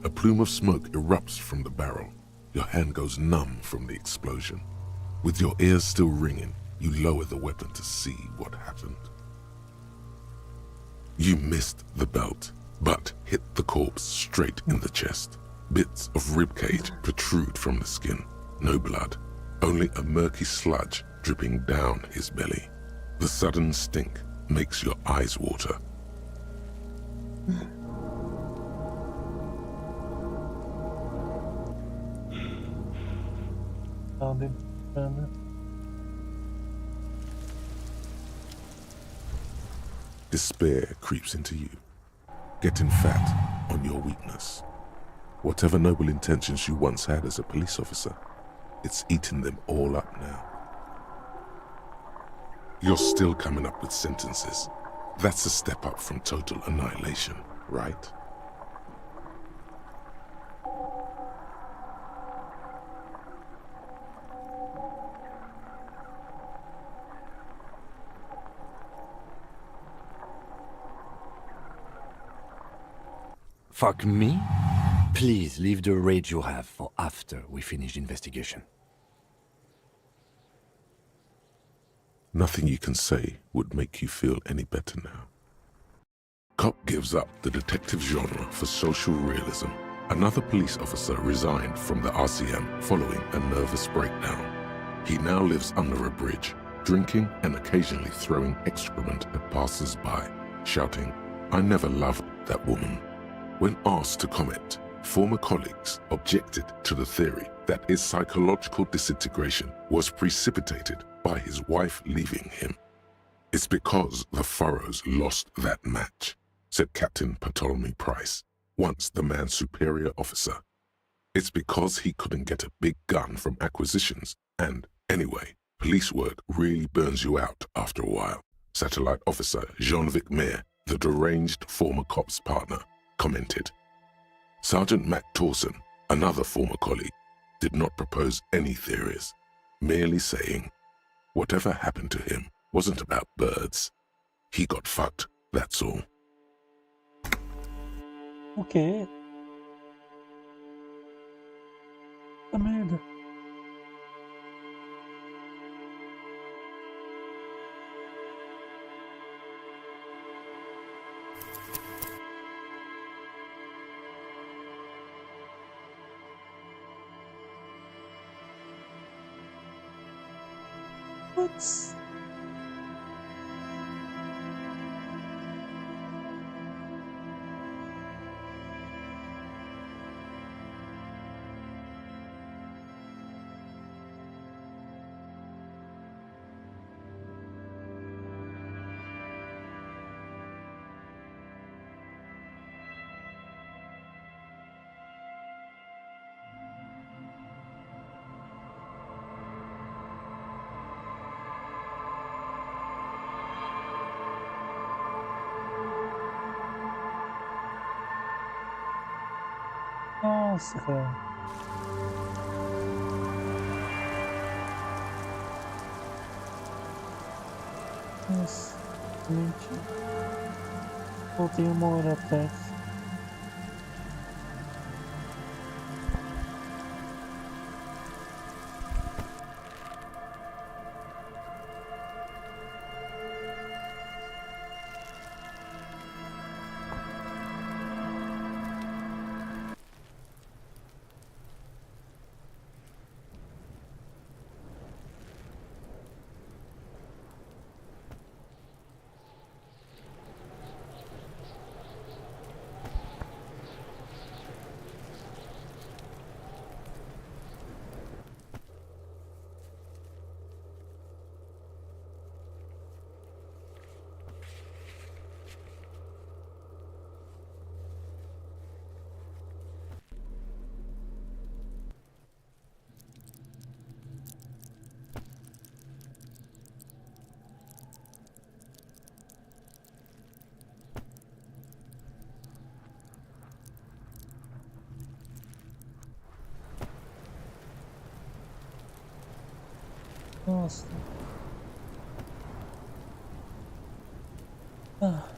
A plume of smoke erupts from the barrel. Your hand goes numb from the explosion. With your ears still ringing, you lower the weapon to see what happened. You missed the belt, but hit the corpse straight in the chest. Bits of ribcage protrude from the skin. No blood, only a murky sludge dripping down his belly. The sudden stink makes your eyes water. Despair creeps into you, getting fat on your weakness. Whatever noble intentions you once had as a police officer, it's eating them all up now. You're still coming up with sentences. That's a step up from total annihilation, right? Fuck me? Please leave the rage you have for after we finish the investigation. Nothing you can say would make you feel any better now. Cop gives up the detective genre for social realism. Another police officer resigned from the RCM following a nervous breakdown. He now lives under a bridge, drinking and occasionally throwing excrement at passers-by, shouting, "I never loved that woman." When asked to comment, former colleagues objected to the theory that his psychological disintegration was precipitated by his wife leaving him. "It's because the Furrows lost that match," said Captain Ptolemy Price, once the man's superior officer. "It's because he couldn't get a big gun from acquisitions, and anyway, police work really burns you out after a while," Satellite Officer Jean-Vic Mayer, the deranged former cop's partner, commented. Sergeant Mac Torson, another former colleague, did not propose any theories, merely saying, "Whatever happened to him wasn't about birds. He got fucked, that's all." O quê? Que merda. Putz. Nossa, cara. Nossa, realmente. Voltei 1 hora atrás. Nossa. Ah.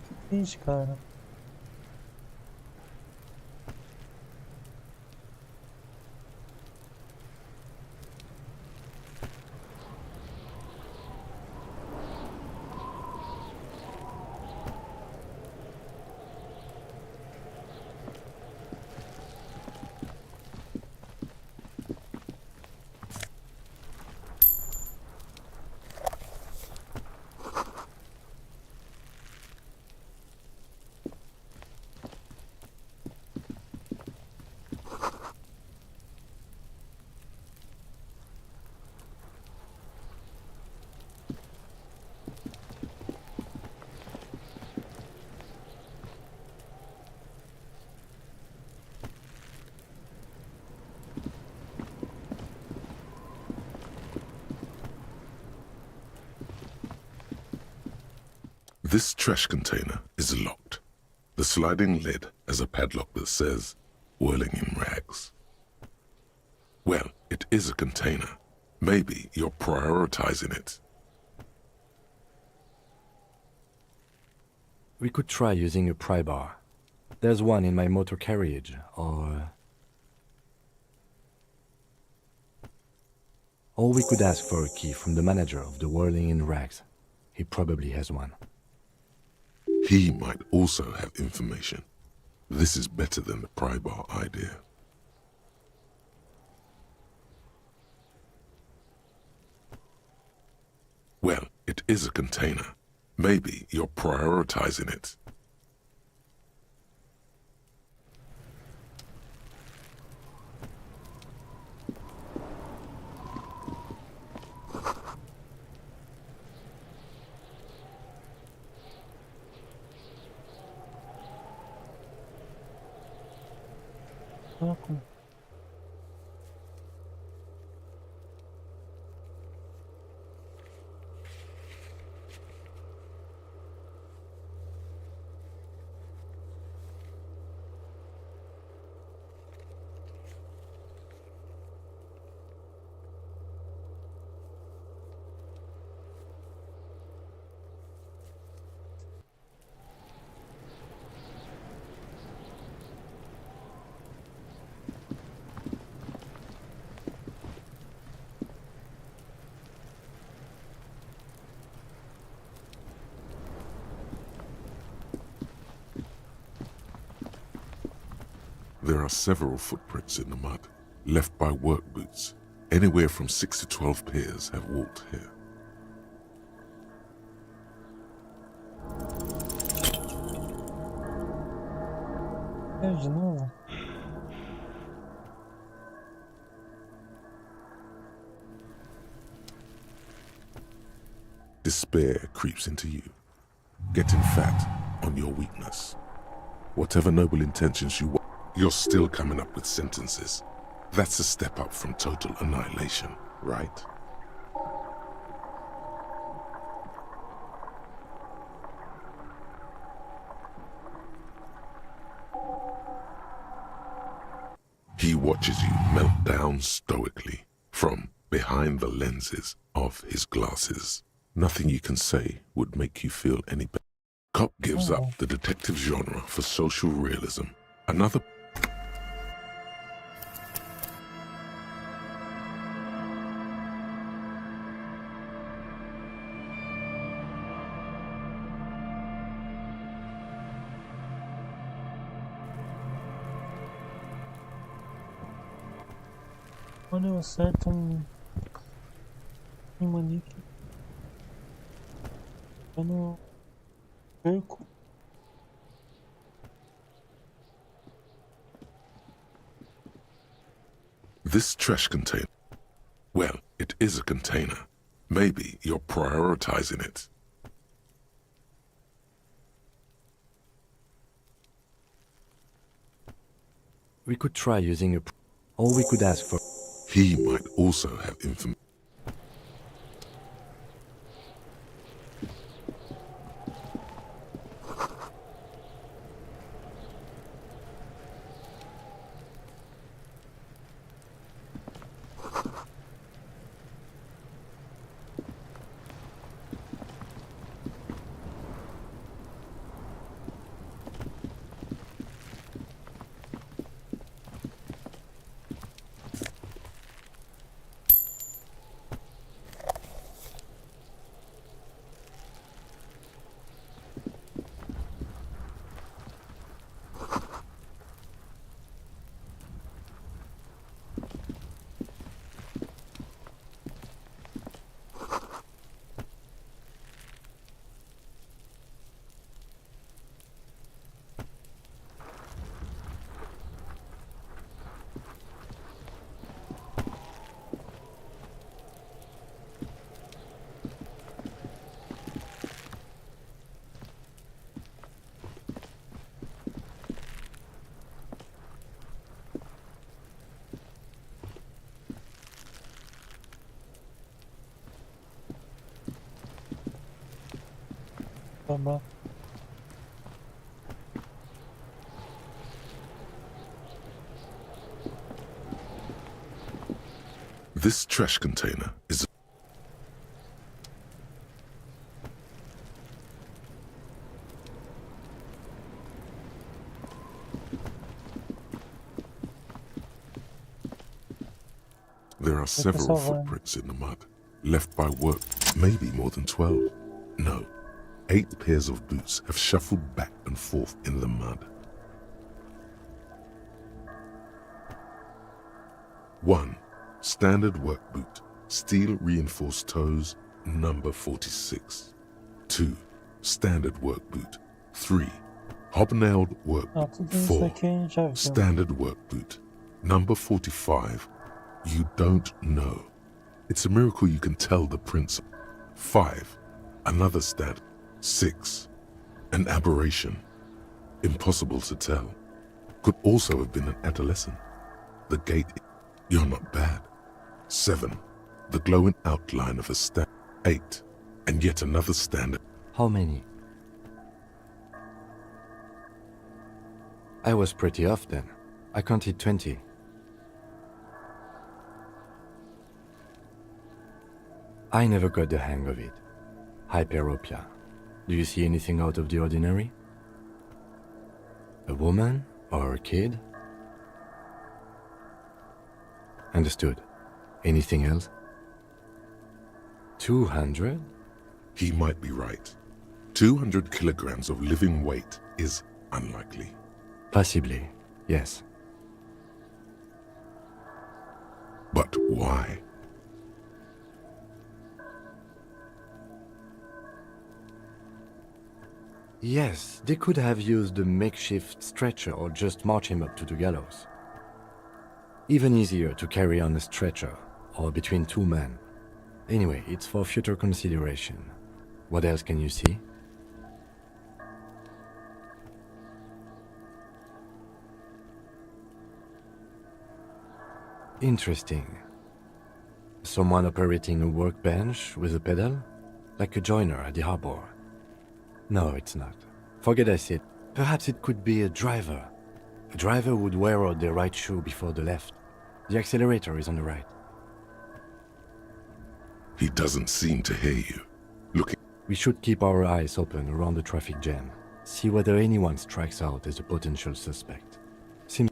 Que triste, cara. This trash container is locked. The sliding lid has a padlock that says, whirling in rags. Well, it is a container. Maybe you're prioritizing it. We could try using a pry bar. There's one in my motor carriage, or we could ask for a key from the manager of the Whirling in Rags. He probably has one. He might also have information. This is better than the pry bar idea. Well, it is a container. Maybe you're prioritizing it. Welcome. There are several footprints in the mud, left by work boots. Anywhere from 6 to 12 pairs have walked here. De novo? Despair creeps into you. getting fat on your weakness. Whatever noble intentions you want, you're still coming up with sentences. That's a step up from total annihilation, right? He watches you melt down stoically from behind the lenses of his glasses. Nothing you can say would make you feel any better. Cop gives up the detective genre for social realism. Another... Quando eu acerto manique, eu não perco. This trash container, well, it is a container. Maybe you're prioritizing it. We could try using or we could ask for... He might also have information. Toma. This trash container is... There are several footprints in the mud, left by work, maybe more than 12. No, 8 pairs of boots have shuffled back and forth in the mud. 1. Standard work boot, steel reinforced toes, number 46. 2. Standard work boot. 3. Hobnailed work boot. 4. Standard work boot, number 45. You don't know. It's a miracle you can tell the prince. 5. Another standard. 6. An aberration. Impossible to tell. Could also have been an adolescent. The gate. You're not bad. 7. The glowing outline of a stand. 8. And yet another standard. How many? I was pretty off then. I counted 20. I never got the hang of it. Hyperopia. Do you see anything out of the ordinary? A woman or a kid? Understood. Anything else? 200? He might be right. 200 kilograms of living weight is unlikely. Possibly, yes. But why? Yes, they could have used a makeshift stretcher or just march him up to the gallows. Even easier to carry on a stretcher, or between 2 men. Anyway, it's for future consideration. What else can you see? Interesting. Someone operating a workbench with a pedal? Like a joiner at the harbor? No, it's not. Forget I said. Perhaps it could be a driver. A driver would wear out their right shoe before the left. The accelerator is on the right. He doesn't seem to hear you. Looking. We should keep our eyes open around the traffic jam. See whether anyone strikes out as a potential suspect. Seems...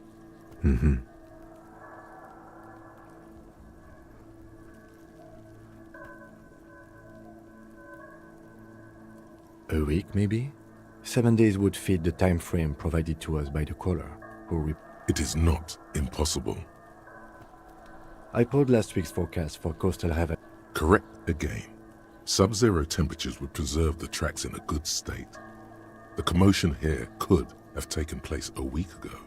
A week, maybe? 7 days would fit the time frame provided to us by the caller, who It is not impossible. I pulled last week's forecast for coastal heaven. Correct again. Sub-zero temperatures would preserve the tracks in a good state. The commotion here could have taken place a week ago.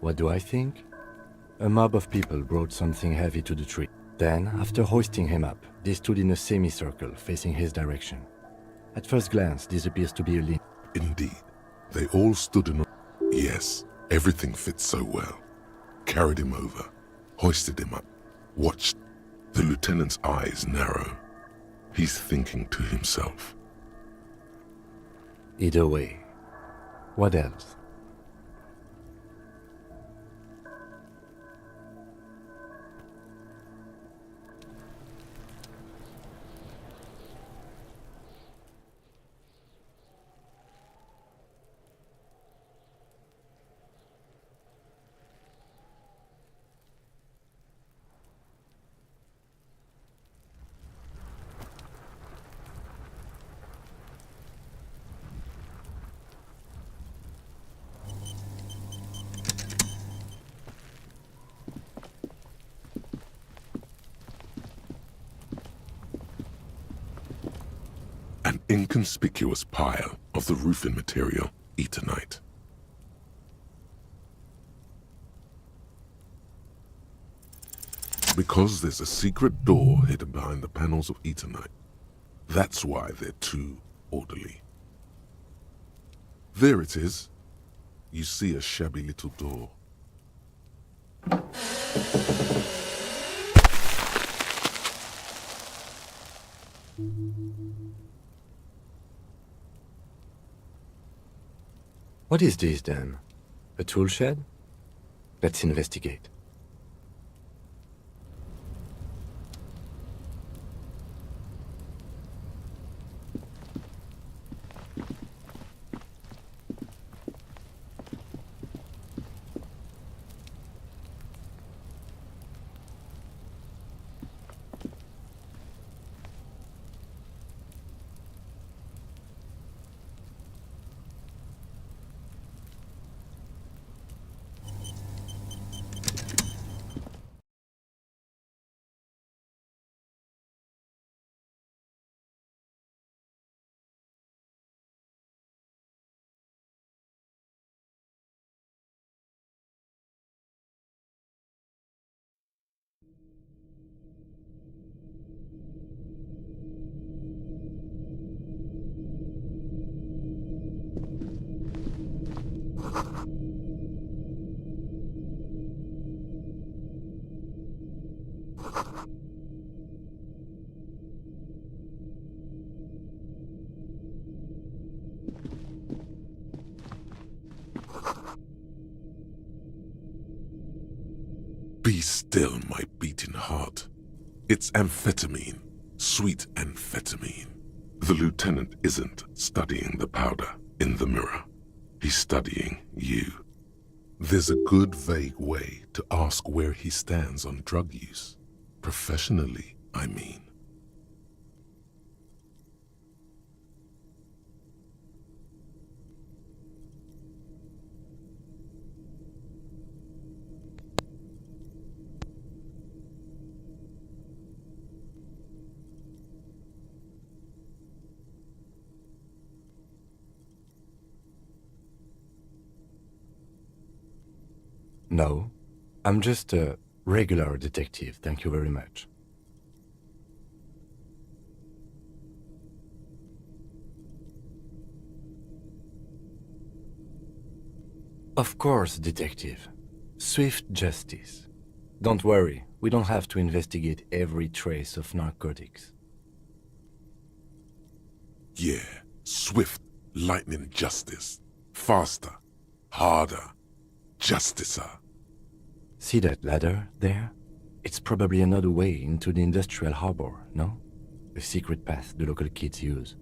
What do I think? A mob of people brought something heavy to the tree. Then, after hoisting him up, they stood in a semicircle facing his direction. At first glance, this appears to be a limb. Indeed. They all stood in a... Yes, everything fits so well. Carried him over, hoisted him up, watched. The lieutenant's eyes narrow. He's thinking to himself. Either way. What else? An inconspicuous pile of the roofing material, Eternite. Because there's a secret door hidden behind the panels of Eternite. That's why they're too orderly. There it is. You see a shabby little door. What is this then? A tool shed? Let's investigate. Be still, my beating heart. It's amphetamine, sweet amphetamine. The lieutenant isn't studying the powder in the mirror. He's studying you. There's a good vague way to ask where he stands on drug use. Professionally, I mean. No, I'm just a regular detective, thank you very much. Of course, detective. Swift justice. Don't worry, we don't have to investigate every trace of narcotics. Yeah, swift, lightning justice. Faster, harder, justicer. See that ladder there? It's probably another way into the industrial harbor, no? A secret path the local kids use.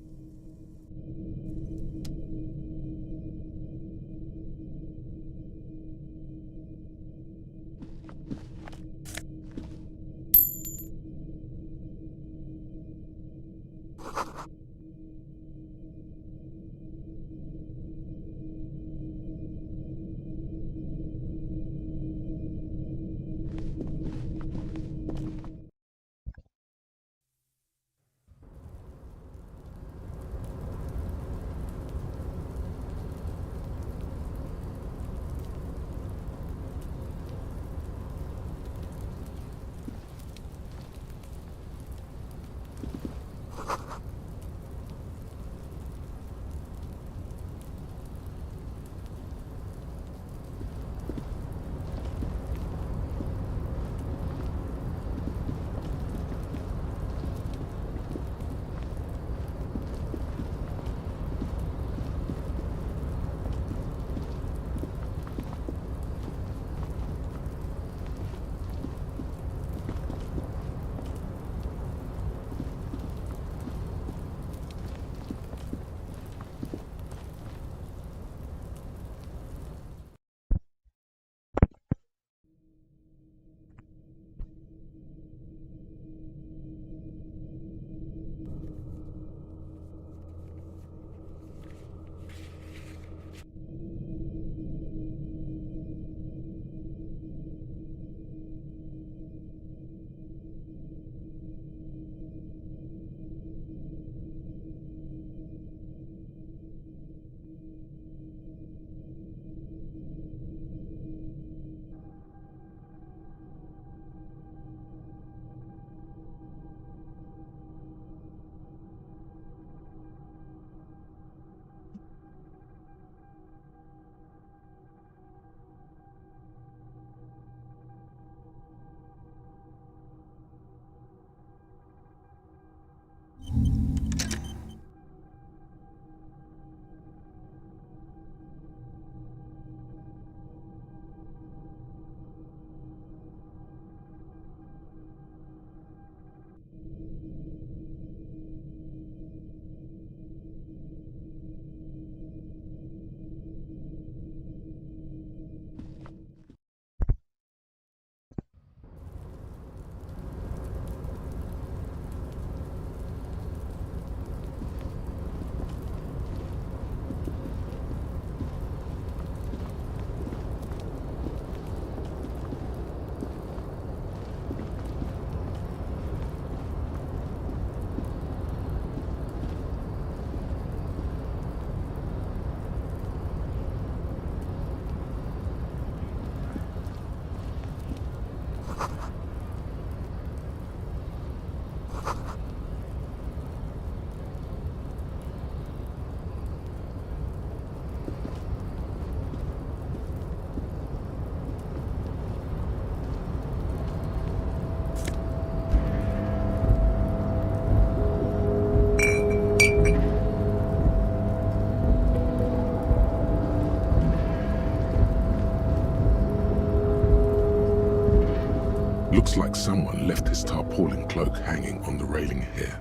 Looks like someone left his tarpaulin cloak hanging on the railing here.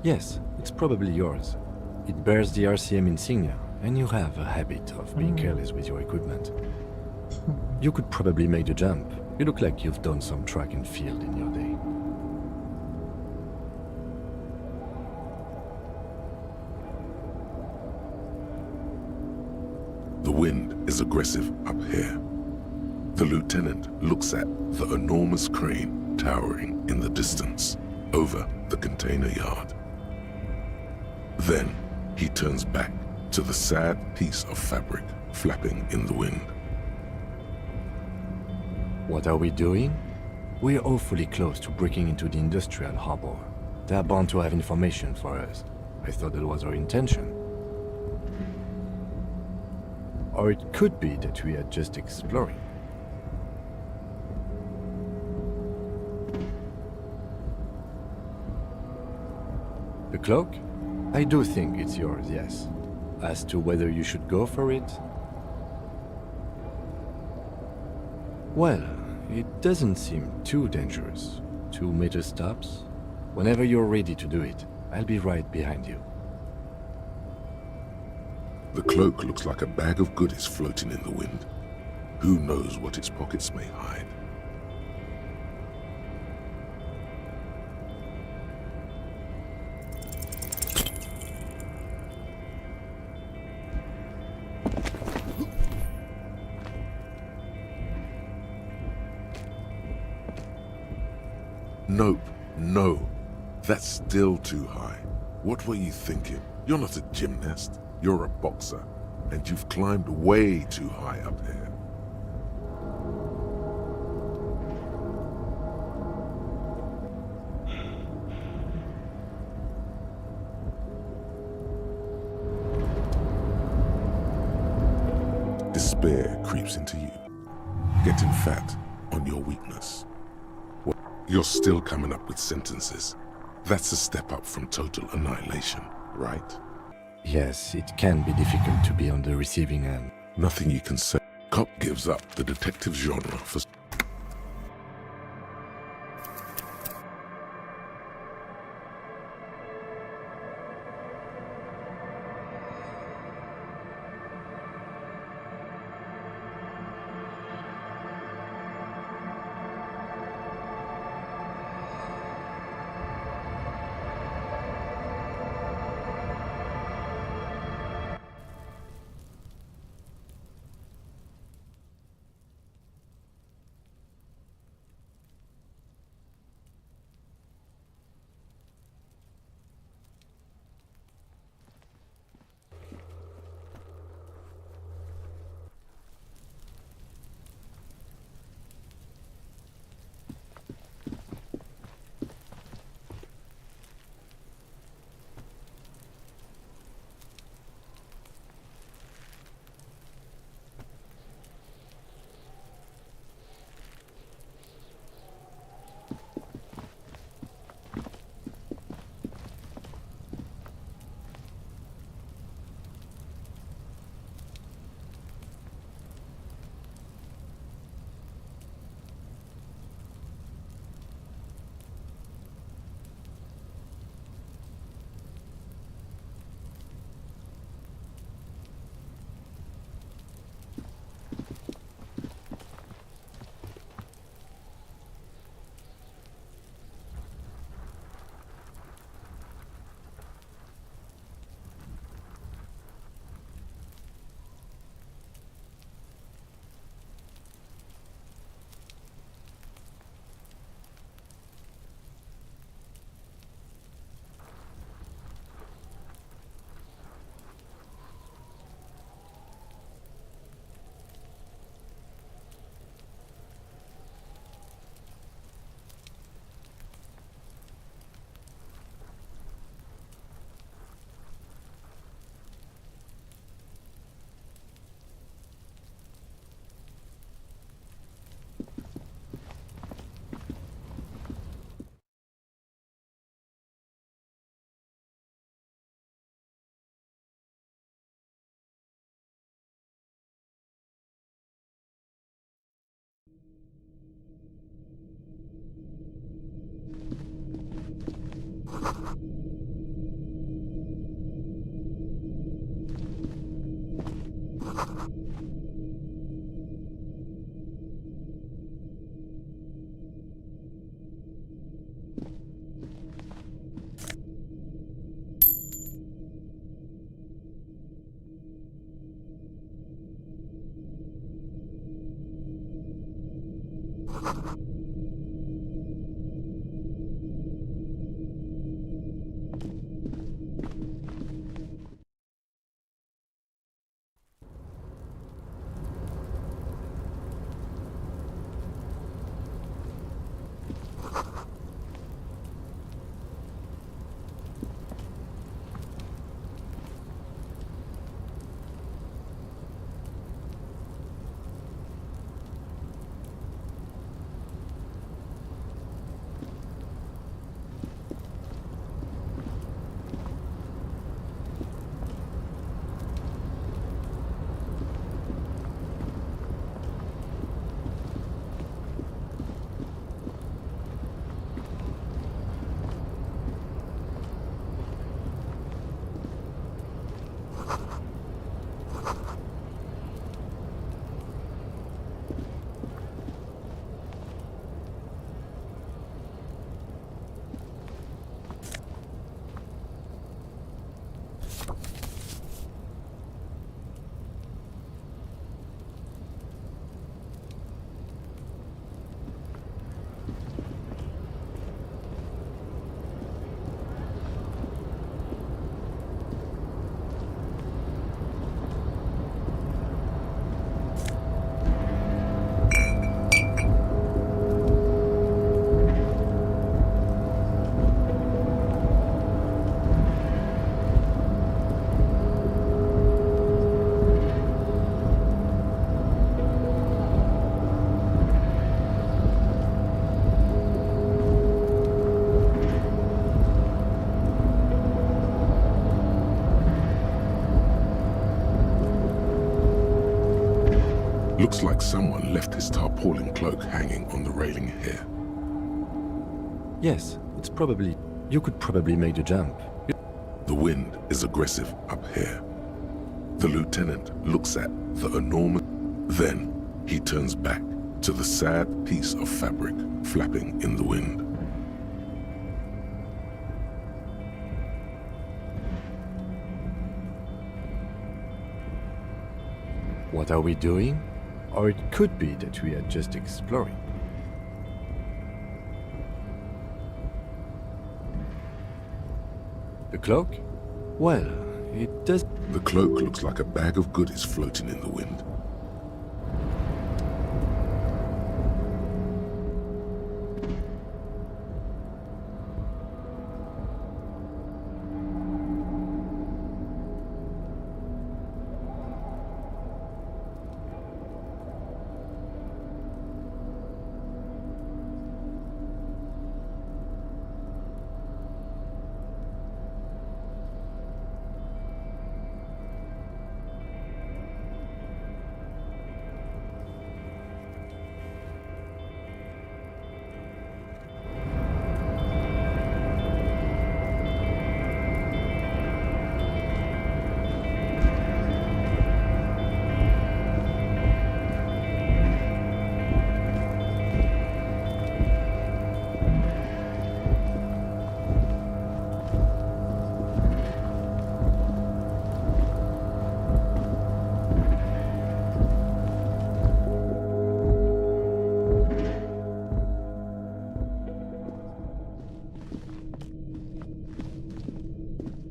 Yes, it's probably yours. It bears the RCM insignia, and you have a habit of being careless with your equipment. You could probably make the jump. You look like you've done some track and field in your day. The wind is aggressive up here. The lieutenant looks at the enormous crane towering in the distance over the container yard. Then he turns back to the sad piece of fabric flapping in the wind. What are we doing? We're awfully close to breaking into the industrial harbor. They're bound to have information for us. I thought that was our intention. Or it could be that we are just exploring. The cloak? I do think it's yours, yes. As to whether you should go for it? Well, it doesn't seem too dangerous. 2 meter stops. Whenever you're ready to do it, I'll be right behind you. The cloak looks like a bag of goodies floating in the wind. Who knows what its pockets may hide? Nope, no. That's still too high. What were you thinking? You're not a gymnast. You're a boxer. And you've climbed way too high up here. Despair creeps into you, getting fat on your weakness. Well, you're still coming up with sentences. That's a step up from total annihilation, right? Yes, it can be difficult to be on the receiving end. Nothing you can say. Cop gives up the detective genre for... Looks like someone left his tarpaulin cloak hanging on the railing here. Yes, it's probably... You could probably make the jump. The wind is aggressive up here. The lieutenant looks at the enormous... Then he turns back to the sad piece of fabric flapping in the wind. What are we doing? Or it could be that we are just exploring. The cloak? Well, it does... The cloak looks like a bag of goodies floating in the wind.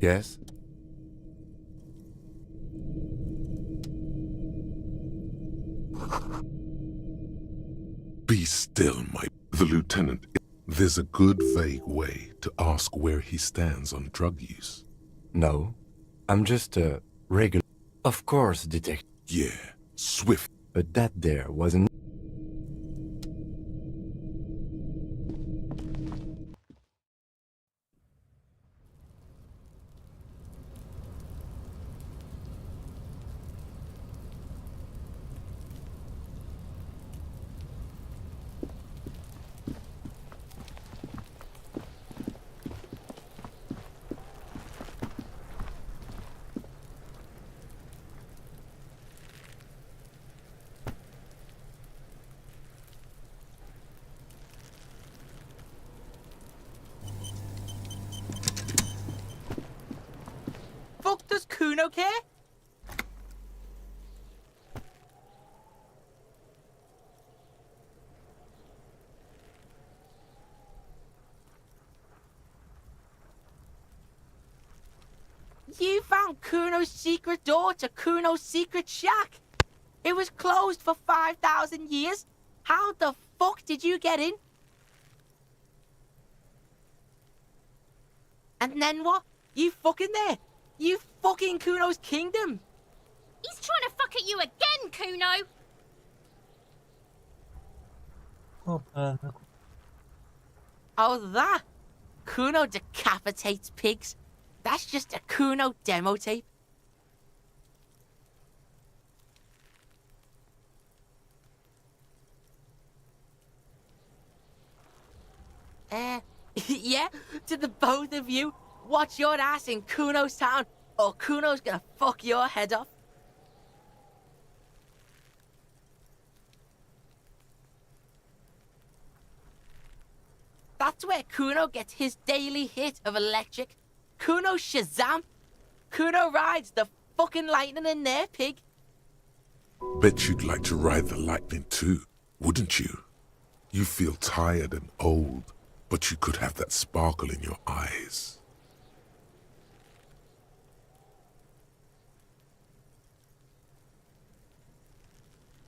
Yes? Be still, The lieutenant... There's a good vague way to ask where he stands on drug use. No. I'm just a regular... Of course, detective. Yeah, swift. But that there wasn't... Fuck does Kuno care? You found Kuno's secret door to Kuno's secret shack. It was closed for 5,000 years. How the fuck did you get in? And then what? You fucking there? You fucking Kuno's kingdom. He's trying to fuck at you again, Kuno. Oh, that? Kuno decapitates pigs. That's just a Kuno demo tape. Yeah, to the both of you, watch your ass in Kuno's town, or Kuno's gonna fuck your head off. That's where Kuno gets his daily hit of electric. Kuno Shazam. Kuno rides the fucking lightning in their pig. Bet you'd like to ride the lightning too, wouldn't you? You feel tired and old, but you could have that sparkle in your eyes.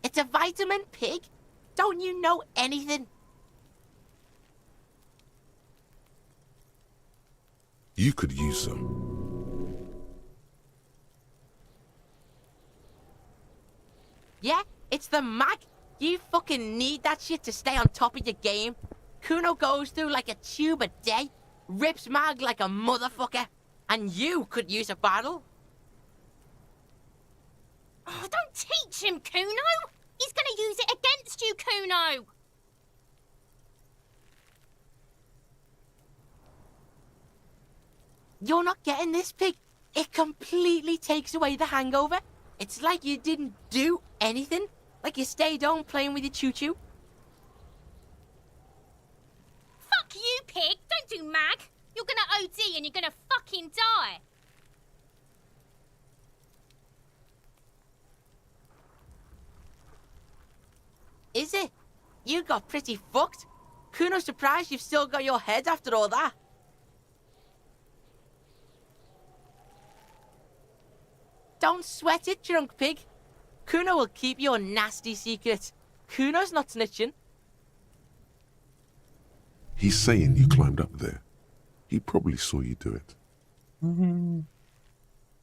It's a vitamin pig. Don't you know anything? You could use some. Yeah, it's the mag. You fucking need that shit to stay on top of your game. Kuno goes through like a tube a day, rips mag like a motherfucker, and you could use a bottle. Oh, don't teach him, Kuno. He's gonna use it against you, Kuno! You're not getting this, Pig. It completely takes away the hangover. It's like you didn't do anything. Like you stayed home playing with your choo-choo. Fuck you, Pig! Don't do mag! You're gonna OD and you're gonna fucking die! Is it? You got pretty fucked. Kuno's surprised you've still got your head after all that. Don't sweat it, drunk pig. Kuno will keep your nasty secret. Kuno's not snitching. He's saying you climbed up there. He probably saw you do it.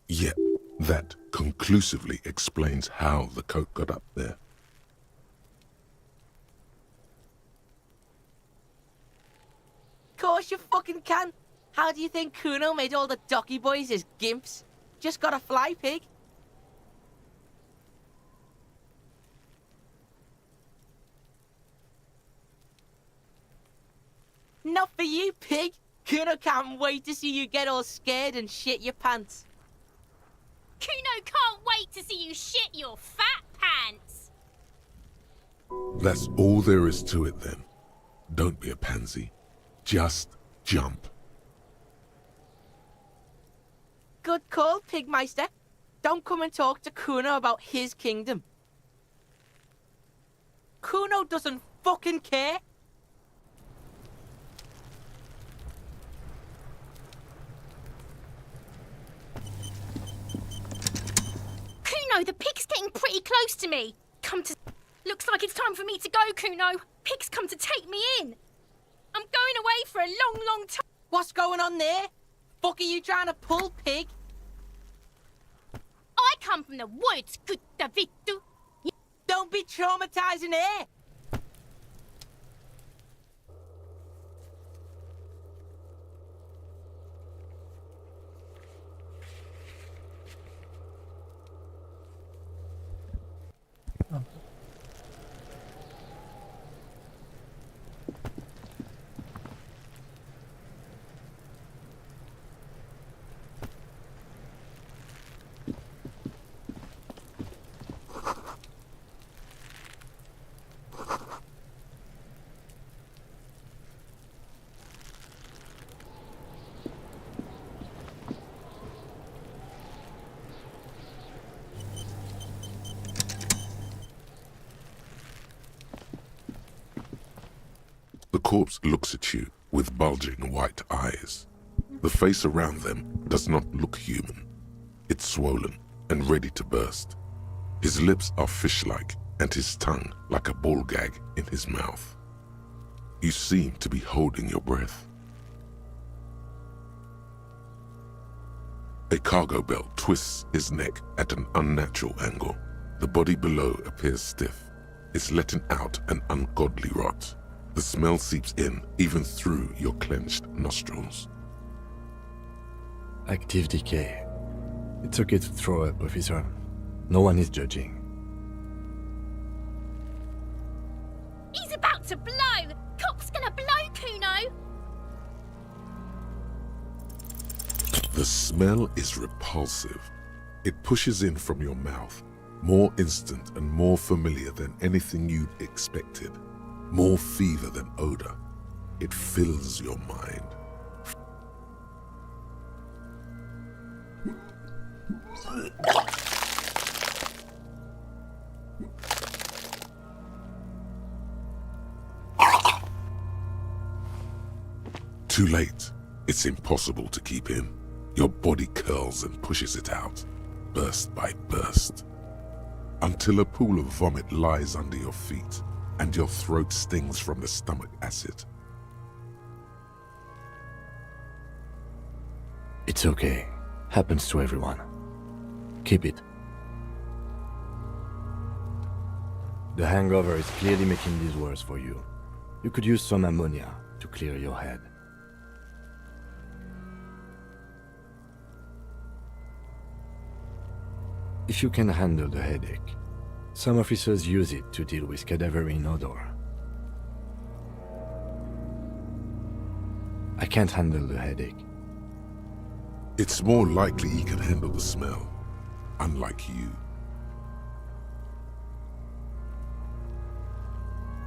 Yet, that conclusively explains how the coat got up there. Course you fucking can. How do you think Kuno made all the docky boys his gimps? Just gotta fly, pig. Not for you, pig. Kuno can't wait to see you get all scared and shit your pants. Kuno can't wait to see you shit your fat pants! That's all there is to it then. Don't be a pansy. Just jump. Good call, Pigmeister. Don't come and talk to Kuno about his kingdom. Kuno doesn't fucking care. Kuno, the pig's getting pretty close to me. Looks like it's time for me to go, Kuno. Pig's come to take me in. I'm going away for a long, long time. What's going on there? Fuck are you trying to pull, pig? I come from the woods, gutta vittu. Don't be traumatizing her. The corpse looks at you with bulging white eyes. The face around them does not look human. It's swollen and ready to burst. His lips are fish-like and his tongue like a ball gag in his mouth. You seem to be holding your breath. A cargo belt twists his neck at an unnatural angle. The body below appears stiff. It's letting out an ungodly rot. The smell seeps in, even through your clenched nostrils. Active decay. It's okay to throw up, officer. No one is judging. He's about to blow. Cock's gonna blow, Kuno. The smell is repulsive. It pushes in from your mouth, more instant and more familiar than anything you'd expected. More fever than odor. It fills your mind. Too late. It's impossible to keep in. Your body curls and pushes it out, burst by burst, until a pool of vomit lies under your feet and your throat stings from the stomach acid. It's okay. Happens to everyone. Keep it. The hangover is clearly making this worse for you. You could use some ammonia to clear your head. If you can handle the headache, Some officers use it to deal with cadaverine odor. I can't handle the headache. It's more likely he can handle the smell, unlike you.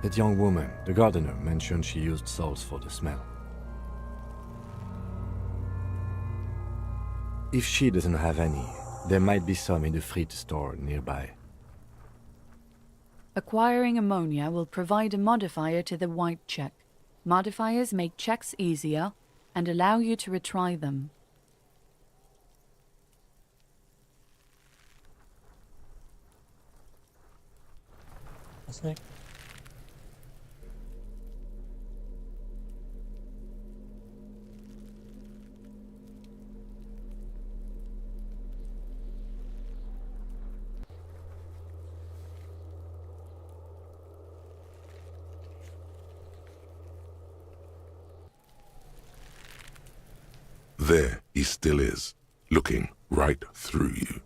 That young woman, the gardener, mentioned she used salts for the smell. If she doesn't have any, there might be some in the fruit store nearby. Acquiring ammonia will provide a modifier to the white check. Modifiers make checks easier and allow you to retry them. Assim. There he still is, looking right through you.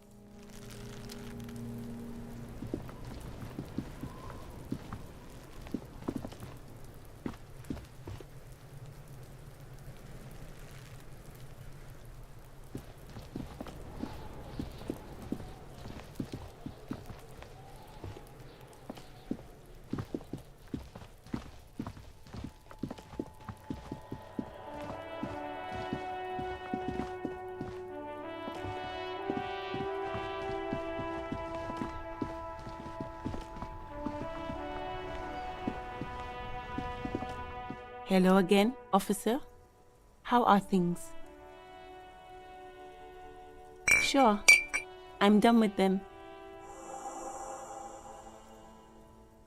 Hello again, officer. How are things? Sure, I'm done with them.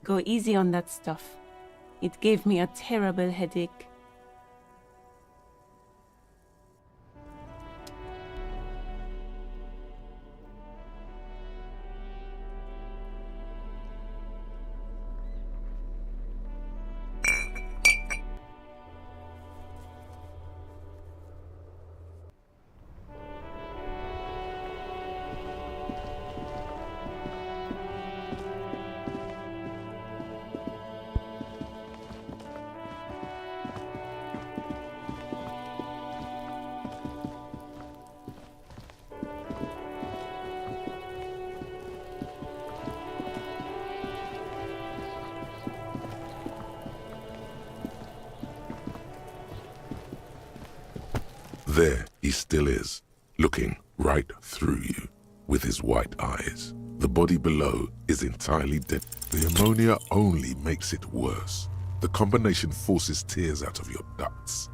Go easy on that stuff. It gave me a terrible headache. There he still is, looking right through you with his white eyes. The body below is entirely dead. The ammonia only makes it worse. The combination forces tears out of your ducts.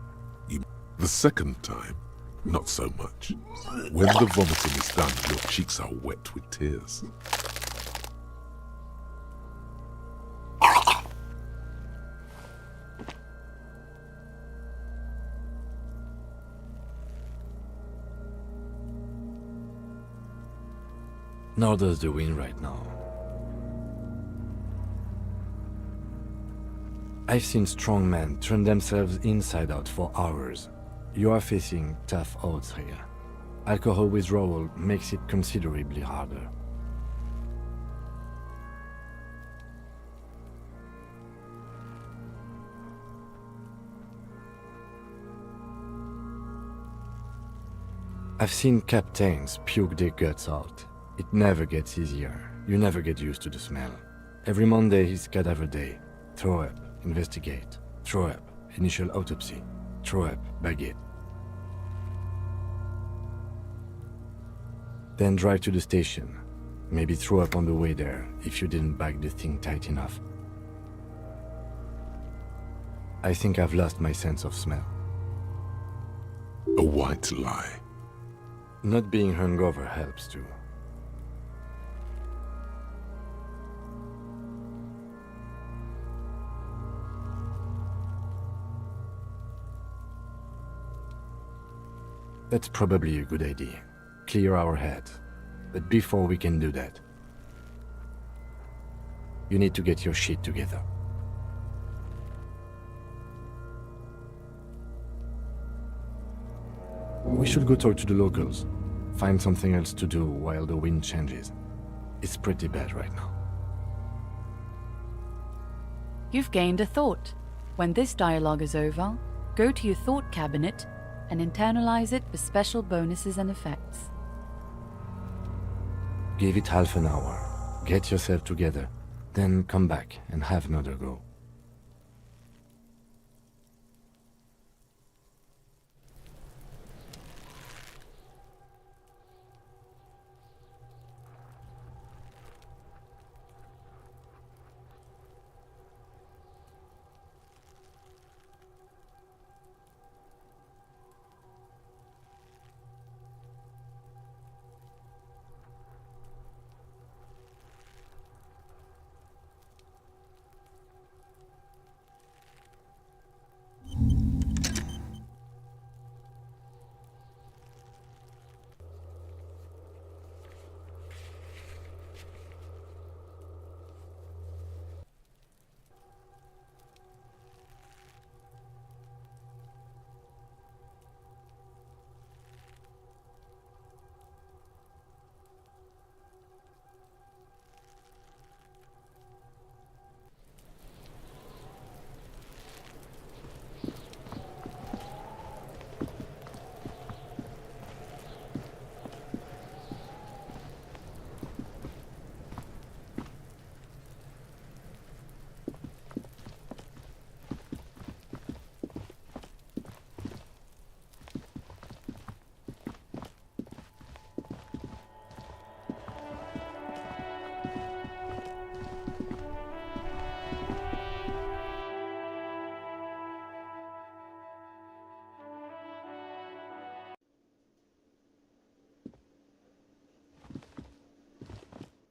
The second time, not so much. When the vomiting is done, your cheeks are wet with tears. Nor does the wind right now. I've seen strong men turn themselves inside out for hours. You are facing tough odds here. Alcohol withdrawal makes it considerably harder. I've seen captains puke their guts out. It never gets easier. You never get used to the smell. Every Monday is cadaver day. Throw up, investigate. Throw up, initial autopsy. Throw up, baguette. Then drive to the station. Maybe throw up on the way there if you didn't bag the thing tight enough. I think I've lost my sense of smell. A white lie. Not being hungover helps too. That's probably a good idea. Clear our heads. But before we can do that, you need to get your shit together. We should go talk to the locals. Find something else to do while the wind changes. It's pretty bad right now. You've gained a thought. When this dialogue is over, go to your thought cabinet and internalize it for special bonuses and effects. Give it half an hour. Get yourself together. Then come back and have another go.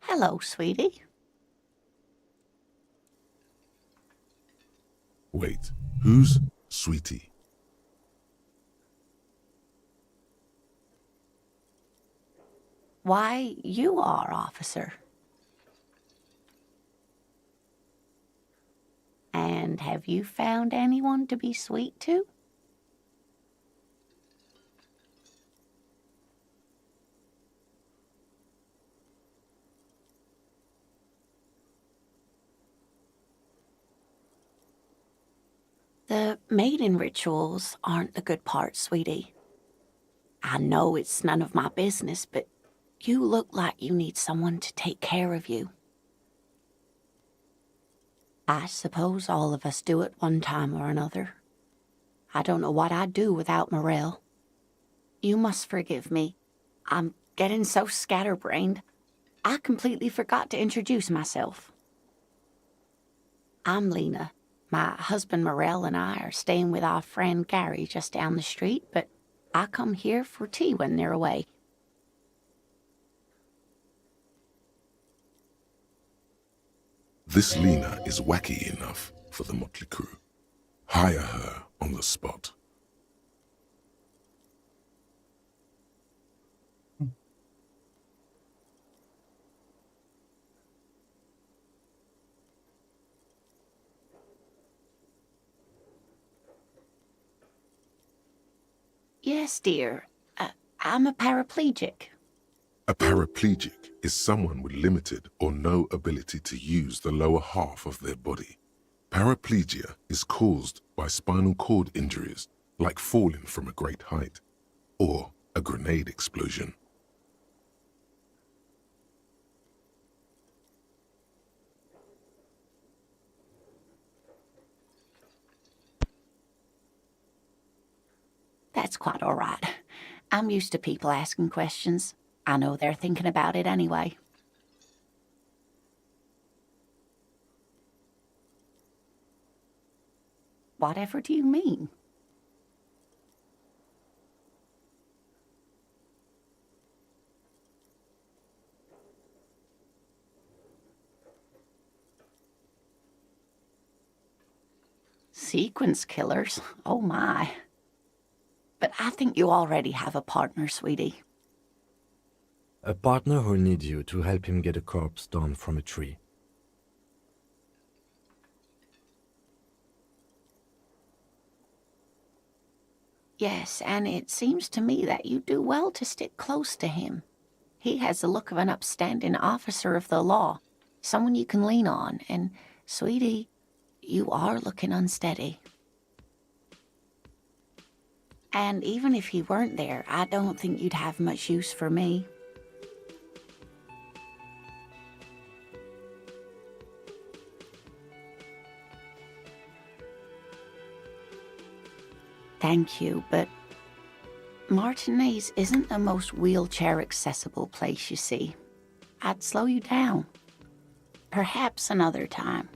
Hello, sweetie. Wait, who's Sweetie? Why, you are, officer. And have you found anyone to be sweet to? The mating rituals aren't the good part, sweetie. I know it's none of my business, but you look like you need someone to take care of you. I suppose all of us do at one time or another. I don't know what I'd do without Morel. You must forgive me. I'm getting so scatterbrained. I completely forgot to introduce myself. I'm Lena. My husband Morel and I are staying with our friend Gary just down the street, but I come here for tea when they're away. This Lena is wacky enough for the motley crew. Hire her on the spot. Yes, dear. I'm a paraplegic. A paraplegic is someone with limited or no ability to use the lower half of their body. Paraplegia is caused by spinal cord injuries, like falling from a great height, or a grenade explosion. That's quite all right. I'm used to people asking questions. I know they're thinking about it anyway. Whatever do you mean? Sequence killers? Oh my. But I think you already have a partner, sweetie. A partner who needs you to help him get a corpse down from a tree. Yes, and it seems to me that you do well to stick close to him. He has the look of an upstanding officer of the law, someone you can lean on, and, sweetie, you are looking unsteady. And even if he weren't there, I don't think you'd have much use for me. Thank you, but Martinez isn't the most wheelchair-accessible place, you see. I'd slow you down. Perhaps another time.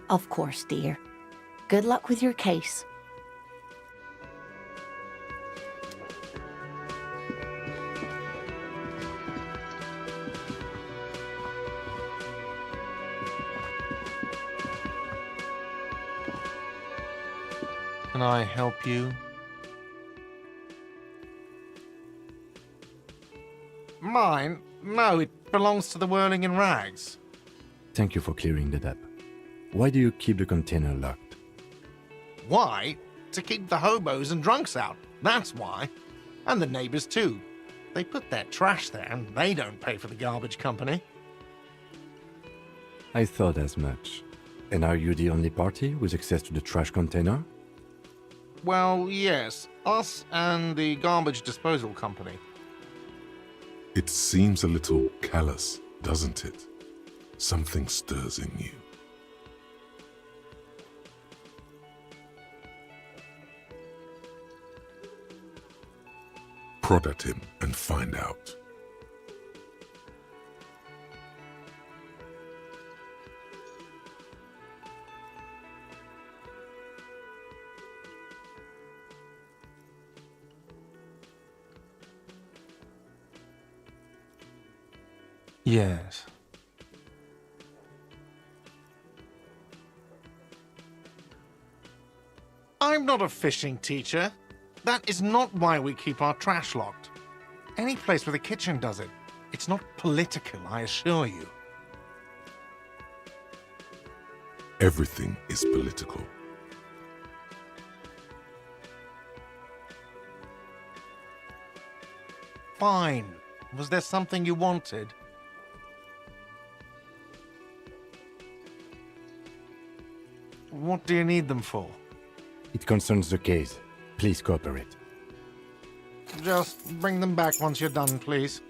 Of course, dear. Good luck with your case. Can I help you? Mine? No, it belongs to the Whirling in Rags. Thank you for clearing that up. Why do you keep the container locked? Why? To keep the hobos and drunks out. That's why. And the neighbors too. They put their trash there and they don't pay for the garbage company. I thought as much. And are you the only party with access to the trash container? Well, yes. Us and the garbage disposal company. It seems a little callous, doesn't it? Something stirs in you. Prod at him and find out. Yes. I'm not a fishing teacher. That is not why we keep our trash locked. Any place with a kitchen does it. It's not political, I assure you. Everything is political. Fine. Was there something you wanted? What do you need them for? It concerns the case. Please cooperate. Just bring them back once you're done, please.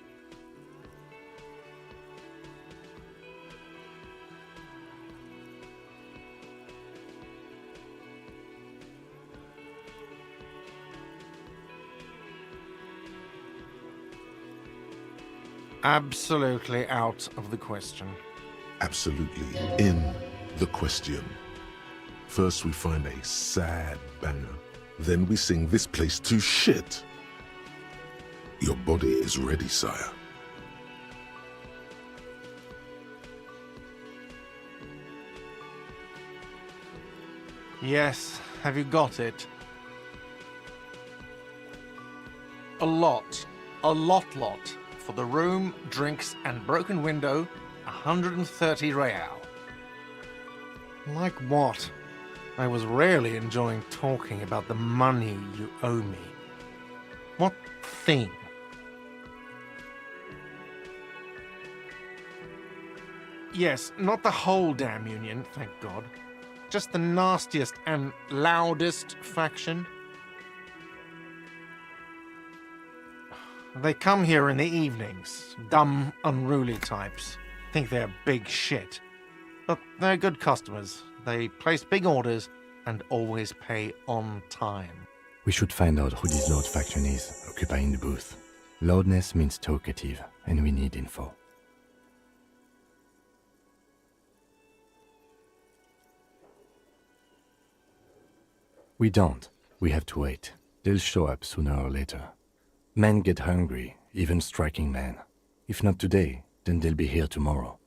Absolutely out of the question. Absolutely in the question. First we find a sad banger. Then we sing this place to shit. Your body is ready, sire. Yes, have you got it? A lot. For the room, drinks, and broken window, 130 real. Like what? I was rarely enjoying talking about the money you owe me. What thing? Yes, not the whole damn union, thank God. Just the nastiest and loudest faction. They come here in the evenings. Dumb, unruly types. Think they're big shit. But they're good customers. They place big orders and always pay on time. We should find out who this loud faction is, occupying the booth. Loudness means talkative, and we need info. We don't. We have to wait. They'll show up sooner or later. Men get hungry, even striking men. If not today, then they'll be here tomorrow.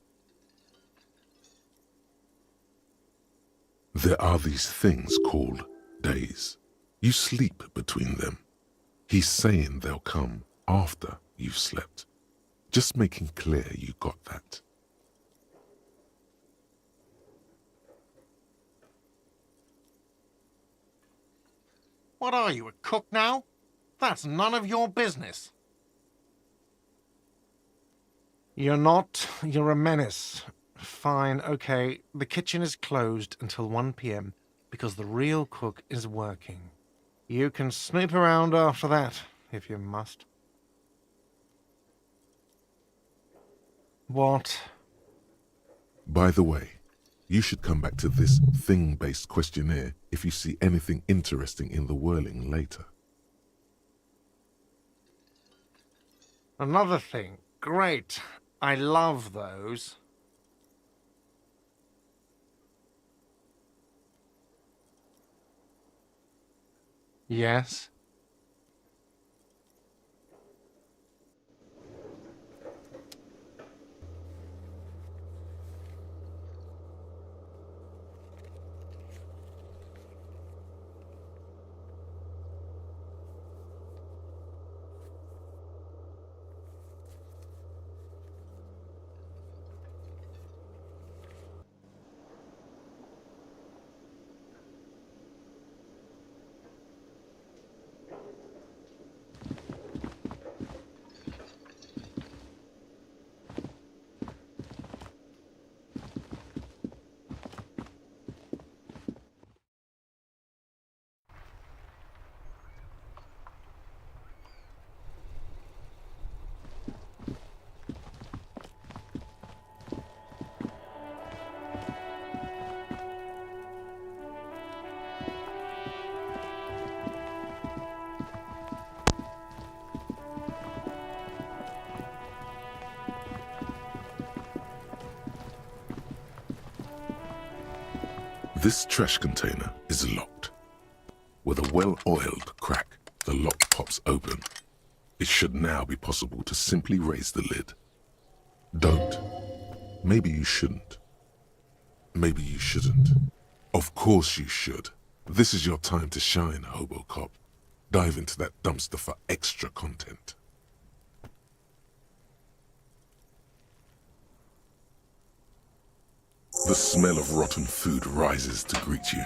There are these things called days. You sleep between them. He's saying they'll come after you've slept. Just making clear you got that. What are you, a cook now? That's none of your business. You're not. You're a menace. Fine, okay. The kitchen is closed until 1 p.m. because the real cook is working. You can snoop around after that, if you must. What? By the way, you should come back to this thing-based questionnaire if you see anything interesting in the whirling later. Another thing. Great. I love those. Yes? This trash container is locked. With a well-oiled crack, the lock pops open. It should now be possible to simply raise the lid. Don't. Maybe you shouldn't. Maybe you shouldn't. Of course you should. This is your time to shine, Hobo Cop. Dive into that dumpster for extra content. The smell of rotten food rises to greet you.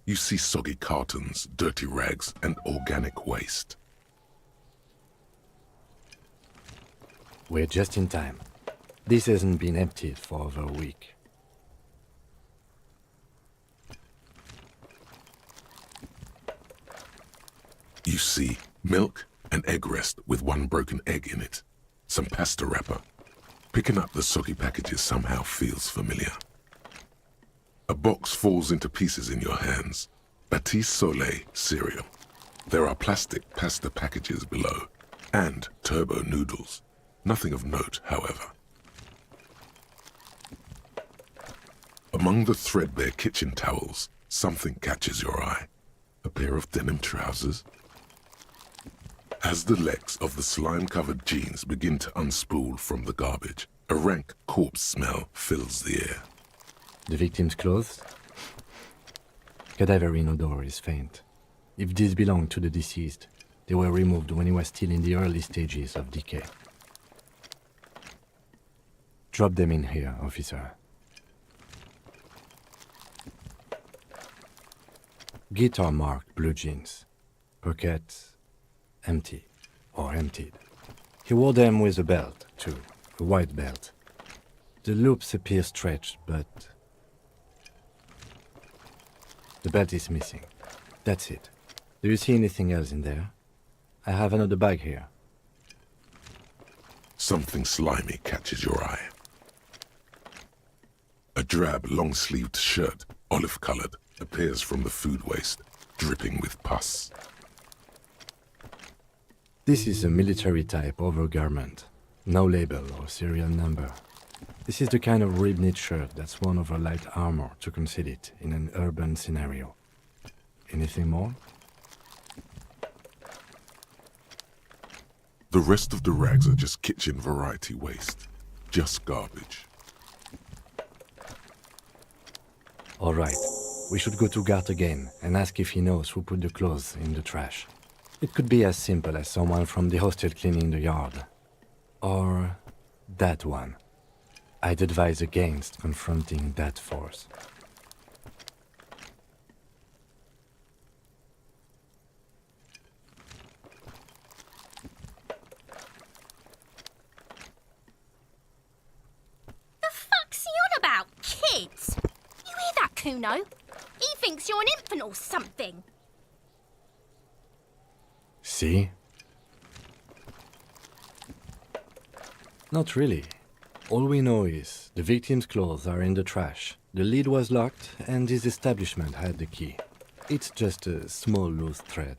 You see soggy cartons, dirty rags, and organic waste. We're just in time. This hasn't been emptied for over a week. You see milk and egg rest with one broken egg in it. Some pasta wrapper. Picking up the soggy packages somehow feels familiar. A box falls into pieces in your hands. Batiste Soleil cereal. There are plastic pasta packages below, and turbo noodles. Nothing of note, however. Among the threadbare kitchen towels, something catches your eye. A pair of denim trousers. As the legs of the slime-covered jeans begin to unspool from the garbage, a rank corpse smell fills the air. The victim's clothes? Cadaverine odor is faint. If these belong to the deceased, they were removed when he was still in the early stages of decay. Drop them in here, officer. Guitar-marked blue jeans. Pockets empty, or emptied. He wore them with a belt, too, a white belt. The loops appear stretched, but the belt is missing. That's it. Do you see anything else in there? I have another bag here. Something slimy catches your eye. A drab, long-sleeved shirt, olive-colored, appears from the food waste, dripping with pus. This is a military-type overgarment. No label or serial number. This is the kind of rib-knit shirt that's worn over light armor to conceal it in an urban scenario. Anything more? The rest of the rags are just kitchen variety waste. Just garbage. All right. We should go to Gart again and ask if he knows who put the clothes in the trash. It could be as simple as someone from the hostel cleaning the yard. Or that one. I'd advise against confronting that force. Kuno. He thinks you're an infant or something. See? Not really. All we know is the victim's clothes are in the trash, the lid was locked, and his establishment had the key. It's just a small loose thread.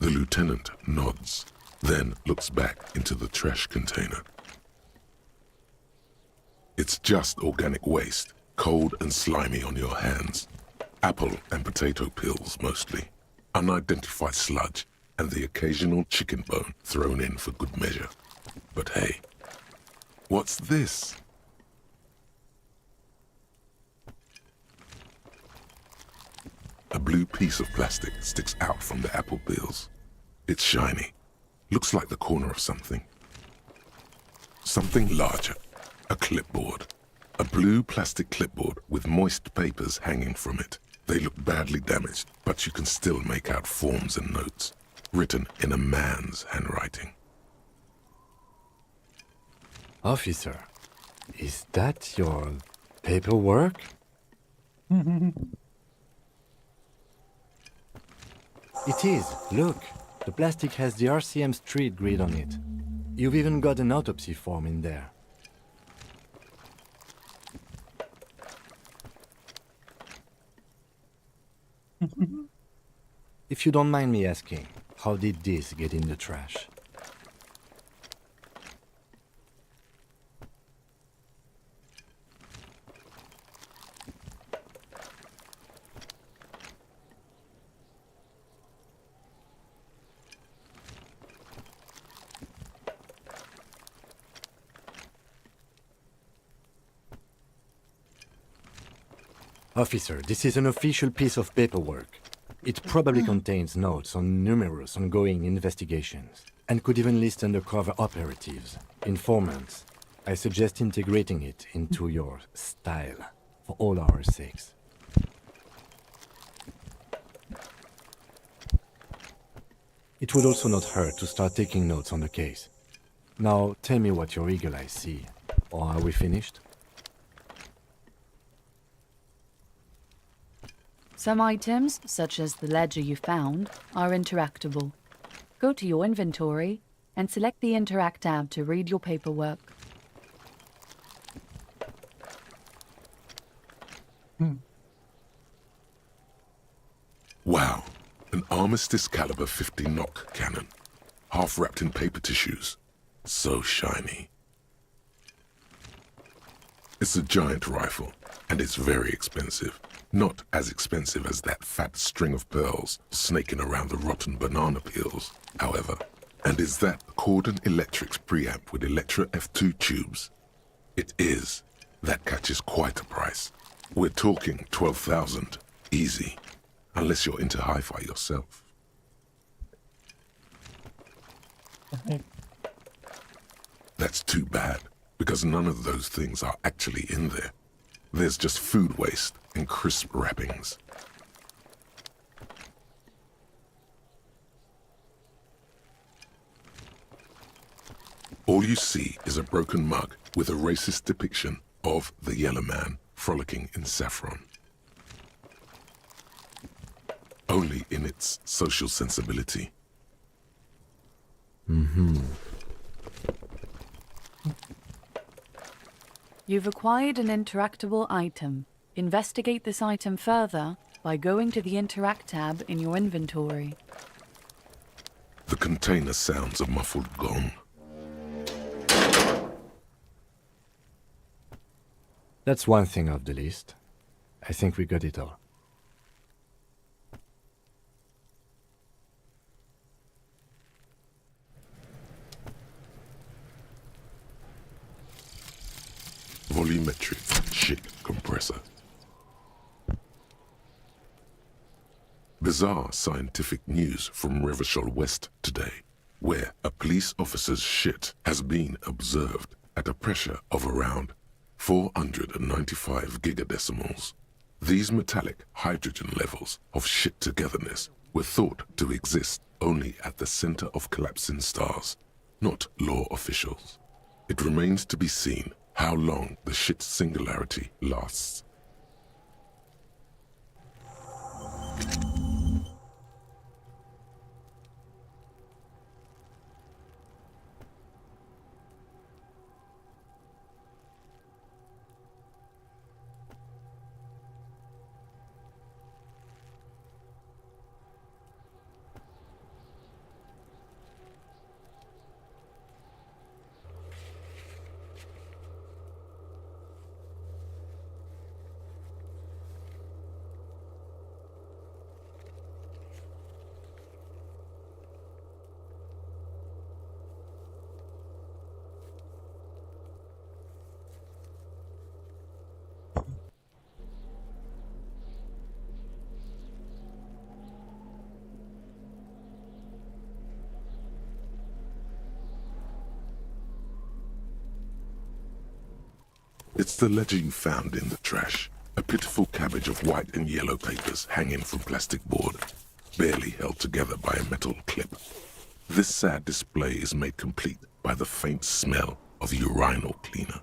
The lieutenant nods, then looks back into the trash container. It's just organic waste, cold and slimy on your hands. Apple and potato peels, mostly. Unidentified sludge, and the occasional chicken bone thrown in for good measure. But hey, what's this? A blue piece of plastic sticks out from the apple peels. It's shiny. Looks like the corner of something. Something larger. A clipboard. A blue plastic clipboard with moist papers hanging from it. They look badly damaged, but you can still make out forms and notes, written in a man's handwriting. Officer, is that your paperwork? It is. Look, the plastic has the RCM street grid on it. You've even got an autopsy form in there. If you don't mind me asking, how did this get in the trash? Officer, this is an official piece of paperwork. It probably contains notes on numerous ongoing investigations, and could even list undercover operatives, informants. I suggest integrating it into your style, for all our sakes. It would also not hurt to start taking notes on the case. Now, tell me what your eagle eyes see. Or are we finished? Some items, such as the ledger you found, are interactable. Go to your inventory and select the Interact tab to read your paperwork. Wow, an Armistice caliber 50 knock cannon, half wrapped in paper tissues. So shiny. It's a giant rifle, and it's very expensive. Not as expensive as that fat string of pearls snaking around the rotten banana peels, however. And is that Cordon Electric's preamp with Electra F2 tubes? It is. That catches quite a price. We're talking 12,000, easy. Unless you're into hi-fi yourself. That's too bad, because none of those things are actually in there. There's just food waste and crisp wrappings. All you see is a broken mug with a racist depiction of the yellow man frolicking in saffron. Only in its social sensibility. You've acquired an interactable item. Investigate this item further by going to the Interact tab in your inventory. The container sounds a muffled gong. That's one thing off the list. I think we got it all. Volumetric shit compressor. Bizarre scientific news from Revachol West today, where a police officer's shit has been observed at a pressure of around 495 gigadecimals. These metallic hydrogen levels of shit togetherness were thought to exist only at the center of collapsing stars, not law officials. It remains to be seen how long the shit's singularity lasts. It's the ledger you found in the trash. A pitiful cabbage of white and yellow papers hanging from plastic board, barely held together by a metal clip. This sad display is made complete by the faint smell of urinal cleaner.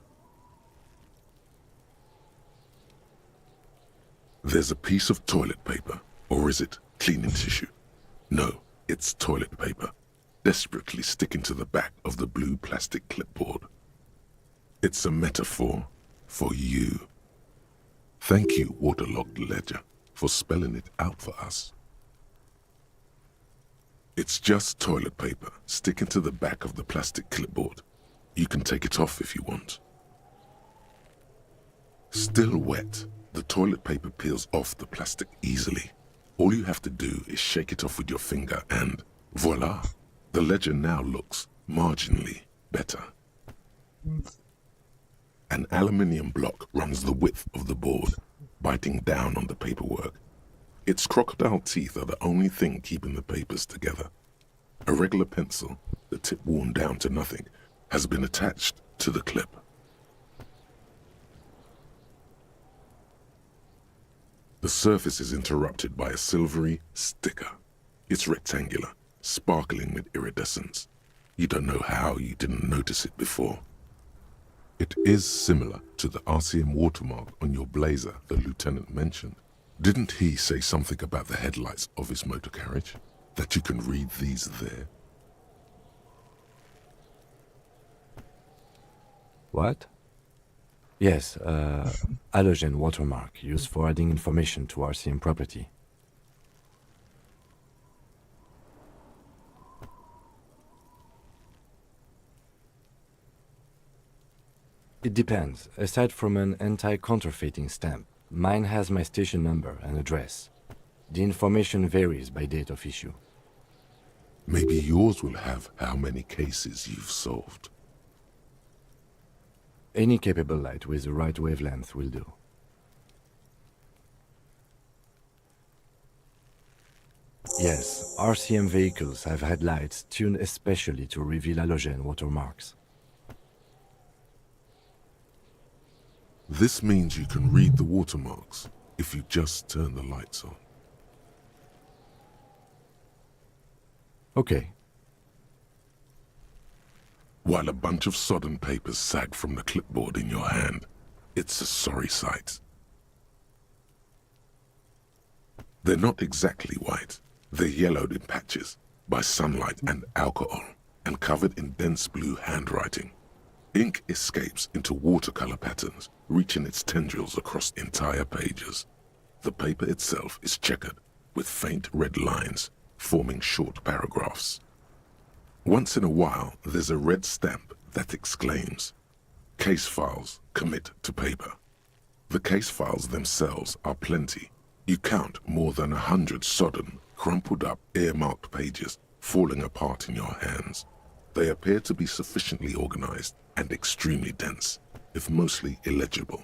There's a piece of toilet paper, or is it cleaning tissue? No, it's toilet paper, desperately sticking to the back of the blue plastic clipboard. It's a metaphor for you. Thank you, waterlogged ledger, for spelling it out for us. It's just toilet paper sticking to the back of the plastic clipboard. You can take it off if you want. Still wet, the toilet paper peels off the plastic easily. All you have to do is shake it off with your finger and voila! The ledger now looks marginally better. An aluminium block runs the width of the board, biting down on the paperwork. Its crocodile teeth are the only thing keeping the papers together. A regular pencil, the tip worn down to nothing, has been attached to the clip. The surface is interrupted by a silvery sticker. It's rectangular, sparkling with iridescence. You don't know how you didn't notice it before. It is similar to the RCM watermark on your blazer the lieutenant mentioned. Didn't he say something about the headlights of his motor carriage? That you can read these there? What? Yes, halogen watermark used for adding information to RCM property. It depends. Aside from an anti-counterfeiting stamp, mine has my station number and address. The information varies by date of issue. Maybe yours will have how many cases you've solved. Any capable light with the right wavelength will do. Yes, RCM vehicles have had lights tuned especially to reveal halogen watermarks. This means you can read the watermarks if you just turn the lights on. Okay. While a bunch of sodden papers sag from the clipboard in your hand, it's a sorry sight. They're not exactly white. They're yellowed in patches by sunlight and alcohol and covered in dense blue handwriting. Ink escapes into watercolor patterns, reaching its tendrils across entire pages. The paper itself is checkered with faint red lines, forming short paragraphs. Once in a while, there's a red stamp that exclaims, "Case files commit to paper." The case files themselves are plenty. You count more than 100 sodden, crumpled up, earmarked pages falling apart in your hands. They appear to be sufficiently organized and extremely dense, if mostly illegible.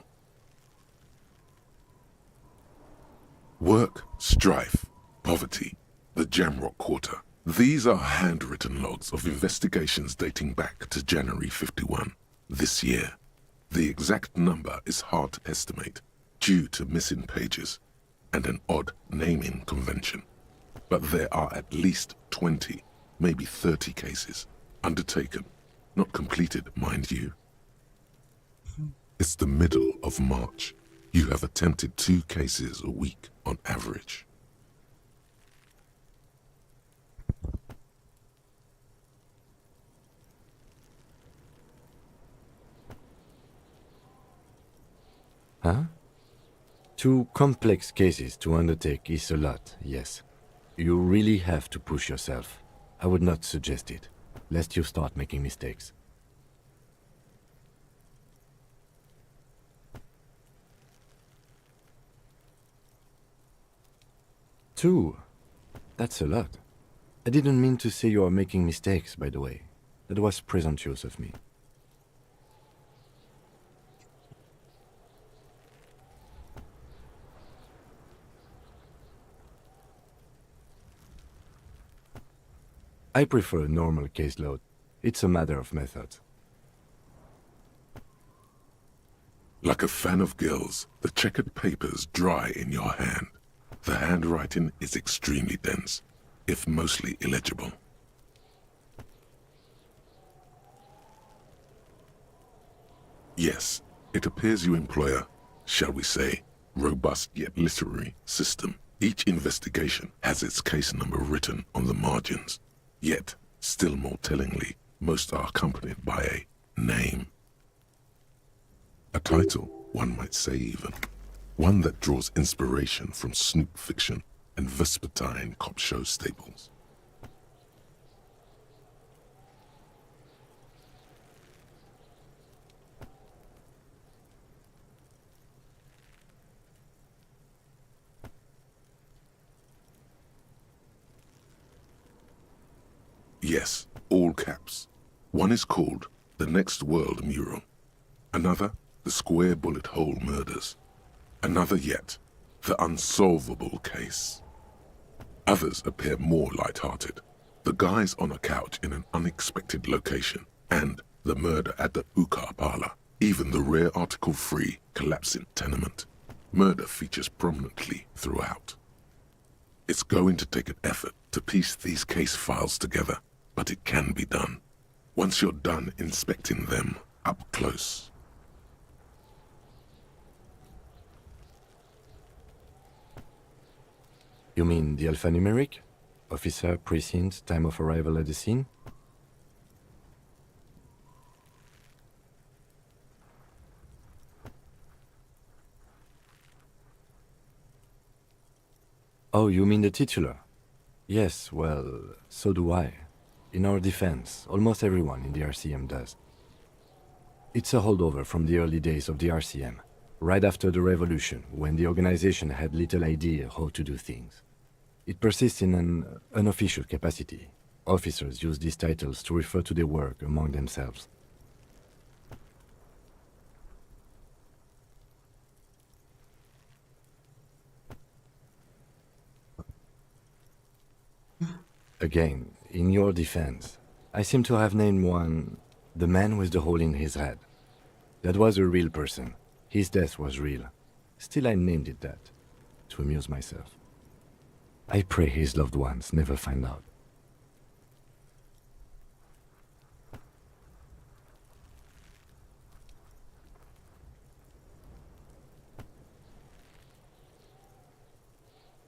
Work, strife, poverty, the Jamrock Quarter. These are handwritten logs of investigations dating back to January 51, this year. The exact number is hard to estimate, due to missing pages and an odd naming convention. But there are at least 20, maybe 30 cases undertaken, not completed, mind you. It's the middle of March. You have attempted 2 cases a week on average. Huh? 2 complex cases to undertake is a lot, yes. You really have to push yourself. I would not suggest it, lest you start making mistakes. Two? That's a lot. I didn't mean to say you are making mistakes, by the way. That was presumptuous of me. I prefer a normal caseload. It's a matter of method. Like a fan of gills, the checkered papers dry in your hand. The handwriting is extremely dense, if mostly illegible. Yes, it appears you employ a, shall we say, robust yet literary system. Each investigation has its case number written on the margins. Yet, still more tellingly, most are accompanied by a name. A title, one might say even. One that draws inspiration from snoop fiction and vespertine cop show staples. Yes, all caps. One is called The Next World Mural. Another, The Square Bullet Hole Murders. Another yet, The Unsolvable Case. Others appear more light-hearted. The guys on a couch in an unexpected location, and the murder at the hookah parlor. Even the rare article-free collapsing tenement. Murder features prominently throughout. It's going to take an effort to piece these case files together, but it can be done. Once you're done inspecting them up close. You mean the alphanumeric? Officer, precinct, time of arrival at the scene? Oh, you mean the titular? Yes, well, so do I. In our defense, almost everyone in the RCM does. It's a holdover from the early days of the RCM, right after the revolution, when the organization had little idea how to do things. It persists in an unofficial capacity. Officers use these titles to refer to their work among themselves. Again, in your defense, I seem to have named one the man with the hole in his head. That was a real person. His death was real. Still, I named it that, to amuse myself. I pray his loved ones never find out.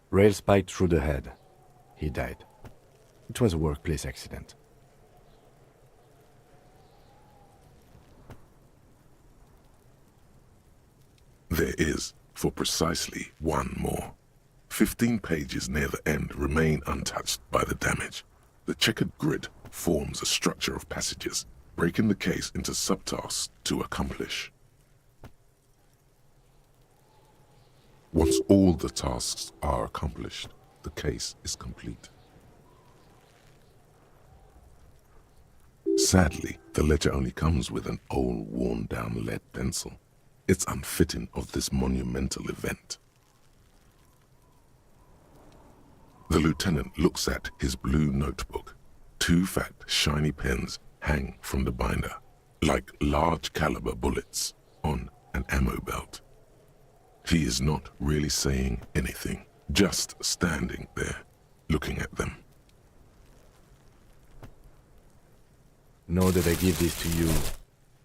Rail spiked through the head. He died. It was a workplace accident. There is, for precisely one more. 15 pages near the end remain untouched by the damage. The checkered grid forms a structure of passages, breaking the case into subtasks to accomplish. Once all the tasks are accomplished, the case is complete. Sadly, the ledger only comes with an old, worn-down lead pencil. It's unfitting of this monumental event. The lieutenant looks at his blue notebook. 2 fat, shiny pens hang from the binder, like large caliber bullets on an ammo belt. He is not really saying anything, just standing there, looking at them. Know that I give this to you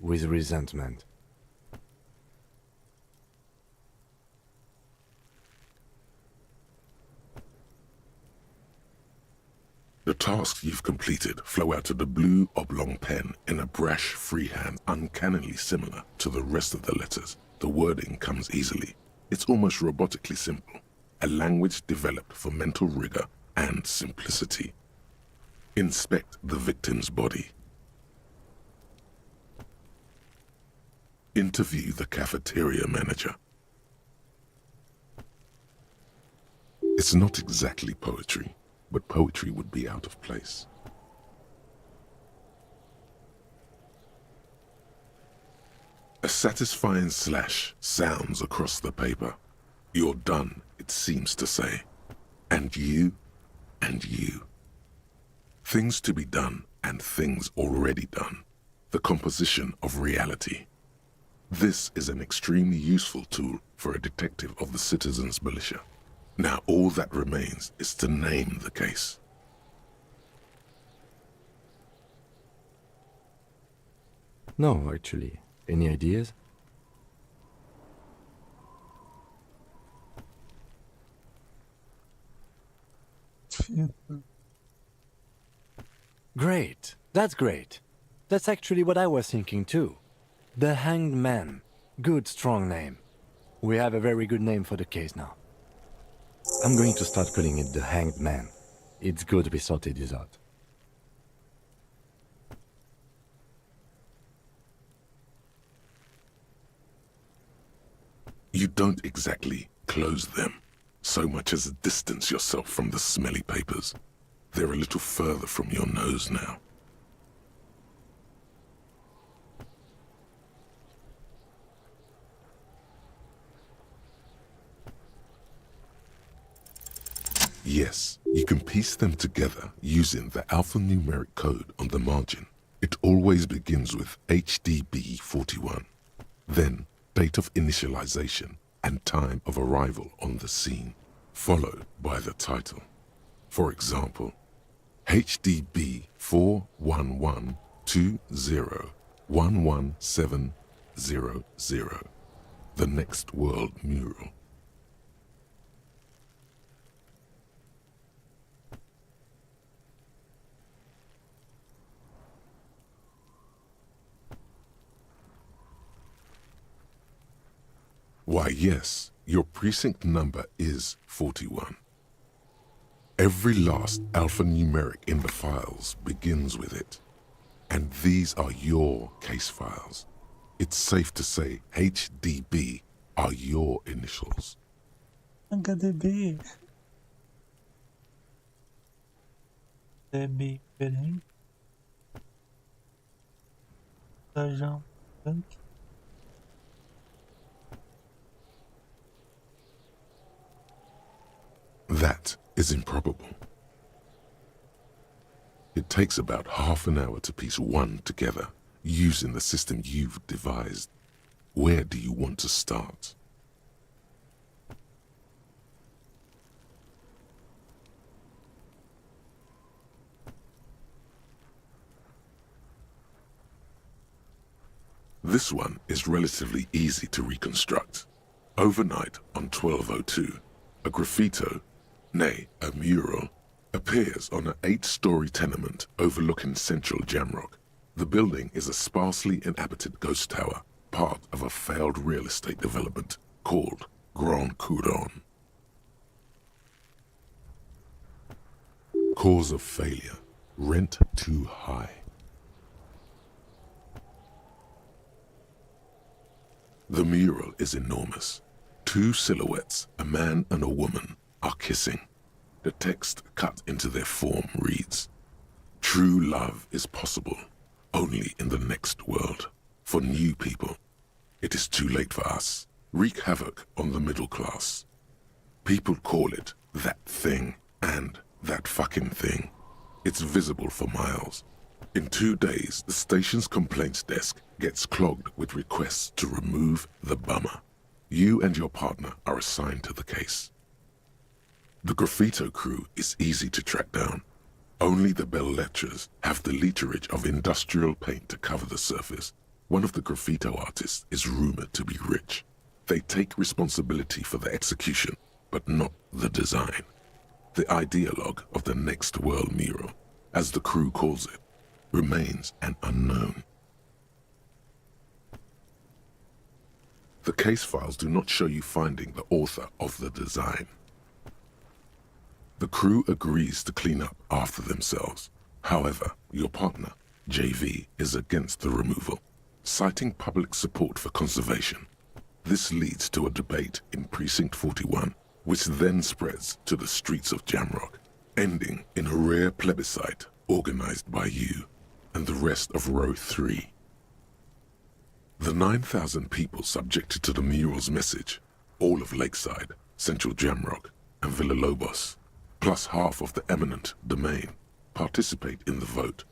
with resentment. The tasks you've completed flow out of the blue oblong pen in a brash freehand uncannily similar to the rest of the letters. The wording comes easily. It's almost robotically simple, a language developed for mental rigor and simplicity. Inspect the victim's body. Interview the cafeteria manager. It's not exactly poetry, but poetry would be out of place. A satisfying slash sounds across the paper. You're done, it seems to say. And you, and you. Things to be done and things already done. The composition of reality. This is an extremely useful tool for a detective of the citizens' militia. Now all that remains is to name the case. No, actually. Any ideas? Great. That's great. That's actually what I was thinking too. The Hanged Man. Good, strong name. We have a very good name for the case now. I'm going to start calling it the Hanged Man. It's good we sorted this out. You don't exactly close them, so much as distance yourself from the smelly papers. They're a little further from your nose now. Yes, you can piece them together using the alphanumeric code on the margin. It always begins with HDB 41, then date of initialization and time of arrival on the scene, followed by the title. For example, HDB 41120111700, the Next World Mural. Why, yes, your precinct number is 41. Every last alphanumeric in the files begins with it. And these are your case files. It's safe to say HDB are your initials. HDB. DB, peraí. Agent Bank. That is improbable. It takes about half an hour to piece one together using the system you've devised. Where do you want to start? This one is relatively easy to reconstruct. Overnight on 1202, a graffito, nay, a mural, appears on an 8-story tenement overlooking central Jamrock. The building is a sparsely inhabited ghost tower, part of a failed real estate development called Grand Couronne. Cause of failure, rent too high. The mural is enormous. 2 silhouettes, a man and a woman, are kissing. The text cut into their form reads, "True love is possible only in the next world. For new people, it is too late for us. Wreak havoc on the middle class. People call it that thing and that fucking thing. It's visible for miles. In 2 days, the station's complaints desk gets clogged with requests to remove the bummer. You and your partner are assigned to the case. The graffito crew is easy to track down. Only the belles-lettres have the literage of industrial paint to cover the surface. One of the graffito artists is rumored to be rich. They take responsibility for the execution, but not the design. The ideologue of the Next World mural, as the crew calls it, remains an unknown. The case files do not show you finding the author of the design. The crew agrees to clean up after themselves. However, your partner, JV, is against the removal, citing public support for conservation. This leads to a debate in Precinct 41, which then spreads to the streets of Jamrock, ending in a rare plebiscite organized by you and the rest of Row 3. The 9,000 people subjected to the mural's message, all of Lakeside, Central Jamrock, and Villalobos, plus half of the eminent domain, participate in the vote.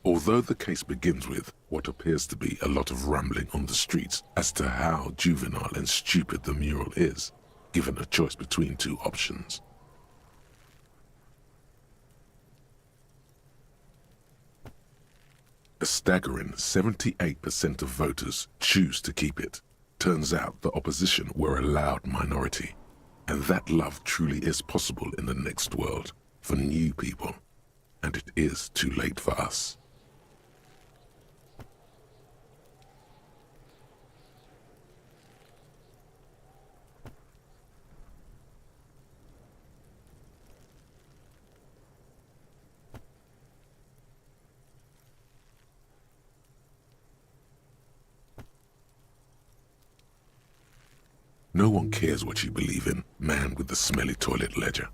Although the case begins with what appears to be a lot of rambling on the streets as to how juvenile and stupid the mural is, given a choice between two options. A staggering 78% of voters choose to keep it. Turns out the opposition were a loud minority, and that love truly is possible in the next world for new people, and it is too late for us. No one cares what you believe in, man with the smelly toilet ledger.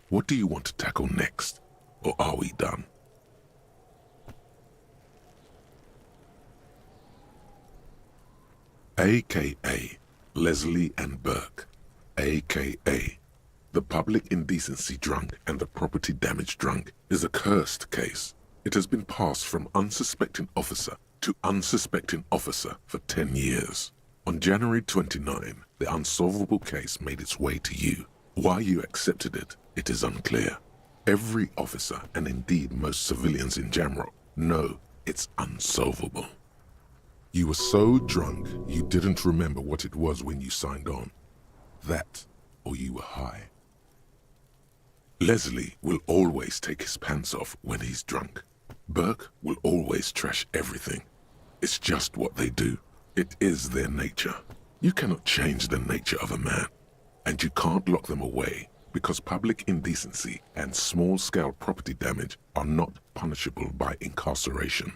What do you want to tackle next? Or are we done? AKA Leslie and Burke, AKA the public indecency drunk and the property damage drunk, is a cursed case. It has been passed from unsuspecting officer to unsuspecting officer for 10 years. On January 29, the unsolvable case made its way to you. Why you accepted it, it is unclear. Every officer, and indeed most civilians in Jamrock, know it's unsolvable. You were so drunk you didn't remember what it was when you signed on. That, or you were high. Leslie will always take his pants off when he's drunk. Burke will always trash everything. It's just what they do. It is their nature. You cannot change the nature of a man, and you can't lock them away because public indecency and small-scale property damage are not punishable by incarceration.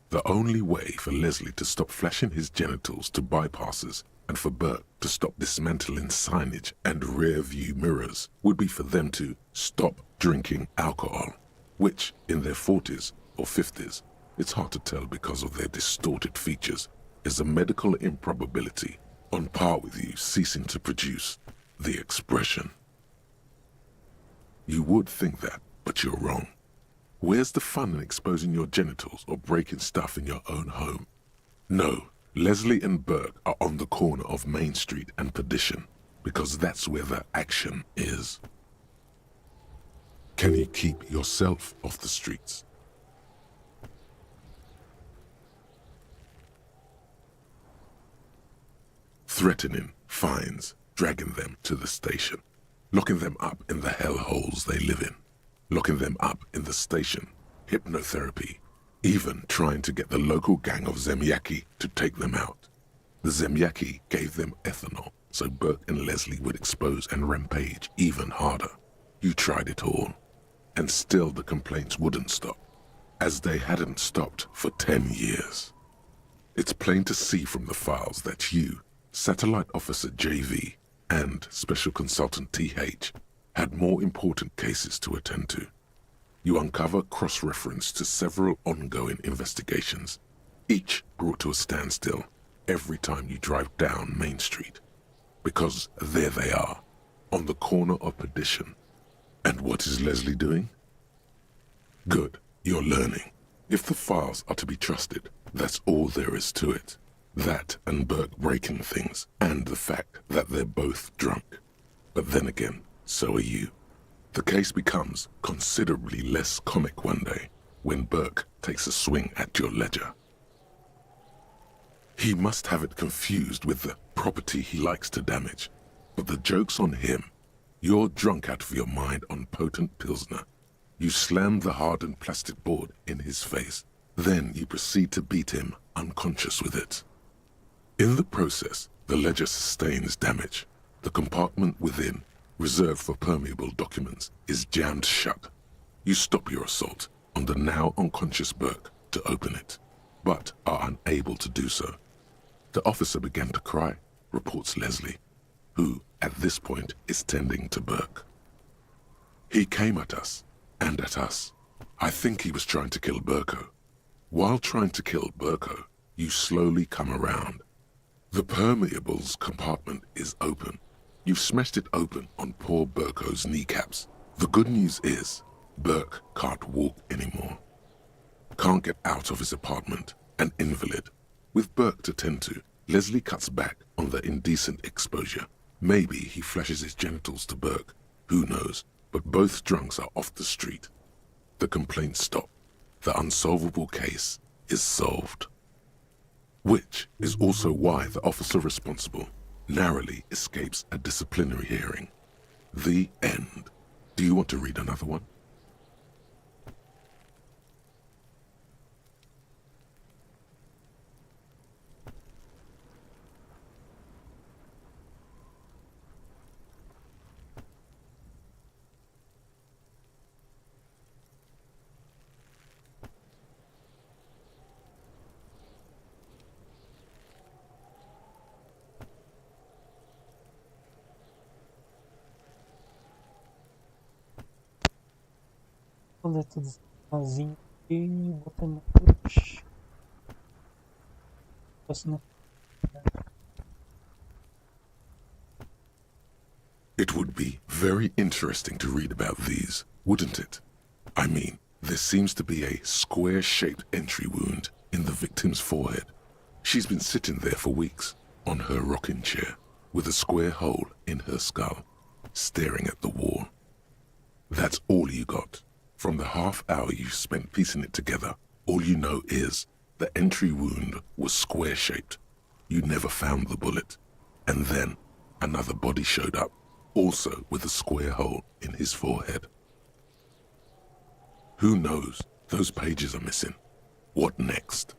The only way for Leslie to stop flashing his genitals to bypassers and for Burke to stop dismantling signage and rear-view mirrors would be for them to stop drinking alcohol, which, in their 40s or 50s, it's hard to tell because of their distorted features, is a medical improbability on par with you ceasing to produce the expression. You would think that, but you're wrong. Where's the fun in exposing your genitals or breaking stuff in your own home? No, Leslie and Burke are on the corner of Main Street and Perdition, because that's where the action is. Can you keep yourself off the streets? Threatening, fines, dragging them to the station, locking them up in the hellholes they live in. Locking them up in the station, hypnotherapy, even trying to get the local gang of Zemyaki to take them out. The Zemyaki gave them ethanol, so Burke and Leslie would expose and rampage even harder. You tried it all, and still the complaints wouldn't stop, as they hadn't stopped for 10 years. It's plain to see from the files that you, Satellite Officer JV, and Special Consultant TH, had more important cases to attend to. You uncover cross-reference to several ongoing investigations, each brought to a standstill every time you drive down Main Street. Because there they are, on the corner of Perdition. And what is Leslie doing? Good, you're learning. If the files are to be trusted, that's all there is to it. That and Burke breaking things, and the fact that they're both drunk. But then again, so are you. The case becomes considerably less comic one day when Burke takes a swing at your ledger. He must have it confused with the property he likes to damage. But the joke's on him. You're drunk out of your mind on potent Pilsner. You slam the hardened plastic board in his face. Then you proceed to beat him unconscious with it. In the process, the ledger sustains damage. The compartment within, reserved for permeable documents, is jammed shut. You stop your assault on the now unconscious Burke to open it, but are unable to do so. The officer began to cry, reports Leslie, who, at this point, is tending to Burke. He came at us, and at us. I think he was trying to kill Burko. While trying to kill Burko, you slowly come around. The permeables compartment is open. You've smashed it open on poor Burko's kneecaps. The good news is, Burke can't walk anymore. Can't get out of his apartment, an invalid. With Burke to tend to, Leslie cuts back on the indecent exposure. Maybe he flashes his genitals to Burke. Who knows? But both drunks are off the street. The complaints stop. The unsolvable case is solved. Which is also why the officer responsible narrowly escapes a disciplinary hearing. The end. Do you want to read another one? Vou ler tudo sozinho e botar no push. Posso não? It would be very interesting to read about these, wouldn't it? I mean, there seems to be a square-shaped entry wound in the victim's forehead. She's been sitting there for weeks, on her rocking chair, with a square hole in her skull, staring at the wall. That's all you got. From the half hour you spent piecing it together, all you know is the entry wound was square-shaped. You never found the bullet. And then another body showed up, also with a square hole in his forehead. Who knows? Those pages are missing. What next?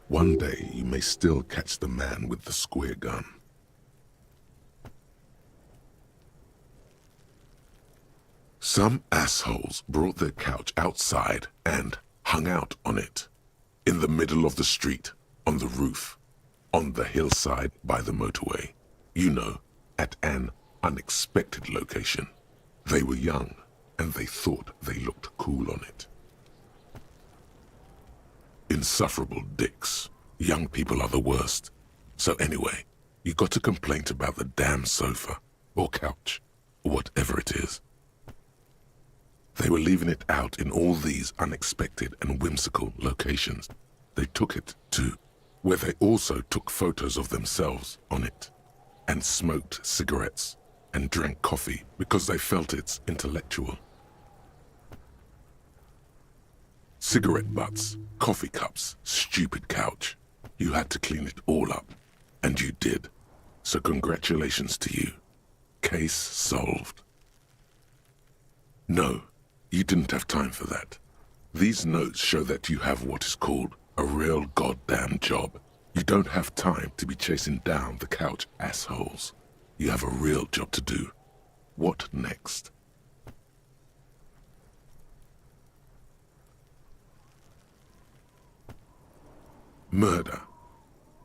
One day you may still catch the man with the square gun. Some assholes brought their couch outside and hung out on it. In the middle of the street, on the roof, on the hillside by the motorway. You know, at an unexpected location. They were young, and they thought they looked cool on it. Insufferable dicks. Young people are the worst. So anyway, you got a complaint about the damn sofa, or couch, or whatever it is. They were leaving it out in all these unexpected and whimsical locations. They took it to where they also took photos of themselves on it, and smoked cigarettes, and drank coffee because they felt it's intellectual. Cigarette butts, coffee cups, stupid couch. You had to clean it all up, and you did. So congratulations to you. Case solved. No, you didn't have time for that. These notes show that you have what is called a real goddamn job. You don't have time to be chasing down the couch assholes. You have a real job to do. What next? Murder.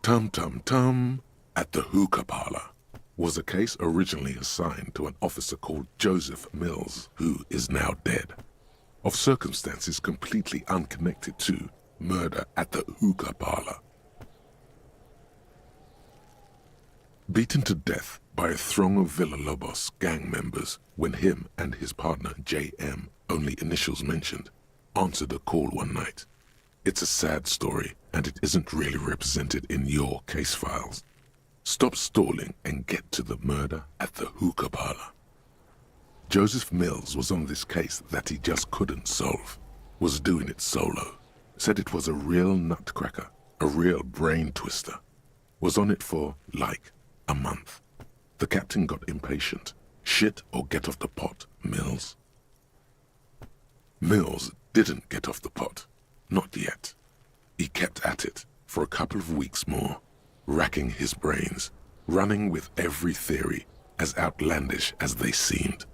Tum tum tum at the hookah parlor was a case originally assigned to an officer called Joseph Mills, who is now dead, of circumstances completely unconnected to murder at the hookah parlor. Beaten to death by a throng of Villalobos gang members when him and his partner J.M., only initials mentioned, answered a call one night. It's a sad story, and it isn't really represented in your case files. Stop stalling and get to the murder at the hookah parlor. Joseph Mills was on this case that he just couldn't solve, was doing it solo, said it was a real nutcracker, a real brain twister, was on it for, like, a month. The captain got impatient. Shit or get off the pot, Mills. Mills didn't get off the pot. Not yet. He kept at it for a couple of weeks more, racking his brains, running with every theory, as outlandish as they seemed.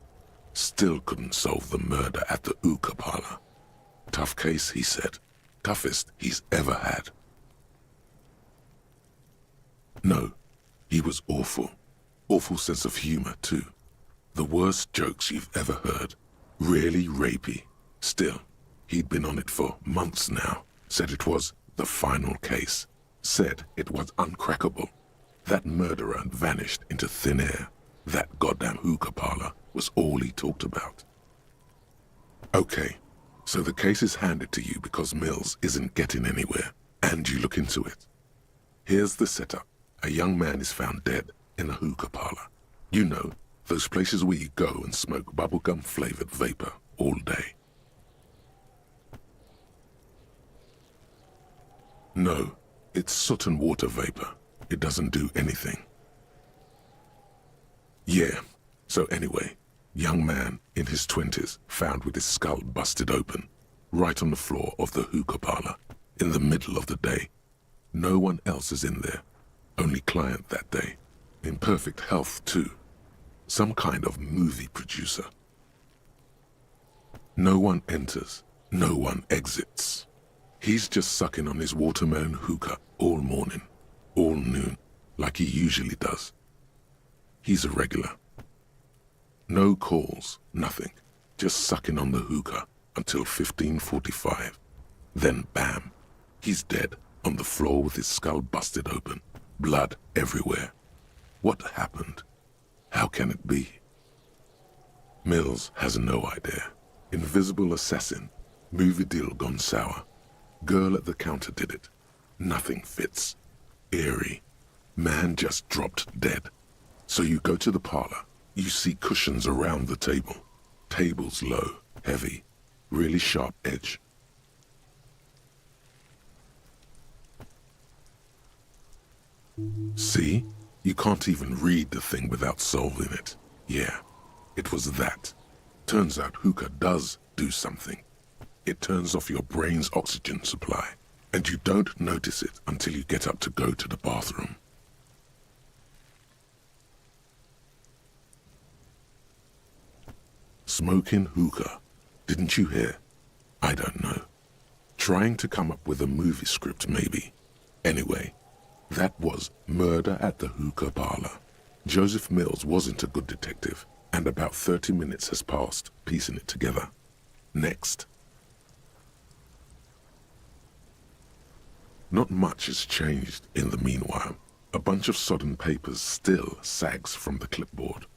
Still couldn't solve the murder at the hookah parlor. Tough case, he said. Toughest he's ever had. No, he was awful. Awful sense of humor, too. The worst jokes you've ever heard. Really rapey. Still, he'd been on it for months now. Said it was the final case. Said it was uncrackable. That murderer vanished into thin air. That goddamn hookah parlor was all he talked about. Okay, so the case is handed to you because Mills isn't getting anywhere, and you look into it. Here's the setup. A young man is found dead in a hookah parlor. You know, those places where you go and smoke bubblegum-flavored vapor all day. No, it's soot and water vapor. It doesn't do anything. Yeah, so anyway, young man in his 20s found with his skull busted open, right on the floor of the hookah parlor, in the middle of the day. No one else is in there, only client that day. In perfect health, too. Some kind of movie producer. No one enters, no one exits. He's just sucking on his watermelon hookah all morning, all noon, like he usually does. He's a regular. No calls, nothing. Just sucking on the hookah until 15:45. Then bam, he's dead on the floor with his skull busted open, blood everywhere. What happened? How can it be? Mills has no idea. Invisible assassin, movie deal gone sour. Girl at the counter did it. Nothing fits. Eerie. Man just dropped dead. So you go to the parlor. You see cushions around the table. Tables low, heavy, really sharp edge. See? You can't even read the thing without solving it. Yeah, it was that. Turns out hookah does do something. It turns off your brain's oxygen supply, and you don't notice it until you get up to go to the bathroom. Smoking hookah. Didn't you hear? I don't know. Trying to come up with a movie script, maybe. Anyway, that was Murder at the Hookah Parlor. Joseph Mills wasn't a good detective, and about 30 minutes has passed piecing it together. Next. Not much has changed in the meanwhile. A bunch of sodden papers still sags from the clipboard.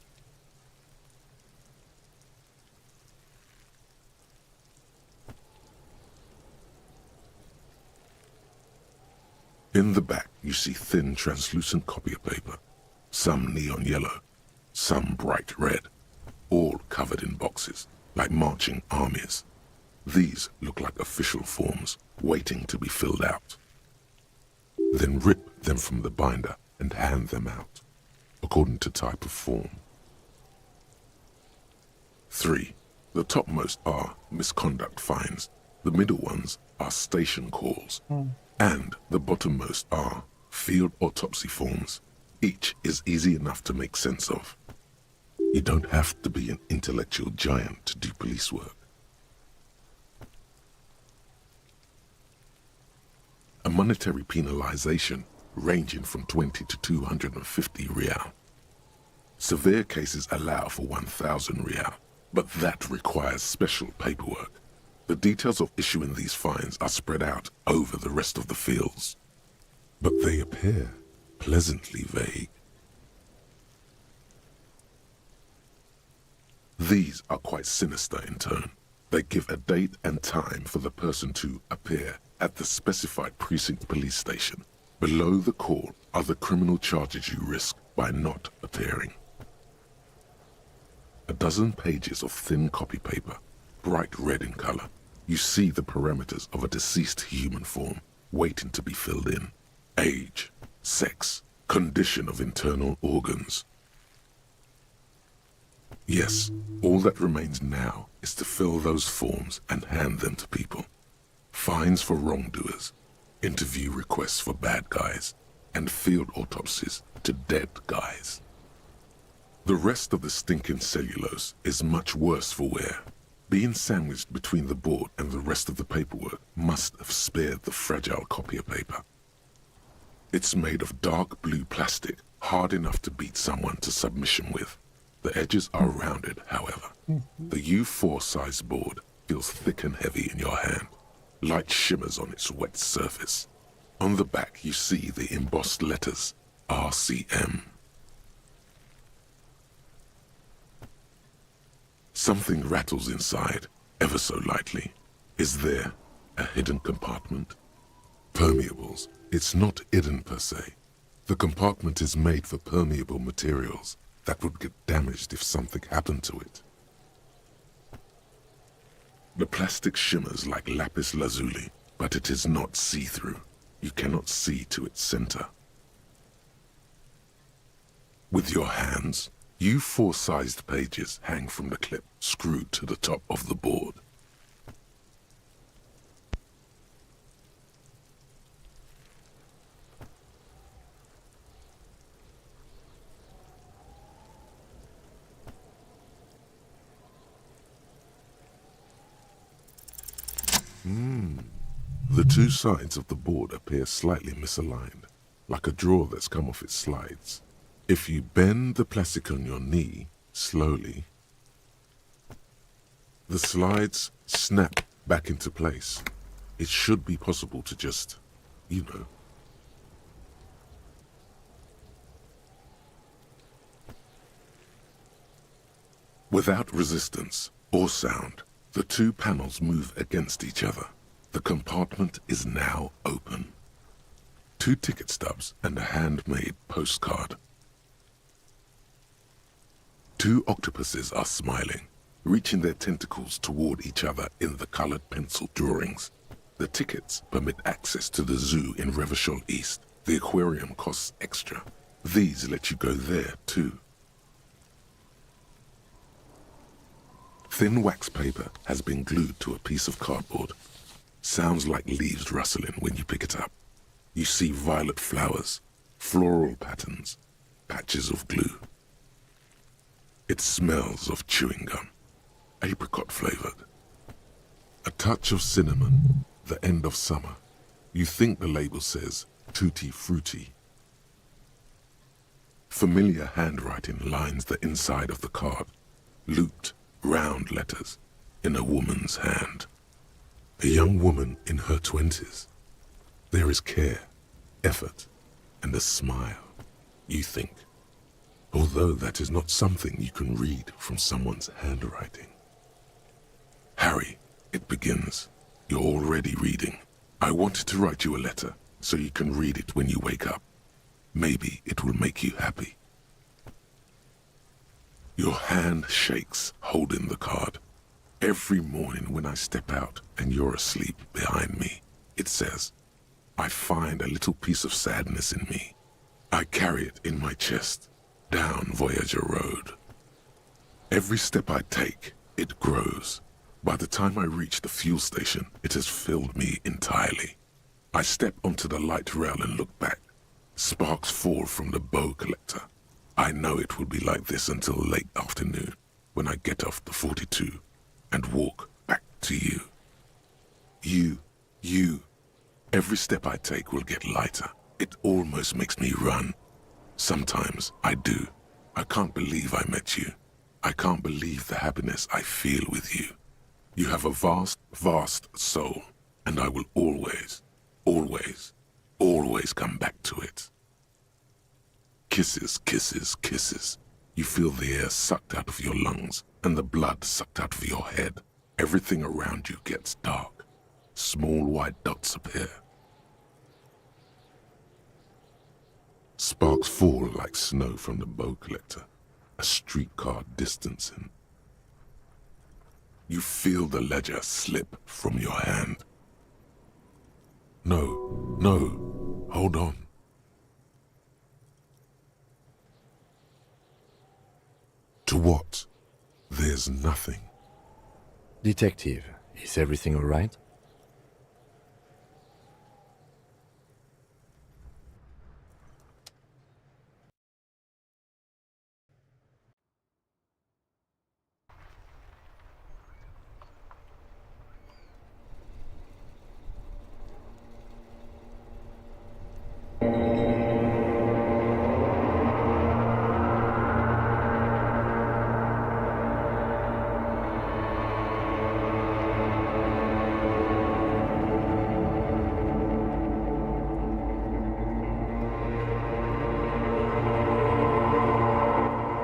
In the back, you see thin, translucent copy paper. Some neon yellow, some bright red, all covered in boxes, like marching armies. These look like official forms, waiting to be filled out. Then rip them from the binder and hand them out, according to type of form. 3. The topmost are misconduct fines. The middle ones are station calls. And the bottommost are field autopsy forms. Each is easy enough to make sense of. You don't have to be an intellectual giant to do police work. A monetary penalization ranging from 20 to 250 real. Severe cases allow for 1,000 real, but that requires special paperwork. The details of issuing these fines are spread out over the rest of the fields, but they appear pleasantly vague. These are quite sinister in tone. They give a date and time for the person to appear at the specified precinct police station. Below the call are the criminal charges you risk by not appearing. A dozen pages of thin copy paper, bright red in color. You see the parameters of a deceased human form waiting to be filled in. Age, sex, condition of internal organs. Yes, all that remains now is to fill those forms and hand them to people. Fines for wrongdoers, interview requests for bad guys, and field autopsies to dead guys. The rest of the stinking cellulose is much worse for wear. Being sandwiched between the board and the rest of the paperwork must have spared the fragile copier paper. It's made of dark blue plastic, hard enough to beat someone to submission with. The edges are rounded, however. The U4 size board feels thick and heavy in your hand. Light shimmers on its wet surface. On the back you see the embossed letters, RCM. Something rattles inside, ever so lightly. Is there a hidden compartment? Permeables. It's not hidden per se. The compartment is made for permeable materials that would get damaged if something happened to it. The plastic shimmers like lapis lazuli, but it is not see-through. You cannot see to its center. With your hands, U4-sized pages hang from the clip screwed to the top of the board. The two sides of the board appear slightly misaligned, like a drawer that's come off its slides. If you bend the plastic on your knee slowly, the slides snap back into place. It should be possible to just, you know. Without resistance or sound, the two panels move against each other. The compartment is now open. 2 ticket stubs and a handmade postcard. 2 octopuses are smiling, reaching their tentacles toward each other in the colored pencil drawings. The tickets permit access to the zoo in Revachol East. The aquarium costs extra. These let you go there too. Thin wax paper has been glued to a piece of cardboard. Sounds like leaves rustling when you pick it up. You see violet flowers, floral patterns, patches of glue. It smells of chewing gum, apricot flavored. A touch of cinnamon, the end of summer. You think the label says tutti frutti. Familiar handwriting lines the inside of the card, looped, round letters in a woman's hand. A young woman in her 20s. There is care, effort, and a smile, you think. Although that is not something you can read from someone's handwriting. Harry, it begins. You're already reading. I wanted to write you a letter so you can read it when you wake up. Maybe it will make you happy. Your hand shakes holding the card. Every morning when I step out and you're asleep behind me, it says, I find a little piece of sadness in me. I carry it in my chest, down Voyager Road. Every step I take, it grows. By the time I reach the fuel station, it has filled me entirely. I step onto the light rail and look back. Sparks fall from the bow collector. I know it will be like this until late afternoon, when I get off the 42 and walk back to you. You. Every step I take will get lighter. It almost makes me run. Sometimes I do. I can't believe I met you. I can't believe the happiness I feel with you. You have a vast, vast soul, and I will always, always, always come back to it. Kisses, kisses, kisses. You feel the air sucked out of your lungs and the blood sucked out of your head. Everything around you gets dark. Small white dots appear. Sparks fall like snow from the bow collector, a streetcar distancing. You feel the ledger slip from your hand. No, hold on. To what? There's nothing. Detective, is everything all right?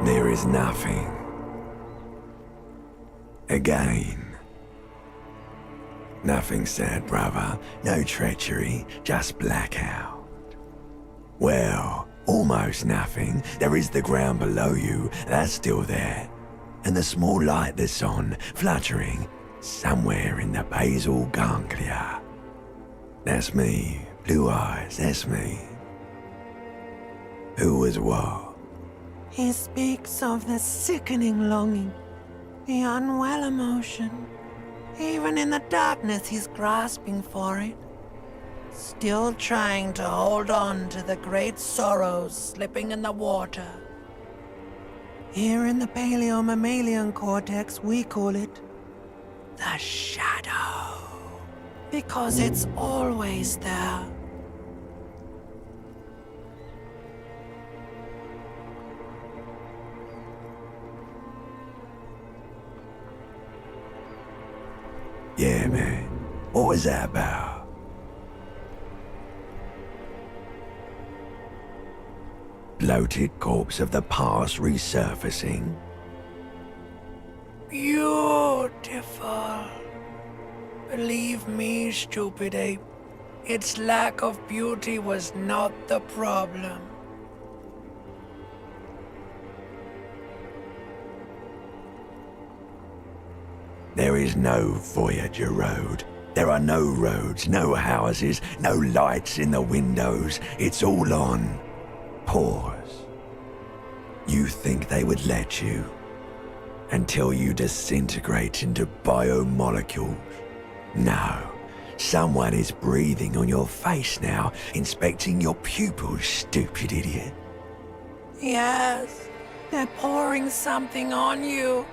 There is nothing. Again. Nothing sad, brother. No treachery, just blackout. Well, almost nothing. There is the ground below you, that's still there. And the small light that's on, fluttering, somewhere in the basal ganglia. That's me. Blue eyes, that's me. Who was what? He speaks of the sickening longing, the unwell emotion. Even in the darkness, he's grasping for it. Still trying to hold on to the great sorrows slipping in the water. Here in the paleo-mammalian cortex, we call it the shadow. Because it's always there. Yeah, man. What was that about? Bloated corpse of the past resurfacing. Beautiful. Believe me, stupid ape, its lack of beauty was not the problem. There is no Voyager Road. There are no roads, no houses, no lights in the windows. It's all on pause. You think they would let you? Until you disintegrate into biomolecules? No. Someone is breathing on your face now, inspecting your pupils, stupid idiot. Yes, they're pouring something on you.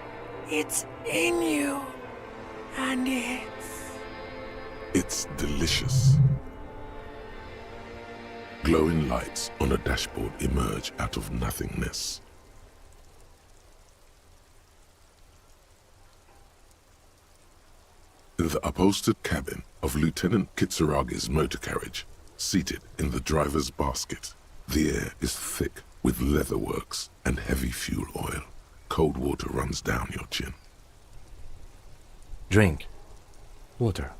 It's in you. And It's delicious. Glowing lights on a dashboard emerge out of nothingness. In the upholstered cabin of Lieutenant Kitsuragi's motor carriage, seated in the driver's basket, the air is thick with leatherworks and heavy fuel oil. Cold water runs down your chin. Drink. Water.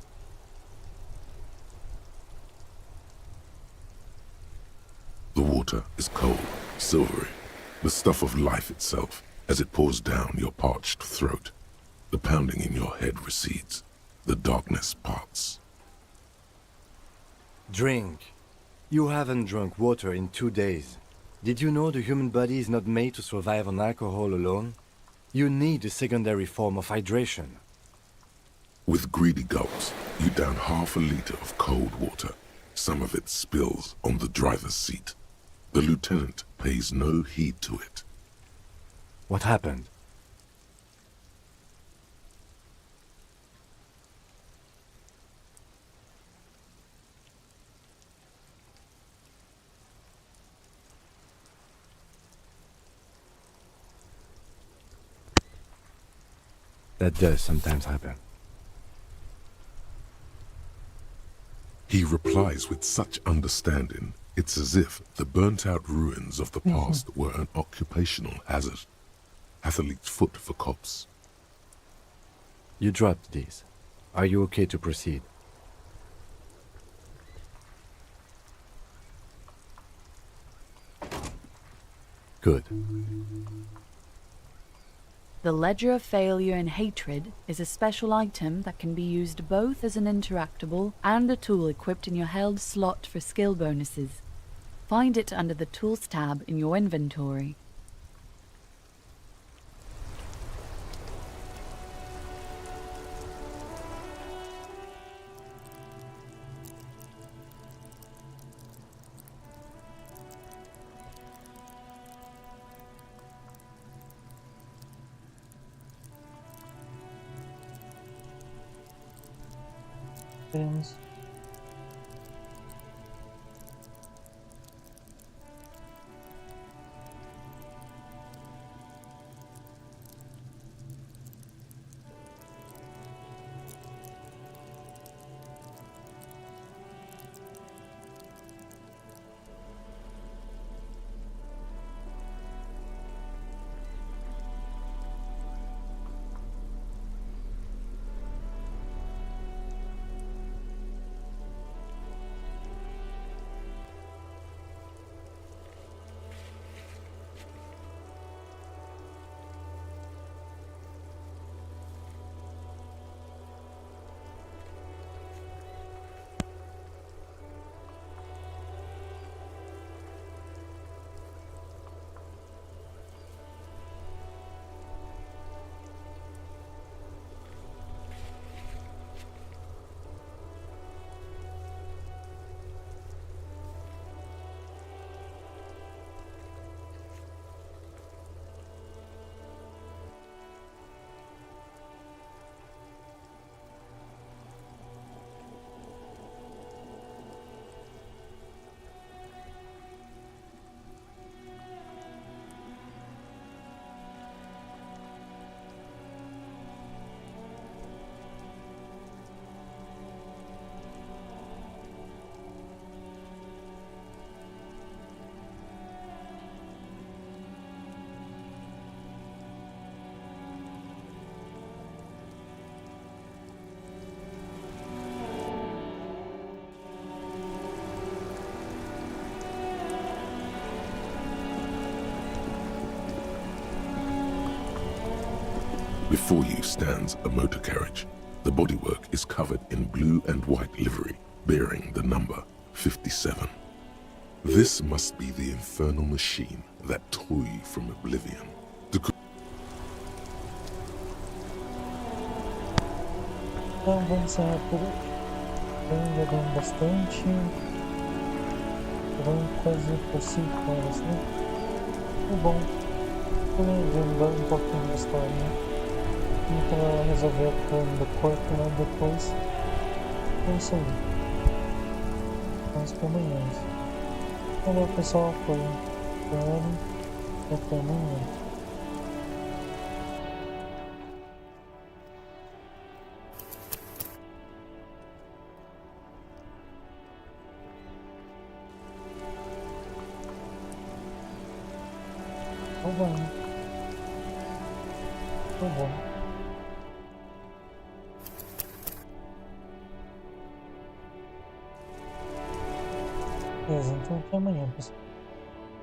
The water is cold, silvery, the stuff of life itself, as it pours down your parched throat. The pounding in your head recedes. The darkness parts. Drink. You haven't drunk water in 2 days. Did you know the human body is not made to survive on alcohol alone? You need a secondary form of hydration. With greedy gulps, you down half a liter of cold water. Some of it spills on the driver's seat. The lieutenant pays no heed to it. What happened? That does sometimes happen. He replies with such understanding, it's as if the burnt-out ruins of the past were an occupational hazard. Athlete's foot for cops. You dropped these. Are you okay to proceed? Good. The Ledger of Failure and Hatred is a special item that can be used both as an interactable and a tool equipped in your held slot for skill bonuses. Find it under the Tools tab in your inventory. Temos. Before you stands a motor carriage. The bodywork is covered in blue and white livery, bearing the number 57. This must be the infernal machine that tore you from oblivion. Então vamos encerrar por aqui. Jogando bastante. Jogando quase por 5 horas, né? Muito bom. Lembrando um pouquinho da história, né? Então resolver o plano do corpo lá depois. É isso aí. Vamos para amanhã. Valeu pessoal, foi até amanhã. Tá bom. Tá bom. Beleza, então até amanhã, pessoal.